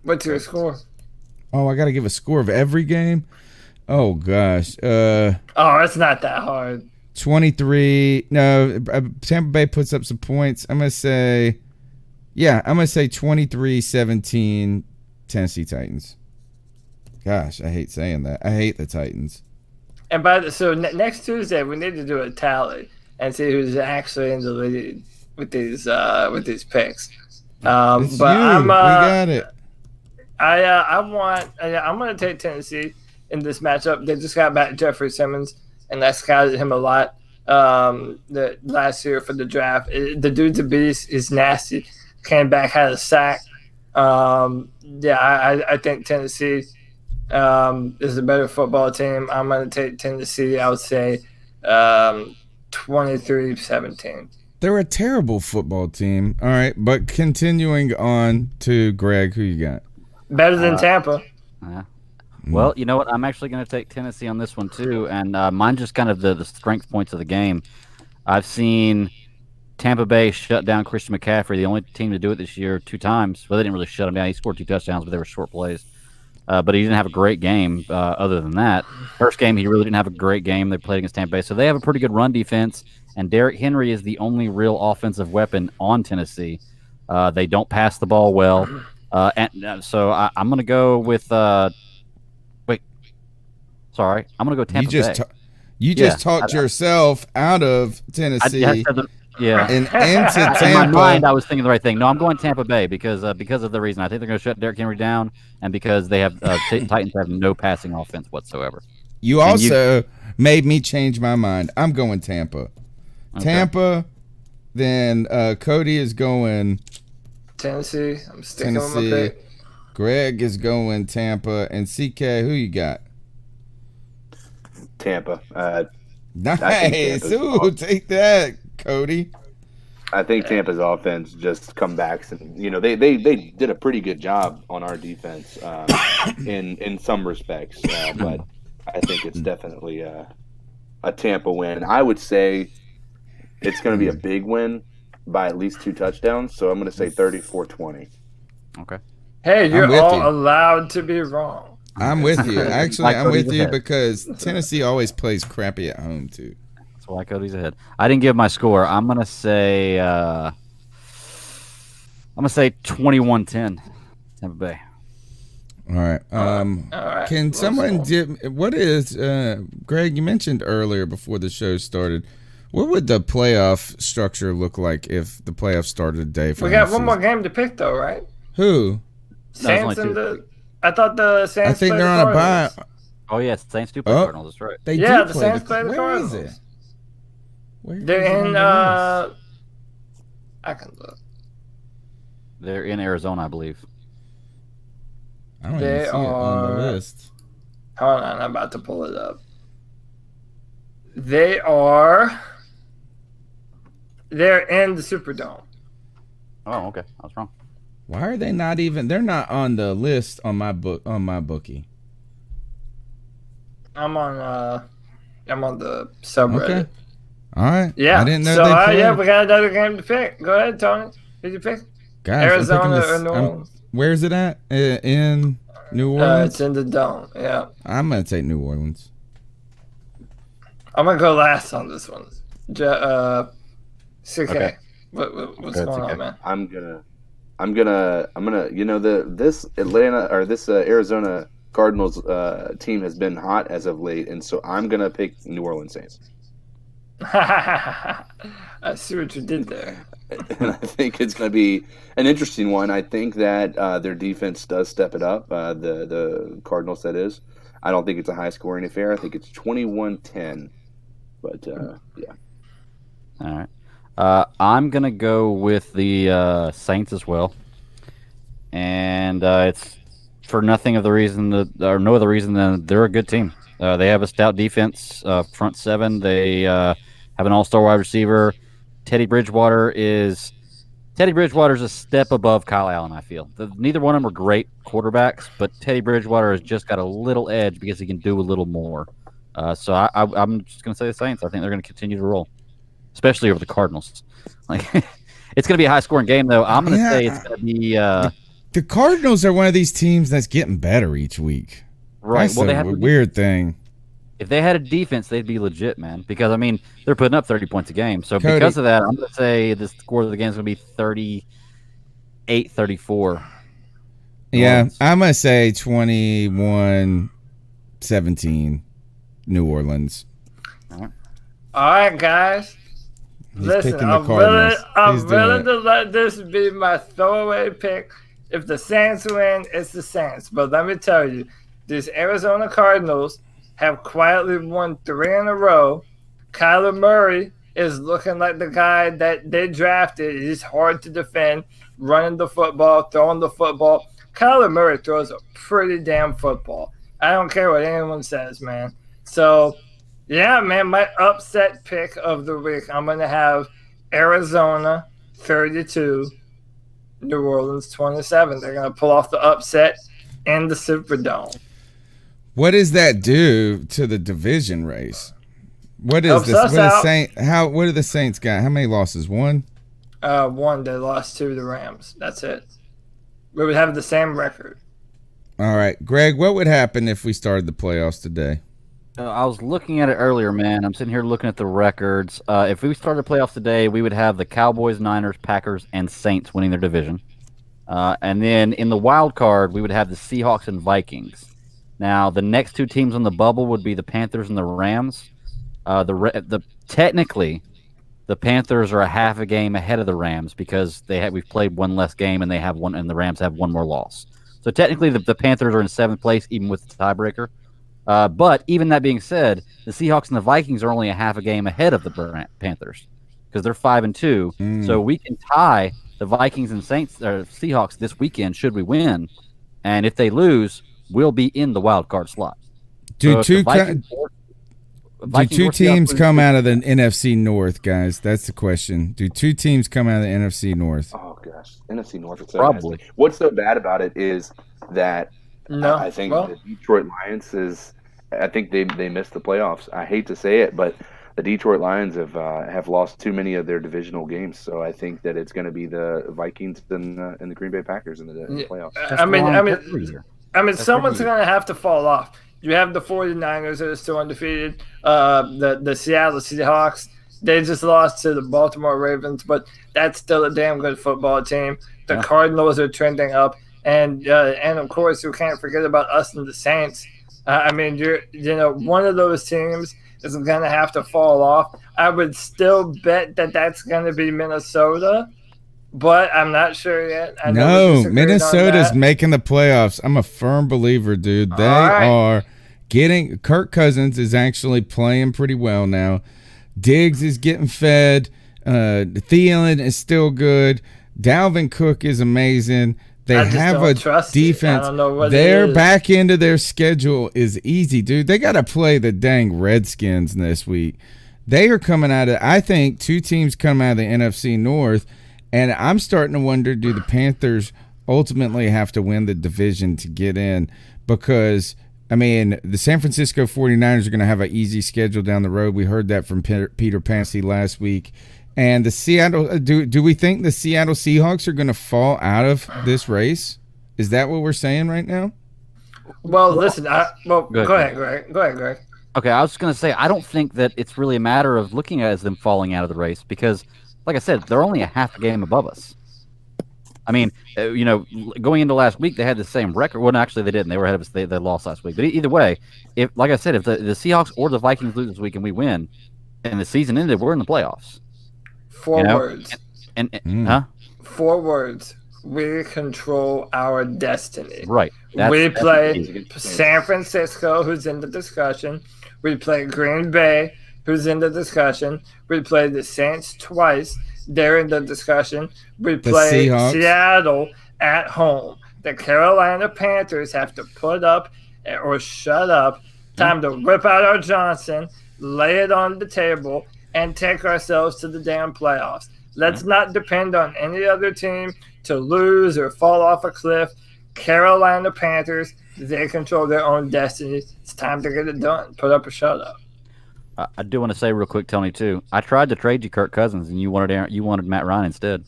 What's your score? Oh, I got to give a score of every game? Oh, gosh. It's not that hard. 23. No, Tampa Bay puts up some points. I'm going to say 23-17 Tennessee Titans. Gosh, I hate saying that. I hate the Titans. And next Tuesday we need to do a tally and see who's actually in the lead with these picks. We got it. I'm going to take Tennessee in this matchup. They just got back Jeffrey Simmons, and I scouted him a lot the last year for the draft. The dude's a beast. He's nasty. Came back, had a sack. I think Tennessee is a better football team. I'm going to take Tennessee. I would say 23-17. They're a terrible football team. All right, but continuing on to Greg, who you got? Better than Tampa. Well, you know what? I'm actually going to take Tennessee on this one too, and mine's just kind of the strength points of the game. I've seen Tampa Bay shut down Christian McCaffrey, the only team to do it this year 2 times. Well, they didn't really shut him down. He scored 2 touchdowns, but they were short plays. But he didn't have a great game other than that. First game, he really didn't have a great game. They played against Tampa Bay. So they have a pretty good run defense, and Derrick Henry is the only real offensive weapon on Tennessee. They don't pass the ball well. So I'm going to go with I'm going to go Tampa Bay. You just talked yourself out of Tennessee. And into Tampa. In my mind, I was thinking the right thing. No, I'm going Tampa Bay because of the reason. I think they're going to shut Derrick Henry down, and because they have Titans have no passing offense whatsoever. You also made me change my mind. I'm going Tampa. Okay. Tampa. Then Cody is going Tennessee. I'm sticking with my pick. Greg is going Tampa, and CK, who you got? Tampa. Nice. Ooh, take that, Cody. I think Tampa's offense just comebacks, and they did a pretty good job on our defense in some respects, but I think it's definitely a Tampa win. I would say it's going to be a big win by at least 2 touchdowns, so I'm going to say 34-20. Okay. Hey, you're all allowed to be wrong. I'm with you. Actually, I'm with you because Tennessee always plays crappy at home too. That's why Cody's ahead. I didn't give my score. I'm gonna say 21-10, Tampa Bay. All right. Can someone what is Greg? You mentioned earlier before the show started. What would the playoff structure look like if the playoffs started a day from? We got one more game to pick, though, right? Who? Saints and I thought the Saints. I think they're on a bye. Oh yes, Saints do play Cardinals. That's right. They the play Saints play the Cardinals. Where is it? They're in. I can look. They're in Arizona, I believe. I don't even see it on the list. Hold on, I'm about to pull it up. They're in the Superdome. Oh, okay. I was wrong. Why are they not even? They're not on the list on my bookie. I'm on the subreddit. Okay. All right. Yeah. I didn't know so, they played. Yeah, we got another game to pick. Go ahead, Tony. Did you pick? Guys, Arizona or New Orleans? Where's it at? In New Orleans? It's in the Dome. Yeah. I'm gonna take New Orleans. I'm gonna go last on this one. CK. Okay. What's going on, man? I'm gonna this Atlanta or this Arizona Cardinals team has been hot as of late, and so I'm gonna pick New Orleans Saints. I see what you did there. And I think it's going to be an interesting one. I think that their defense does step it up. The Cardinals, that is. I don't think it's a high-scoring affair. I think it's 21-10. But yeah. All right. I'm going to go with the Saints as well, and it's for no other reason than they're a good team. They have a stout defense, front seven. They have an all-star wide receiver. Teddy Bridgewater is a step above Kyle Allen, I feel. Neither one of them are great quarterbacks, but Teddy Bridgewater has just got a little edge because he can do a little more. So I'm just going to say the Saints. I think they're going to continue to roll, especially over the Cardinals. Like, it's going to be a high-scoring game, though. I'm going to say it's going to be the Cardinals are one of these teams that's getting better each week. Right. That's a weird thing. If they had a defense, they'd be legit, man. Because, I mean, they're putting up 30 points a game. So, because of that, I'm going to say the score of the game is going to be 38-34. Yeah, I'm going to say 21-17 New Orleans. All right, guys. Listen, I'm willing to let this be my throwaway pick If the Saints win, it's the Saints. But let me tell you, these Arizona Cardinals have quietly won 3 in a row. Kyler Murray is looking like the guy that they drafted. He's hard to defend, running the football, throwing the football. Kyler Murray throws a pretty damn football. I don't care what anyone says, man. So, yeah, man, my upset pick of the week, I'm going to have Arizona 32, New Orleans 27. They're going to pull off the upset in the Superdome. What does that do to the division race? What is this? What do the Saints got? How many losses? 1? 1. They lost to the Rams. That's it. We would have the same record. All right, Greg. What would happen if we started the playoffs today? I was looking at it earlier, man. I'm sitting here looking at the records. If we started playoffs today, we would have the Cowboys, Niners, Packers, and Saints winning their division. And then in the wild card, we would have the Seahawks and Vikings. Now, the next 2 teams on the bubble would be the Panthers and the Rams. Technically, the Panthers are a half a game ahead of the Rams because we've played 1 less game and they have 1, and the Rams have 1 more loss. So technically, the Panthers are in 7th place, even with the tiebreaker. But even that being said, the Seahawks and the Vikings are only a half a game ahead of the Panthers because they're 5-2. So we can tie the Vikings and Seahawks this weekend should we win, and if they lose, we'll be in the wild card slot. Do 2 teams come out of the NFC North, guys? That's the question. Do 2 teams come out of the NFC North? Oh gosh, NFC North is so probably. nasty. What's so bad about it is that I think the Detroit Lions I think they missed the playoffs. I hate to say it, but the Detroit Lions have lost too many of their divisional games. So I think that it's going to be the Vikings and the Green Bay Packers in the playoffs. I mean, someone's going to have to fall off. You have the 49ers that are still undefeated. The Seattle Seahawks, they just lost to the Baltimore Ravens, but that's still a damn good football team. The Cardinals are trending up, and of course, you can't forget about us and the Saints. I mean, one of those teams is going to have to fall off. I would still bet that that's going to be Minnesota, but I'm not sure yet. No, Minnesota's making the playoffs. I'm a firm believer, dude. They are getting – Kirk Cousins is actually playing pretty well now. Diggs is getting fed. Thielen is still good. Dalvin Cook is amazing. They have a defense. Their back end of their schedule is easy, dude. They got to play the dang Redskins this week. They are coming out of – I think 2 teams come out of the NFC North, and I'm starting to wonder, do the Panthers ultimately have to win the division to get in? Because, I mean, the San Francisco 49ers are going to have an easy schedule down the road. We heard that from Peter Pansy last week. And the Seattle, do we think the Seattle Seahawks are going to fall out of this race? Is that what we're saying right now? Well, listen. Go ahead, Greg. Okay, I was going to say I don't think that it's really a matter of looking at as them falling out of the race because, like I said, they're only a half a game above us. I mean, going into last week, they had the same record. Well, actually, they didn't. They were ahead of us. They lost last week. But either way, like I said, if the Seahawks or the Vikings lose this week and we win, and the season ended, we're in the playoffs. 4 words. Huh? 4 words. We control our destiny. Right. We play San Francisco, who's in the discussion. We play Green Bay, who's in the discussion. We play the Saints twice. They're in the discussion. We play Seattle at home. The Carolina Panthers have to put up or shut up. Time to whip out our Johnson, lay it on the table, and take ourselves to the damn playoffs. Let's not depend on any other team to lose or fall off a cliff. Carolina Panthers, they control their own destiny. It's time to get it done. Put up or shut up. I do want to say real quick, Tony, too. I tried to trade you Kirk Cousins, and you wanted Matt Ryan instead.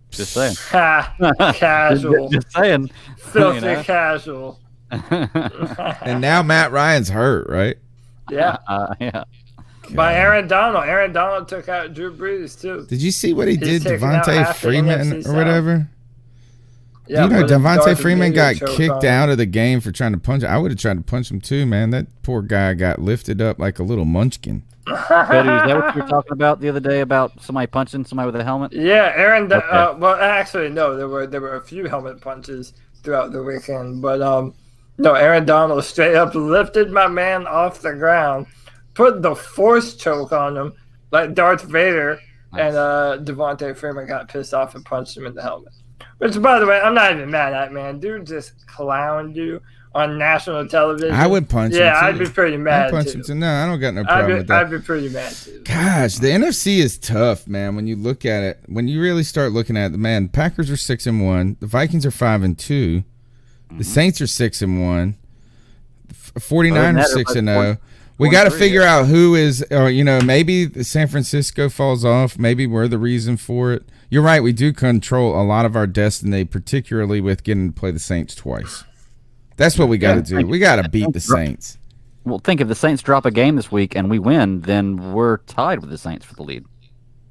Just saying. Casual. Just saying. Filthy casual. And now Matt Ryan's hurt, right? Yeah. Yeah. By Aaron Donald. Aaron Donald took out Drew Brees, too. Did you see what he did to Devontae Freeman or whatever? Yeah, you know, what if Devontae Darth Freeman Vader got choked kicked on out him? of the game for trying to punch. I would have tried to punch him too, man. That poor guy got lifted up like a little munchkin. Cody, is that what you were talking about the other day about somebody punching somebody with a helmet? Yeah, Aaron. Okay. Well, actually, no. There were a few helmet punches throughout the weekend, but no. Aaron Donald straight up lifted my man off the ground, put the force choke on him like Darth Vader, and Devontae Freeman got pissed off and punched him in the helmet. Which, by the way, I'm not even mad at, man. Dude just clowned you on national television. I would punch him, Yeah, too. I'd be pretty mad, I'd punch too. him too. No, I don't got no problem with that. I'd be pretty mad, too. Gosh, the NFC is tough, man. When you look at it, when you really start looking at it, man, Packers are 6-1, the Vikings are 5-2, the Saints are 6-1, 49ers 6-0. We got to figure out who is, you know, maybe San Francisco falls off. Maybe we're the reason for it. You're right. We do control a lot of our destiny, particularly with getting to play the Saints twice. That's what we got to do. We got to beat the Saints. Well, think if the Saints drop a game this week and we win, then we're tied with the Saints for the lead.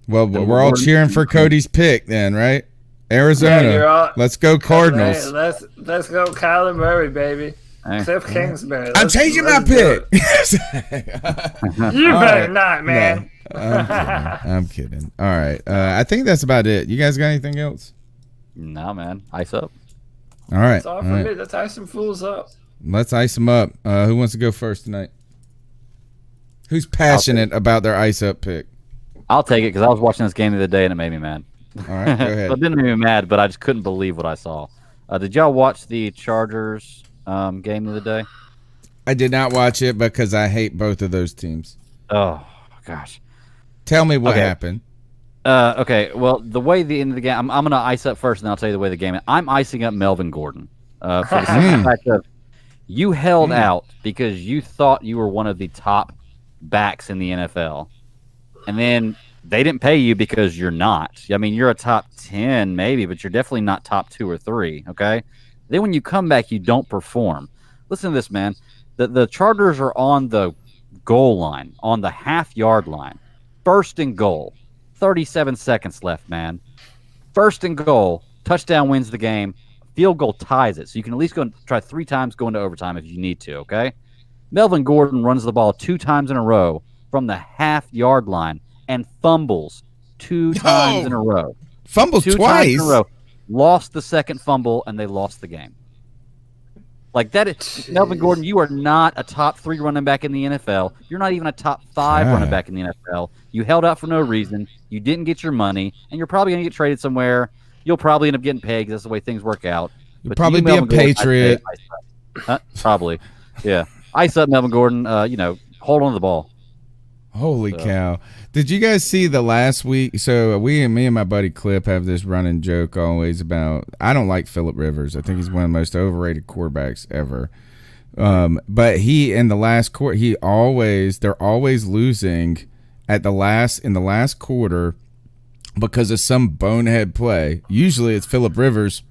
Well, we're all cheering for Cody's pick then, right? Arizona. Let's go Cardinals. Hey, let's go Kyler Murray, baby. Cliff Kingsbury. I'm changing my pick. You better not, man. No, I'm kidding. All right. I think that's about it. You guys got anything else? No, man. Ice up. All right. That's all for me. Let's ice some fools up. Let's ice them up. Who wants to go first tonight? Who's passionate about their ice up pick? I'll take it because I was watching this game the other day and it made me mad. All right, go ahead. It didn't make me mad, but I just couldn't believe what I saw. Did y'all watch the Chargers game the other day? I did not watch it because I hate both of those teams. Oh, gosh. Tell me what happened. Okay, well, the way the end of the game, I'm going to ice up first, and then I'll tell you the way the game. I'm icing up Melvin Gordon for the simple fact of you held out because you thought you were one of the top backs in the NFL, and then they didn't pay you because you're not. I mean, you're a top 10 maybe, but you're definitely not top 2 or 3. Okay, then when you come back, you don't perform. Listen to this, man. The Chargers are on the goal line, on the half-yard line, first and goal. 37 seconds left, man. First and goal, touchdown wins the game. Field goal ties it. So you can at least go and try 3 times, go into overtime if you need to, okay? Melvin Gordon runs the ball 2 times in a row from the half-yard line and fumbles 2 times in a row. Fumbles 2 twice? times in a row. Lost the second fumble, and they lost the game. Like that is Melvin Gordon, you are not a top 3 running back in the NFL. You're not even a top 5 running back in the NFL. You held out for no reason. You didn't get your money, and you're probably going to get traded somewhere. You'll probably end up getting paid because that's the way things work out. You'll probably be a Patriot. Probably. Yeah. Ice up Melvin Gordon. Hold on to the ball. Holy cow. Did you guys see the last week? So me and my buddy Clip have this running joke always about, I don't like Phillip Rivers. I think he's one of the most overrated quarterbacks ever. But he, in the last quarter, they're always losing in the last quarter because of some bonehead play. Usually it's Phillip Rivers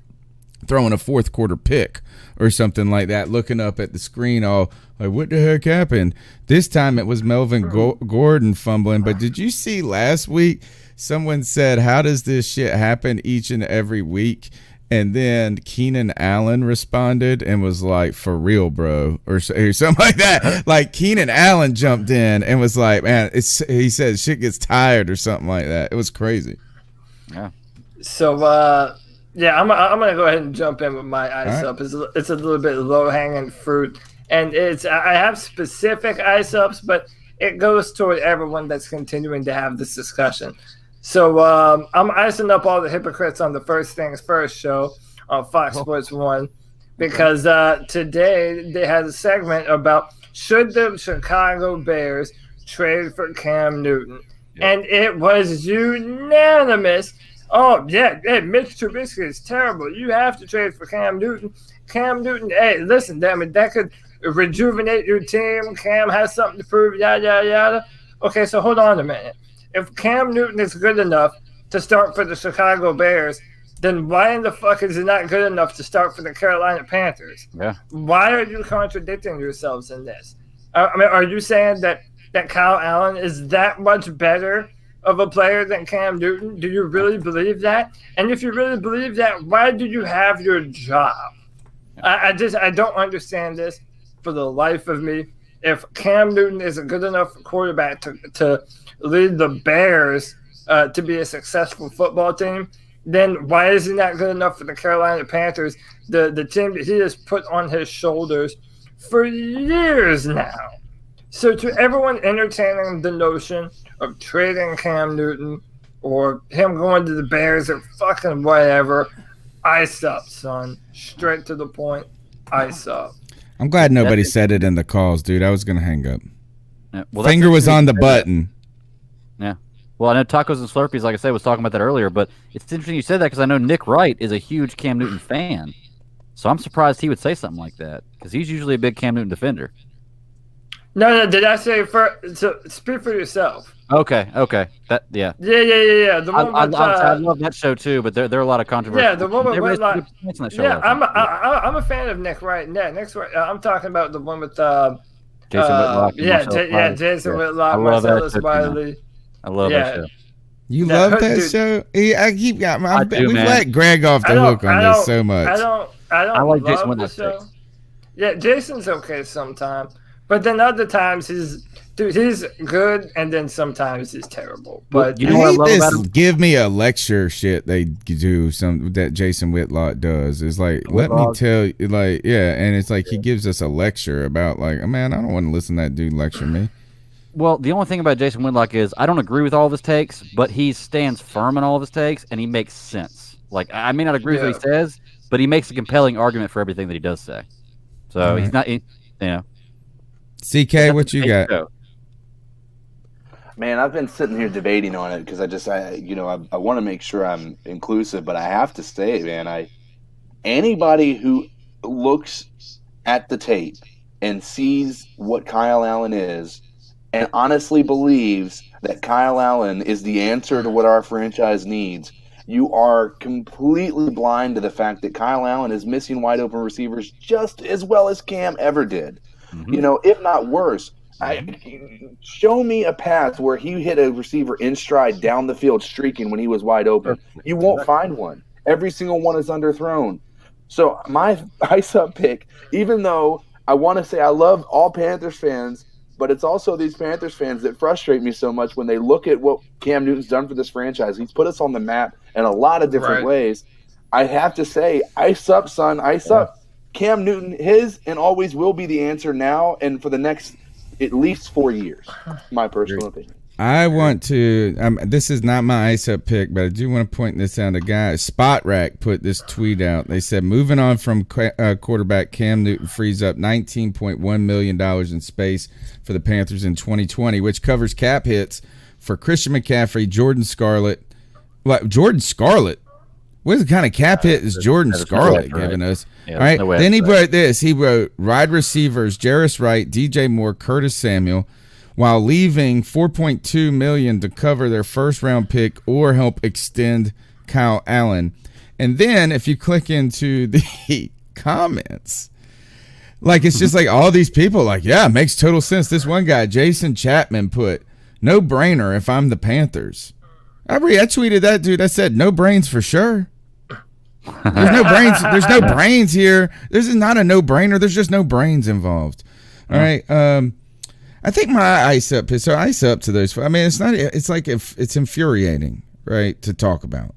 throwing a fourth quarter pick or something like that, looking up at the screen all like, what the heck happened? This time it was Melvin Gordon fumbling. But did you see last week someone said, how does this shit happen each and every week? And then Keenan Allen responded and was like, for real, bro, or something like that. Like Keenan Allen jumped in and was like, man, he said shit gets tired or something like that. It was crazy. Yeah. So, yeah, I'm gonna go ahead and jump in with my ice up. It's a little bit low hanging fruit, and I have specific ice ups, but it goes toward everyone that's continuing to have this discussion. So I'm icing up all the hypocrites on the First Things First show on Fox Sports 1 because today they had a segment about should the Chicago Bears trade for Cam Newton, and it was unanimous. Oh, yeah, hey, Mitch Trubisky is terrible. You have to trade for Cam Newton. Cam Newton, hey, listen, damn it, that could rejuvenate your team. Cam has something to prove, yada, yada, yada. Okay, so hold on a minute. If Cam Newton is good enough to start for the Chicago Bears, then why in the fuck is he not good enough to start for the Carolina Panthers? Yeah. Why are you contradicting yourselves in this? I mean, are you saying that Kyle Allen is that much better of a player than Cam Newton? Do you really believe that? And if you really believe that, why do you have your job? I don't understand this for the life of me. If Cam Newton is a good enough quarterback to lead the Bears to be a successful football team, then why is he not good enough for the Carolina Panthers, the team that he has put on his shoulders for years now? So to everyone entertaining the notion of trading Cam Newton or him going to the Bears or fucking whatever, ice up, son. Straight to the point, ice up. I'm glad nobody said it in the calls, dude. I was going to hang up. Yeah. Well, Finger was on the button. Yeah. Well, I know Tacos and Slurpees, like I said, was talking about that earlier, but it's interesting you said that because I know Nick Wright is a huge Cam Newton fan. So I'm surprised he would say something like that because he's usually a big Cam Newton defender. No, did I say so speak for yourself? Okay. Yeah. Yeah. The one I love that show too, but there are a lot of controversies. Yeah, the one with Whitlock. Yeah, I'm a fan of Nick Wright. Yeah, Nick Wright. I'm talking about the one with Jason Whitlock. Jason Whitlock, Marcellus Wiley. I love that show. You love that show? We've let Greg off the hook on this so much. I like love Jason the show. Yeah, Jason's okay sometimes. But then other times he's good, and then sometimes he's terrible. But you know what I love about him? Give me a lecture shit they do that Jason Whitlock does. It's like let me tell you, and it's like he gives us a lecture about man, I don't want to listen to that dude lecture me. Well, the only thing about Jason Whitlock is I don't agree with all of his takes, but he stands firm in all of his takes, and he makes sense. Like I may not agree with what he says, but he makes a compelling argument for everything that he does say. So he's not, CK, what you got? Man, I've been sitting here debating on it because I want to make sure I'm inclusive, but I have to say, man, anybody who looks at the tape and sees what Kyle Allen is and honestly believes that Kyle Allen is the answer to what our franchise needs, you are completely blind to the fact that Kyle Allen is missing wide open receivers just as well as Cam ever did. Mm-hmm. If not worse. Show me a pass where he hit a receiver in stride down the field streaking when he was wide open. You won't find one. Every single one is underthrown. So my ice up pick, even though I want to say I love all Panthers fans, but it's also these Panthers fans that frustrate me so much when they look at what Cam Newton's done for this franchise. He's put us on the map in a lot of different ways. I have to say, ice up, son, ice up. Cam Newton, his and always will be the answer now and for the next at least 4 years. My personal opinion. I want to. This is not my ice up pick, but I do want to point this out. A guy, Spot Rack, put this tweet out. They said, moving on from quarterback Cam Newton frees up $19.1 million in space for the Panthers in 2020, which covers cap hits for Christian McCaffrey, Jordan Scarlett. Jordan Scarlett? What kind of cap hit is Jordan Scarlett giving us? Yeah, all right. Then he wrote this. He wrote wide receivers Jarris Wright, DJ Moore, Curtis Samuel, while leaving $4.2 million to cover their first round pick or help extend Kyle Allen. And then if you click into the comments, it's just like all these people it makes total sense. This one guy, Jason Chapman, put no brainer if I'm the Panthers. I tweeted that dude. I said no brains for sure. There's no brains. There's no brains here. This is not a no-brainer. There's just no brains involved. All right. I think my ice up is ice up to those. I mean, it's not. It's like if it's infuriating, right, to talk about.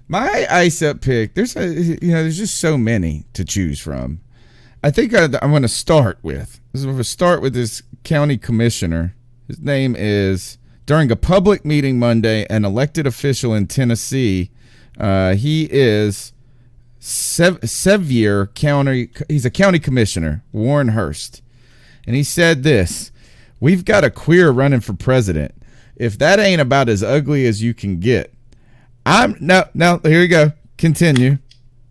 My ice up pick. There's just so many to choose from. I think I'm going to start with. I'm going to start with this county commissioner. His name is. During a public meeting Monday, an elected official in Tennessee. He is Sevier County. He's a county commissioner, Warren Hurst. And he said this: we've got a queer running for president. If that ain't about as ugly as you can get. No, here we go. Continue.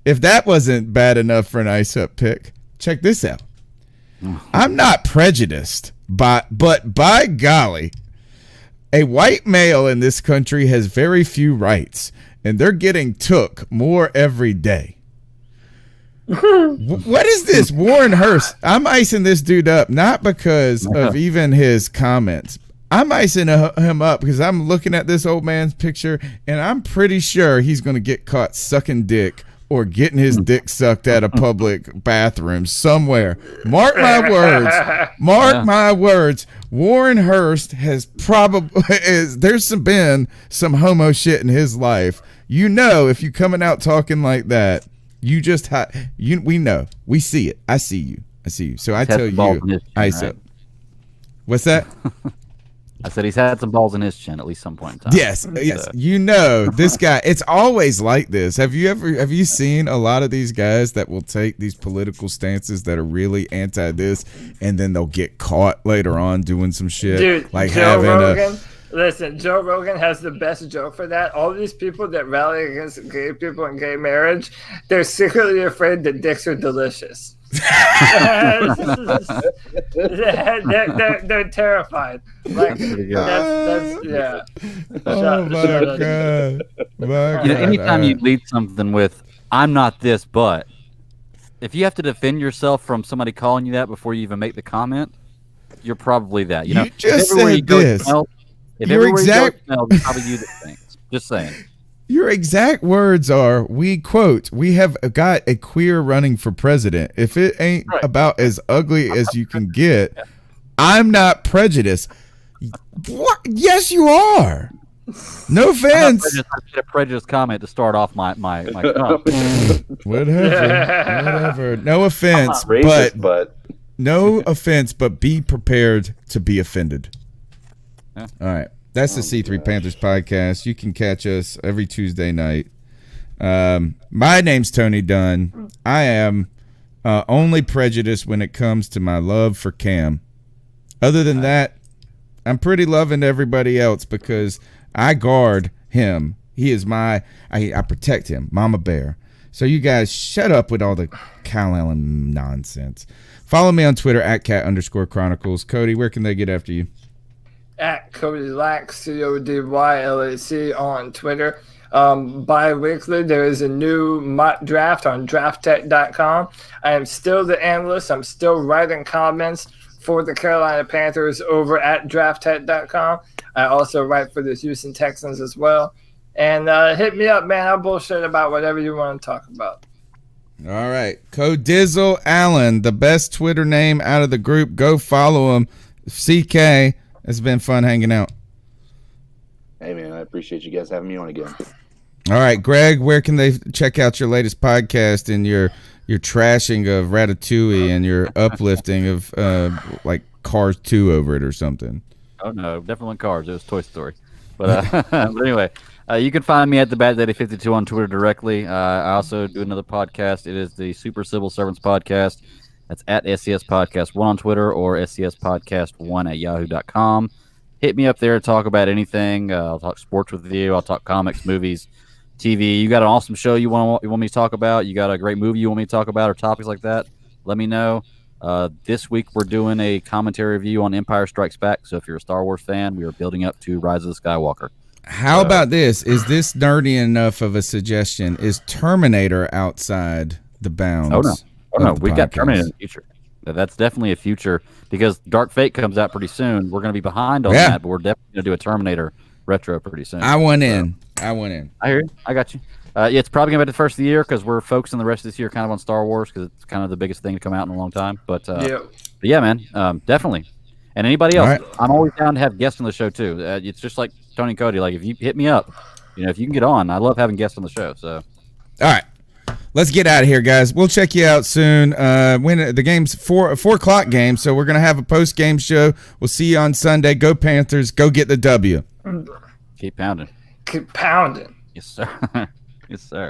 If that wasn't bad enough for an ice up pick, check this out. I'm not prejudiced, but by golly, a white male in this country has very few rights. And they're getting took more every day. What is this? Warren Hurst. I'm icing this dude up, not because of even his comments. I'm icing him up because I'm looking at this old man's picture, and I'm pretty sure he's going to get caught sucking dick or getting his dick sucked at a public bathroom somewhere. Mark my words. Mark my words. Warren Hurst has probably there's been some homo shit in his life. You know, if you coming out talking like that, you just we know. We see it. I see you. So I tell you, ice it. What's that? I said he's had some balls in his chin at least some point in time. Yes. You know, this guy, it's always like this. Have you seen a lot of these guys that will take these political stances that are really anti this, and then they'll get caught later on doing some shit? Dude, like Joe Rogan. Listen, Joe Rogan has the best joke for that. All these people that rally against gay people and gay marriage, they're secretly afraid that dicks are delicious. they're terrified. Like that's yeah. Oh my god! Anytime you lead something with "I'm not this, but," if you have to defend yourself from somebody calling you that before you even make the comment, you're probably that. You know, just said this. If everywhere you go smell, it's probably you that stinks. Just saying. Your exact words are, we have got a queer running for president. If it ain't about as ugly as you can get, I'm not prejudiced. What? Yes, you are. No offense. I did a prejudice comment to start off my Whatever. No offense, but no offense, but be prepared to be offended. Yeah. All right. That's the C3 Panthers podcast. You can catch us every Tuesday night. My name's Tony Dunn. I am only prejudiced when it comes to my love for Cam. Other than that, I'm pretty loving everybody else because I guard him. He is I protect him, Mama Bear. So you guys shut up with all the Kyle Allen nonsense. Follow me on Twitter at @cat_chronicles. Cody, where can they get after you? At Cody Lax, CODYLAC on Twitter. Bi-weekly, there is a new mock draft on drafttech.com. I am still the analyst. I'm still writing comments for the Carolina Panthers over at drafttech.com. I also write for the Houston Texans as well. And hit me up, man. I'll bullshit about whatever you want to talk about. All right. Codizzle Allen, the best Twitter name out of the group. Go follow him. CK. It's been fun hanging out. Hey, man, I appreciate you guys having me on again. All right, Greg, where can they check out your latest podcast and your trashing of Ratatouille and your uplifting of like Cars 2 over it or something? Oh, no, definitely wasn't Cars. It was Toy Story. But, but anyway, you can find me at the Bad Daddy 52 on Twitter directly. I also do another podcast. It is the Super Civil Servants podcast. That's at SCS Podcast 1 on Twitter or SCS Podcast 1 at yahoo.com. Hit me up there to talk about anything. I'll talk sports with you. I'll talk comics, movies, TV. You got an awesome show you want me to talk about? You got a great movie you want me to talk about or topics like that? Let me know. This week we're doing a commentary review on Empire Strikes Back. So if you're a Star Wars fan, we are building up to Rise of the Skywalker. How about this? Is this nerdy enough of a suggestion? Is Terminator outside the bounds? Oh, no. Oh, no, we've got Terminator in the future. That's definitely a future because Dark Fate comes out pretty soon. We're going to be behind on that, but we're definitely going to do a Terminator retro pretty soon. I went in. I hear you. I got you. Yeah, it's probably going to be the first of the year because we're focusing the rest of this year kind of on Star Wars because it's kind of the biggest thing to come out in a long time. But yeah, man, definitely. And anybody else, I'm always down to have guests on the show too. It's just like Tony and Cody. Like if you hit me up, if you can get on, I love having guests on the show. So, all right. Let's get out of here, guys. We'll check you out soon. When the game's 4 o'clock game, so we're gonna have a post game show. We'll see you on Sunday. Go Panthers! Go get the W. Keep pounding. Keep pounding. Yes, sir. Yes, sir.